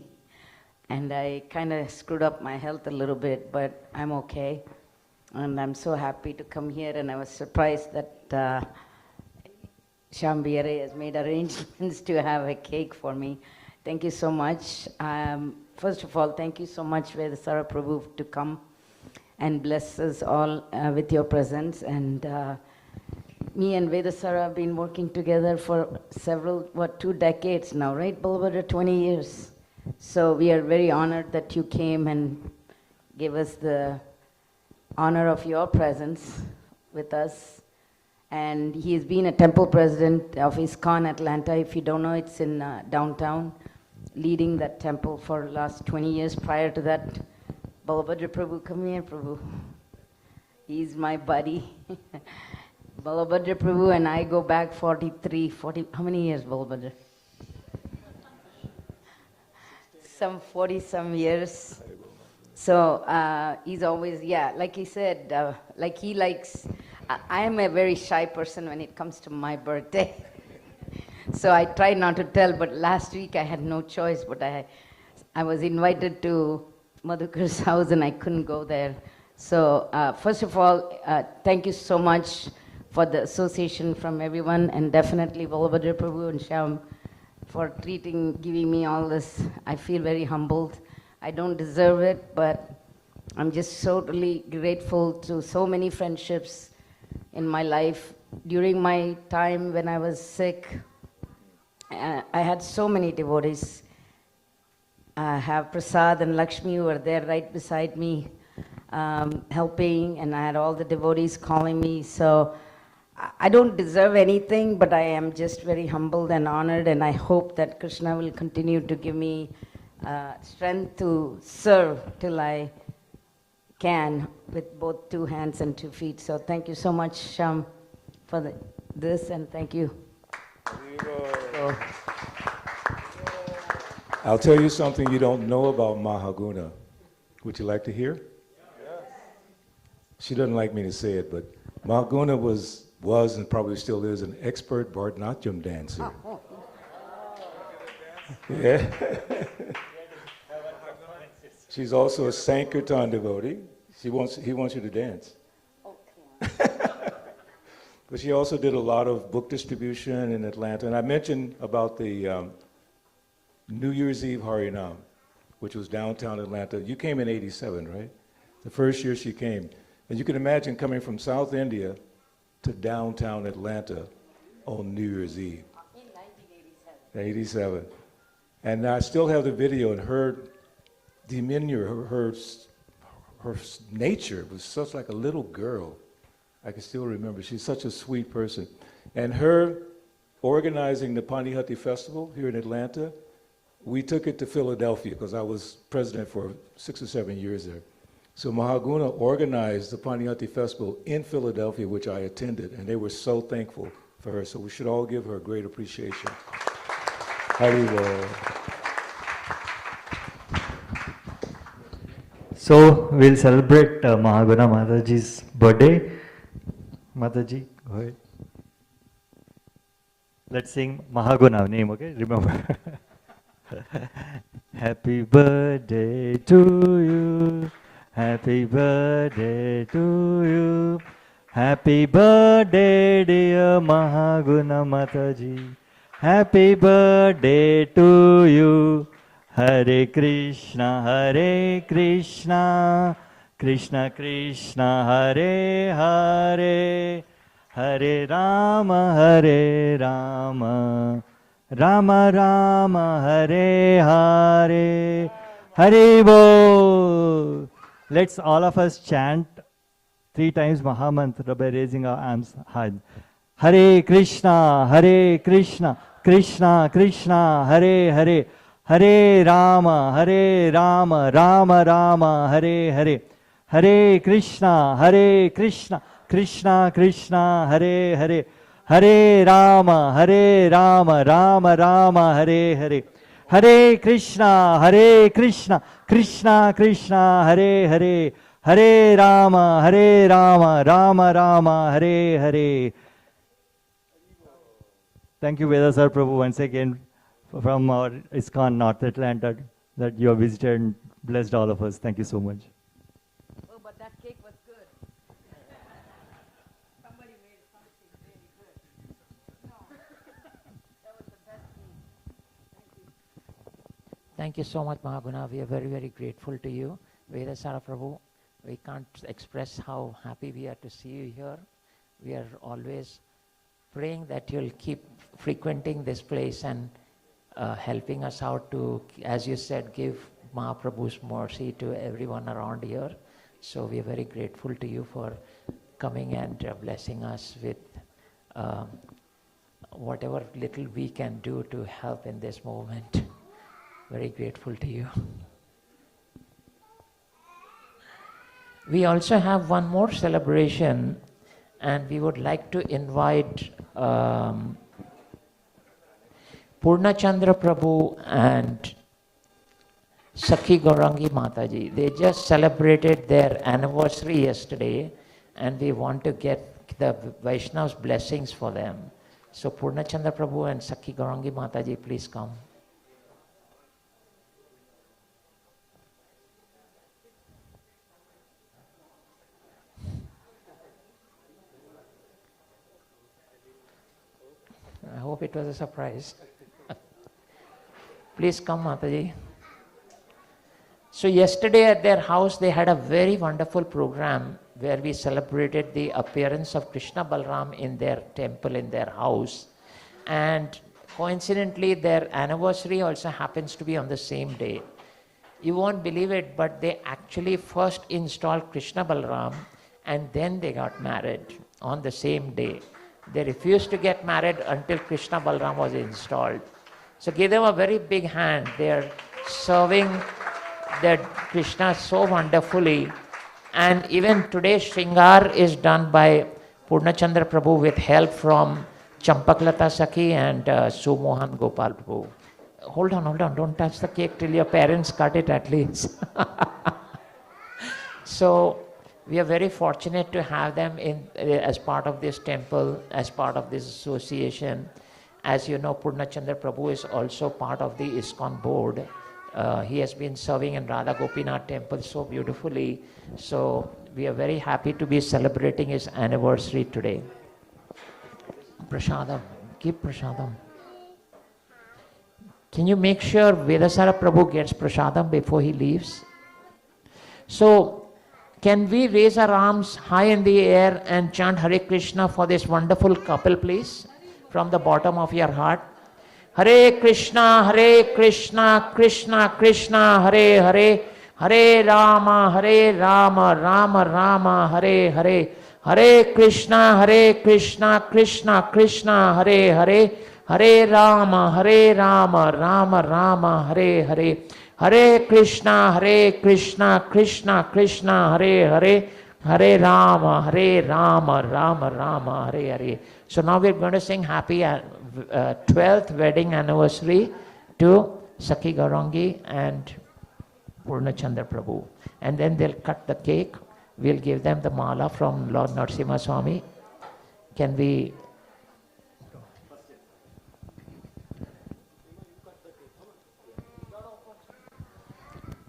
and I kind of screwed up my health a little bit, but I'm okay. And I'm so happy to come here, and I was surprised that Shambhi Hari has made arrangements to have a cake for me. Thank you so much. First of all, thank you so much, Vedasara Prabhu, to come and bless us all with your presence. And me and Vedasara have been working together for 2 decades now, right, Balabhadra? 20 years. So we are very honored that you came and gave us the honor of your presence with us. And he has been a temple president of Iskcon Atlanta. If you don't know, it's in downtown, leading that temple for the last 20 years. Prior to that, Balabhadra Prabhu, come here, Prabhu. He's my buddy. Balabhadra Prabhu and I go back 40, how many years, Balabhadra? Some 40-some years. So he's always, like he said, like he likes, I am a very shy person when it comes to my birthday. So I try not to tell, but last week I had no choice, but I was invited to Madhukar's house and I couldn't go there. So first of all, thank you so much for the association from everyone, and definitely Balabhadra Prabhu and Shyam for giving me all this. I feel very humbled. I don't deserve it, but I'm just totally grateful to so many friendships in my life. During my time when I was sick, I had so many devotees. I have Prasad and Lakshmi who were there right beside me, helping, and I had all the devotees calling me. So I don't deserve anything, but I am just very humbled and honored, and I hope that Krishna will continue to give me strength to serve till I can with both 2 hands and 2 feet. So thank you so much, Shyam, for this, and thank you. I'll tell you something you don't know about Mahaguna. Would you like to hear? Yes. She doesn't like me to say it, but Mahaguna was and probably still is an expert Bharatanatyam dancer. Yeah. She's also a Sankirtan devotee. He wants you to dance. But she also did a lot of book distribution in Atlanta. And I mentioned about the New Year's Eve Harinam, which was downtown Atlanta. You came in '87, right? The first year she came. And you can imagine coming from South India to downtown Atlanta on New Year's Eve. In 1987. And I still have the video, and her demeanor, her nature was such like a little girl. I can still remember. She's such a sweet person. And her organizing the Panihati Festival here in Atlanta, we took it to Philadelphia because I was president for 6 or 7 years there. So Mahaguna organized the Panihati Festival in Philadelphia, which I attended, and they were so thankful for her. So we should all give her a great appreciation. Haribol. So we'll celebrate Mahaguna Mataji's birthday. Mataji, go ahead. Let's sing Mahaguna name, okay? Remember. Happy birthday to you. Happy birthday to you. Happy birthday, dear Mahaguna Mataji. Happy birthday to you. Hare Krishna, Hare Krishna, Krishna Krishna, Hare Hare, Hare Rama, Hare Rama, Rama Rama, Hare Hare, Hare Bol. Let's all of us chant 3 times Mahamantra by raising our arms high. Hare Krishna, Hare Krishna, Krishna Krishna, Hare Hare, Hare Rama, Rama Rama, Hare Hare, Hare Krishna, Krishna Krishna, Hare Hare, Hare Rama, Rama Rama, Hare Hare, Hare Krishna, Krishna Krishna, Hare Hare, Hare Rama, Rama Rama, Hare Hare. Thank you, Vedasara Prabhu, once again from our Iskcon North Atlanta that you have visited and blessed all of us. Thank you so much. Oh, but that cake was good. Somebody made something really good. No, that was the best cake. Thank you. Thank you so much, Mahaguna. We are very, very grateful to you. Vedasara Prabhu, we can't express how happy we are to see you here. We are always praying that you'll keep frequenting this place and helping us out to, as you said, give Mahaprabhu's mercy to everyone around here. So we are very grateful to you for coming and blessing us with whatever little we can do to help in this movement. Very grateful to you. We also have one more celebration, and we would like to invite Purnachandra Prabhu and Sakhi Gaurangi Mataji. They just celebrated their anniversary yesterday, and we want to get the Vaishnav's blessings for them. So Purnachandra Prabhu and Sakhi Gaurangi Mataji, please come. I hope it was a surprise. Please come, Mataji. So yesterday at their house, they had a very wonderful program where we celebrated the appearance of Krishna Balram in their temple, in their house. And coincidentally, their anniversary also happens to be on the same day. You won't believe it, but they actually first installed Krishna Balram and then they got married on the same day. They refused to get married until Krishna Balram was installed. So give them a very big hand. They are serving their Krishna so wonderfully. And even today, Shringar is done by Purnachandra Prabhu with help from Champaklata Sakhi and Sumohan Gopal Prabhu. Hold on, don't touch the cake till your parents cut it at least. So we are very fortunate to have them in as part of this temple, as part of this association. As you know, Purnachandra Prabhu is also part of the Iskcon board. He has been serving in Radha Gopinath temple so beautifully. So we are very happy to be celebrating his anniversary today. Prasadam, keep prasadam. Can you make sure Vedasara Prabhu gets prasadam before he leaves? So can we raise our arms high in the air and chant Hare Krishna for this wonderful couple, please? From the bottom of your heart. Hare Krishna, Krishna Krishna, Hare Hare, Hare Rama, Rama Rama, Hare Hare, Hare Krishna, Krishna Krishna, Hare Hare, Hare Rama, Rama Rama, Hare Hare, Hare Krishna, Krishna Krishna, Hare Hare, Hare Rama, Rama Rama, Hare Hare. So now we're going to sing happy 12th wedding anniversary to Sakhi Gaurangi and Purnachandra Prabhu. And then they'll cut the cake. We'll give them the mala from Lord Narasimha Swami. Can we?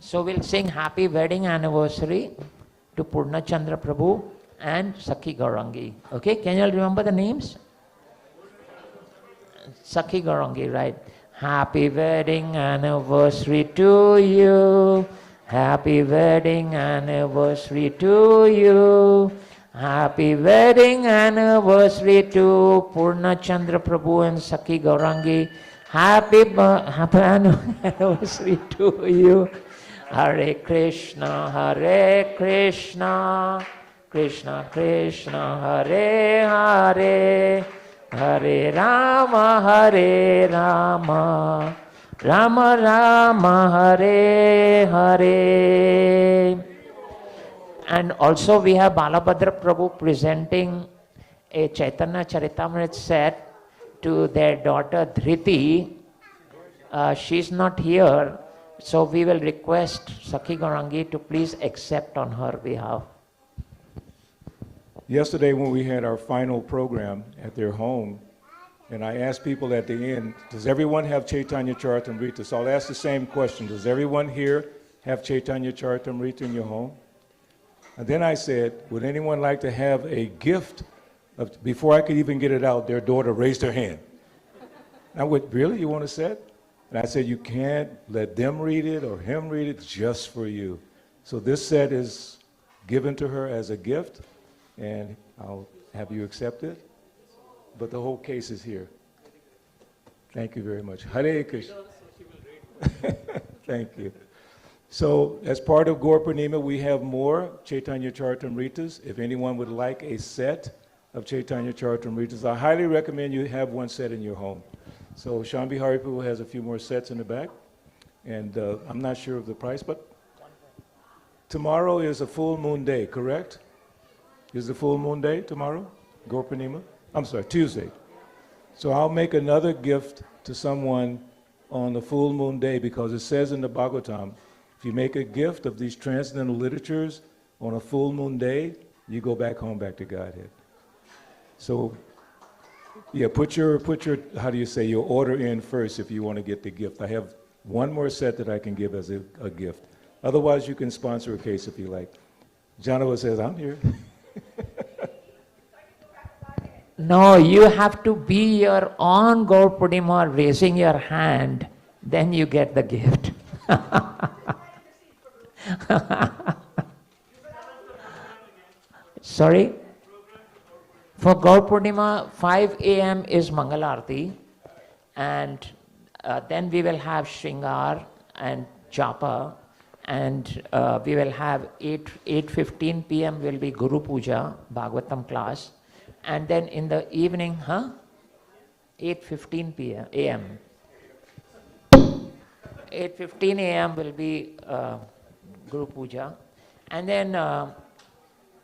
So we'll sing happy wedding anniversary to Purnachandra Prabhu and Sakhi Gaurangi. Okay, can you all remember the names? Sakhi Gaurangi, right? Happy wedding anniversary to you. Happy wedding anniversary to you. Happy wedding anniversary to Purnachandra Prabhu and Sakhi Gaurangi. Happy anniversary to you. Hare Krishna, Krishna Krishna, Hare Hare, Hare Rama, Rama Rama, Hare Hare. And also we have Balabhadra Prabhu presenting a Chaitanya Charitamrita set to their daughter Dhriti. She's not here, so we will request Sakhi Gaurangi to please accept on her behalf. Yesterday when we had our final program at their home, and I asked people at the end, does everyone have Chaitanya Charitamrita? So I'll ask the same question. Does everyone here have Chaitanya Charitamrita in your home? And then I said, would anyone like to have a gift? Before I could even get it out, their daughter raised her hand. I went, really? You want to say it? And I said, you can't let them read it or him read it, just for you. So this set is given to her as a gift, and I'll have you accept it. But the whole case is here. Thank you very much. Hare Krishna. Thank you. So as part of Gaur Purnima, we have more Chaitanya Charitamritas. If anyone would like a set of Chaitanya Charitamritas, I highly recommend you have one set in your home. So Shambhi Hariprabhu has a few more sets in the back, and I'm not sure of the price, but tomorrow is a full moon day, correct? Is the full moon day tomorrow, Gaur Purnima? I'm sorry, Tuesday. So I'll make another gift to someone on the full moon day, because it says in the Bhagavatam, if you make a gift of these transcendental literatures on a full moon day, you go back home, back to Godhead. So, yeah, put your, how do you say, your order in first if you want to get the gift. I have one more set that I can give as a gift. Otherwise, you can sponsor a case if you like. Janava says, I'm here. No, you have to be your own Gaur Purnima raising your hand, then you get the gift. Sorry? For Gaur Purnima, 5 a.m. is Mangalarti, and then we will have Shringar and Japa, and we will have 8:15 p.m. will be Guru Puja, Bhagavatam class, and then in the evening, 8:15 p.m. a.m. 8:15 a.m. will be Guru Puja, and then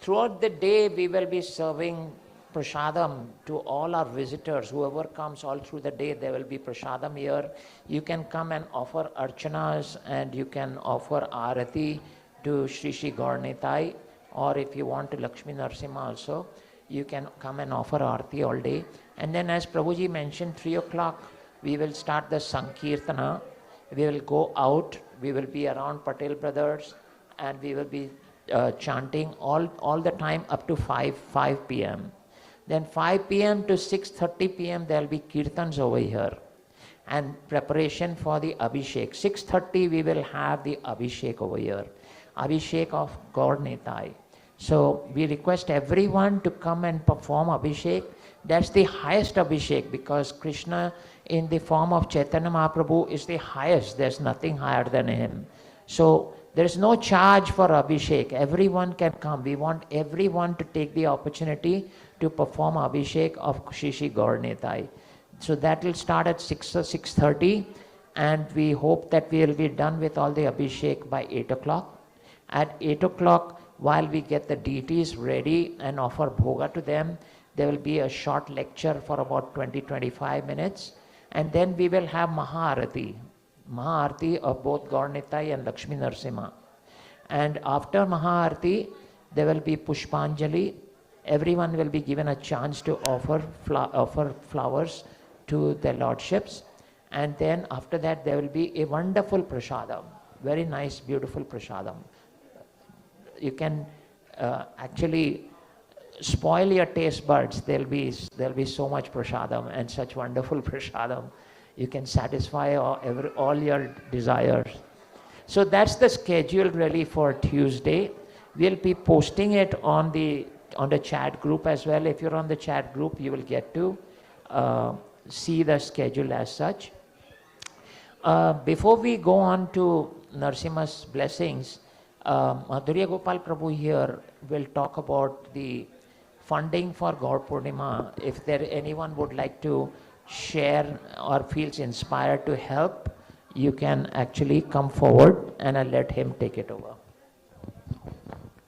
throughout the day we will be serving prasadam to all our visitors. Whoever comes all through the day, there will be prasadam here. You can come and offer archanas, and you can offer arati to Shri Shri Gaurnitai, or if you want to Lakshmi Narasimha also, you can come and offer arati all day. And then, as Prabhuji mentioned, 3 o'clock we will start the Sankirtana. We will go out, we will be around Patel Brothers, and we will be chanting all the time up to 5 p.m. Then 5 p.m. to 6:30 p.m. there will be kirtans over here, and preparation for the Abhishek. 6:30 we will have the Abhishek over here, Abhishek of Gaur Nitai. So we request everyone to come and perform Abhishek. That's the highest Abhishek, because Krishna in the form of Chaitanya Mahaprabhu is the highest. There's nothing higher than him. So there is no charge for Abhishek. Everyone can come. We want everyone to take the opportunity to perform Abhishek of Shri Shri Gaur Nitai. So that will start at 6:30, and we hope that we will be done with all the Abhishek by 8 o'clock. At 8 o'clock, while we get the deities ready and offer bhoga to them, there will be a short lecture for about 20-25 minutes, and then we will have Maharati of both Gaur Nitai and Lakshmi Narasimha. And after Maharati, there will be Pushpanjali. Everyone will be given a chance to offer flowers to their lordships. And then after that, there will be a wonderful prasadam, very nice, beautiful prasadam. You can actually spoil your taste buds. There'll be so much prasadam and such wonderful prasadam. You can satisfy all your desires. So that's the schedule really for Tuesday. We'll be posting it on the chat group as well. If you're on the chat group, you will get to see the schedule as such. Before we go on to Narasimha's blessings, Madhurya Gopal Prabhu here will talk about the funding for Gaur Purnima. If anyone would like to share or feels inspired to help, you can actually come forward, and I'll let him take it over.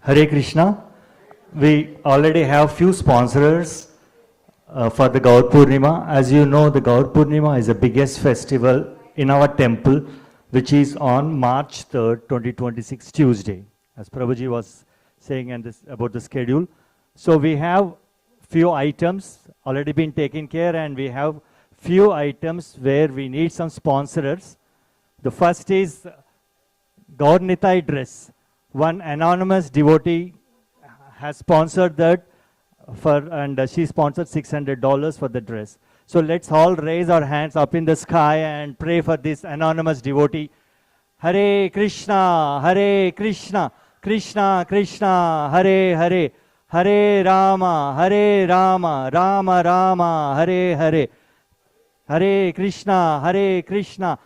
Hare Krishna. We already have few sponsors for the Gaur Purnima. As you know, the Gaur Purnima is the biggest festival in our temple, which is on March 3rd, 2026, Tuesday, as Prabhuji was saying about the schedule. So we have few items already been taken care, and we have few items where we need some sponsors. The first is Gaur Nitai dress. One anonymous devotee has sponsored that, and she sponsored $600 for the dress. So let's all raise our hands up in the sky and pray for this anonymous devotee. Hare Krishna, Hare Krishna, Krishna Krishna, Hare Hare, Hare Rama, Rama Rama, Hare Hare. Hare Krishna, Krishna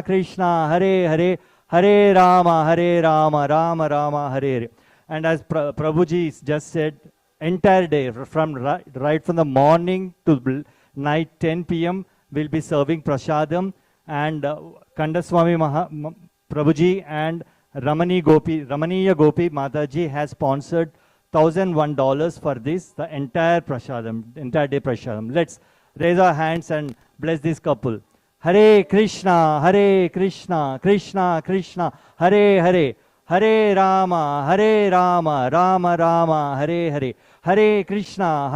Krishna, Hare Hare, Hare Rama, Rama Rama, Hare Hare. And as Prabhuji just said, entire day, from right from the morning to night 10 p.m., we'll be serving prasadam. And Kandaswami Prabhuji and Ramaniya Gopi Mataji has sponsored $1,001 for this, the entire prasadam, entire day prasadam. Let's raise our hands and bless this couple. Hare Krishna, Krishna Krishna, Hare Hare, Hare Rama, Rama Rama, Hare Hare, Hare Krishna,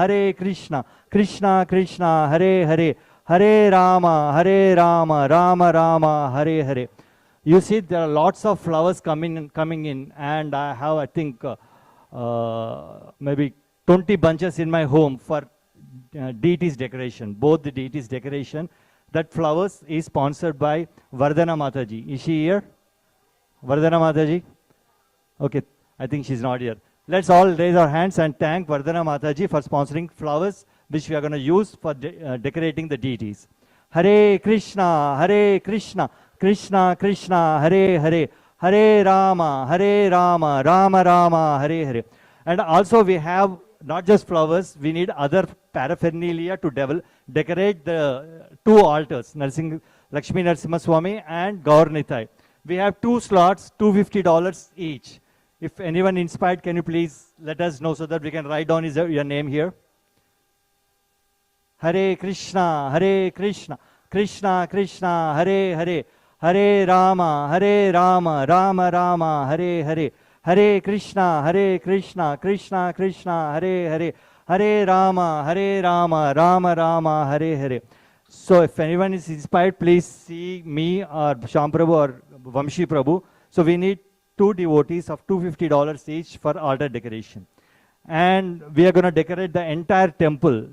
Krishna Krishna, Hare Hare, Hare Rama, Rama Rama, Hare Hare. You see, there are lots of flowers coming in, and I have, I think, maybe 20 bunches in my home for deities decoration, both the deities decoration. That flowers is sponsored by Vardhana Mataji. Is she here? Vardhana Mataji? Okay, I think she's not here. Let's all raise our hands and thank Vardhana Mataji for sponsoring flowers, which we are going to use for decorating the deities. Hare Krishna, Krishna Krishna, Hare Hare, Hare Rama, Rama Rama, Hare Hare. And also we have not just flowers, we need other paraphernalia to decorate the two altars, Lakshmi Narasimha Swami and Gaur Nitai. We have 2 slots, $250 each. If anyone inspired, can you please let us know so that we can write down your name here? Hare Krishna, Krishna Krishna, Hare Hare, Hare Rama, Rama Rama, Hare Hare. Hare Krishna, Krishna Krishna, Hare Hare, Hare Rama, Rama Rama, Hare Hare. So if anyone is inspired, please see me or Shyam Prabhu or Vamshi Prabhu. So we need 2 devotees of $250 each for altar decoration. And we are going to decorate the entire temple.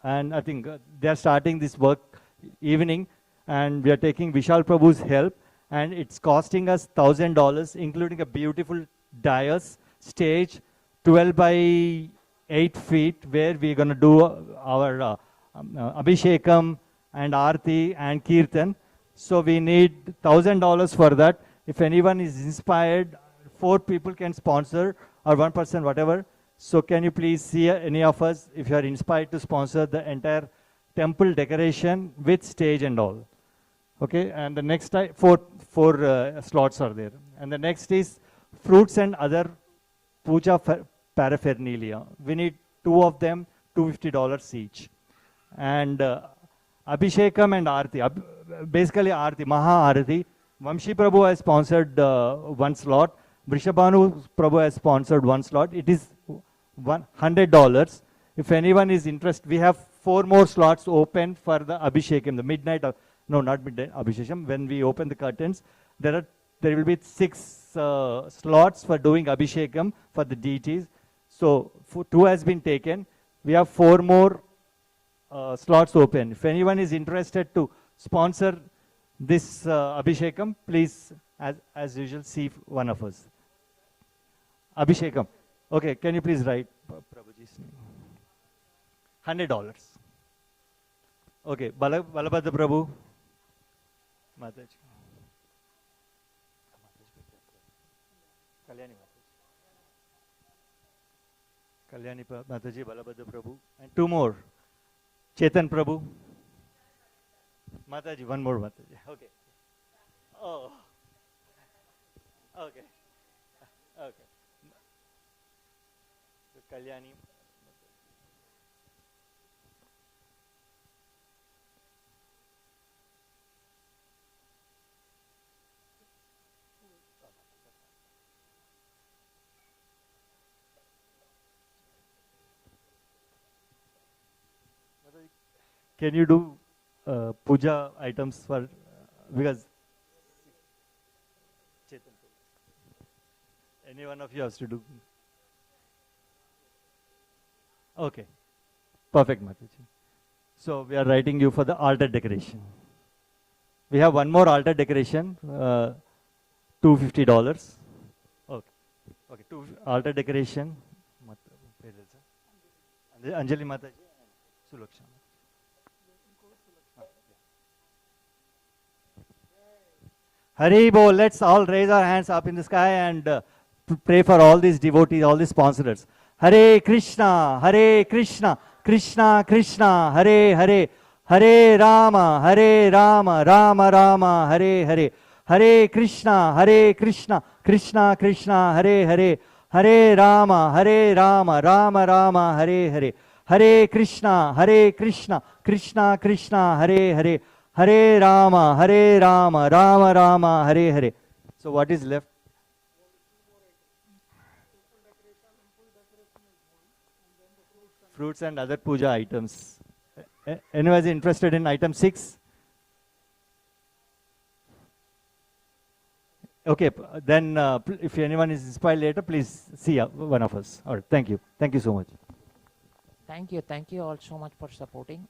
And I think they are starting this work evening. And we are taking Vishal Prabhu's help. And it's costing us $1,000, including a beautiful dais, stage, 12 by 8 feet, where we're going to do our Abhishekam and Aarti and Kirtan. So we need $1,000 for that. If anyone is inspired, 4 people can sponsor, or 1 person, whatever. So can you please see any of us if you are inspired to sponsor the entire temple decoration with stage and all. Okay, and the next four slots are there. And the next is fruits and other puja paraphernalia. We need 2 of them, $250 each. And Abhishekam and Aarti, basically Aarti, Maha Aarti. Vamshi Prabhu has sponsored 1 slot. Vrishabhanu Prabhu has sponsored 1 slot. It is $100. If anyone is interested, we have 4 more slots open for the Abhishekam, the midnight, no, not midnight Abhishekam. When we open the curtains, there will be 6 slots for doing Abhishekam for the deities. So 2 has been taken. We have 4 more slots open. If anyone is interested to sponsor this Abhishekam, please, as usual, see one of us. Abhishekam. Okay, can you please write Prabhuji's name? $100. Okay, Balabhadra Prabhu. Mataji. Kalyani Mataji, Balabhadra Prabhu. And 2 more. Chetan Prabhu. Mataji, 1 more Mataji. Okay. Oh. Okay. Okay. So Kalyani. Can you do puja items for, because any one of you has to do. Okay, perfect, Mataji. So we are writing you for the altar decoration. We have one more altar decoration, $250. Okay, okay, altar decoration. Anjali Mataji and Sulaksha. Hari Bol, let's all raise our hands up in the sky and pray for all these devotees, all these sponsors. Hare Krishna, Krishna Krishna, Hare Hare, Hare Rama, Rama Rama, Hare Hare. Hare Krishna, Krishna Krishna, Hare Hare, Hare Rama, Rama Rama, Hare Hare. Hare Krishna, Krishna Krishna, Hare Hare, Hare Rama, Rama Rama, Hare Hare. So what is left? Fruits and other puja items. Anyone is interested in item 6? Okay, then if anyone is inspired later, please see one of us. All right, thank you. Thank you so much. Thank you all so much for supporting.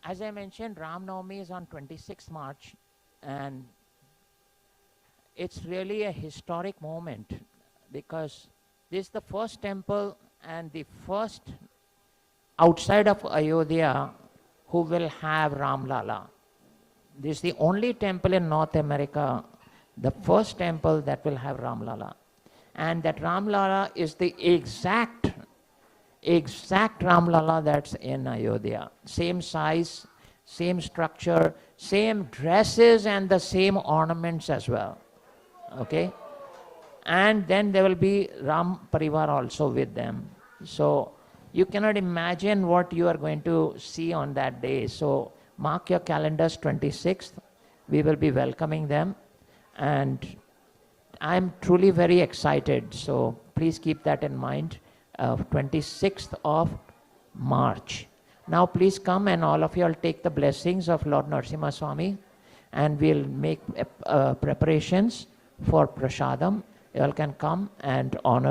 As I mentioned, Ram Navami is on 26th March, and it's really a historic moment because this is the first temple and the first outside of Ayodhya who will have Ram Lala. This is the only temple in North America, the first temple that will have Ram Lala. And that Ram Lala is the exact Ram Lala that's in Ayodhya. Same size, same structure, same dresses and the same ornaments as well. Okay? And then there will be Ram Parivar also with them. So you cannot imagine what you are going to see on that day. So mark your calendars, 26th. We will be welcoming them. And I'm truly very excited. So please keep that in mind. 26th of March. Now please come and all of you will take the blessings of Lord Narasimha Swami, and we'll make preparations for prasadam. You all can come and honor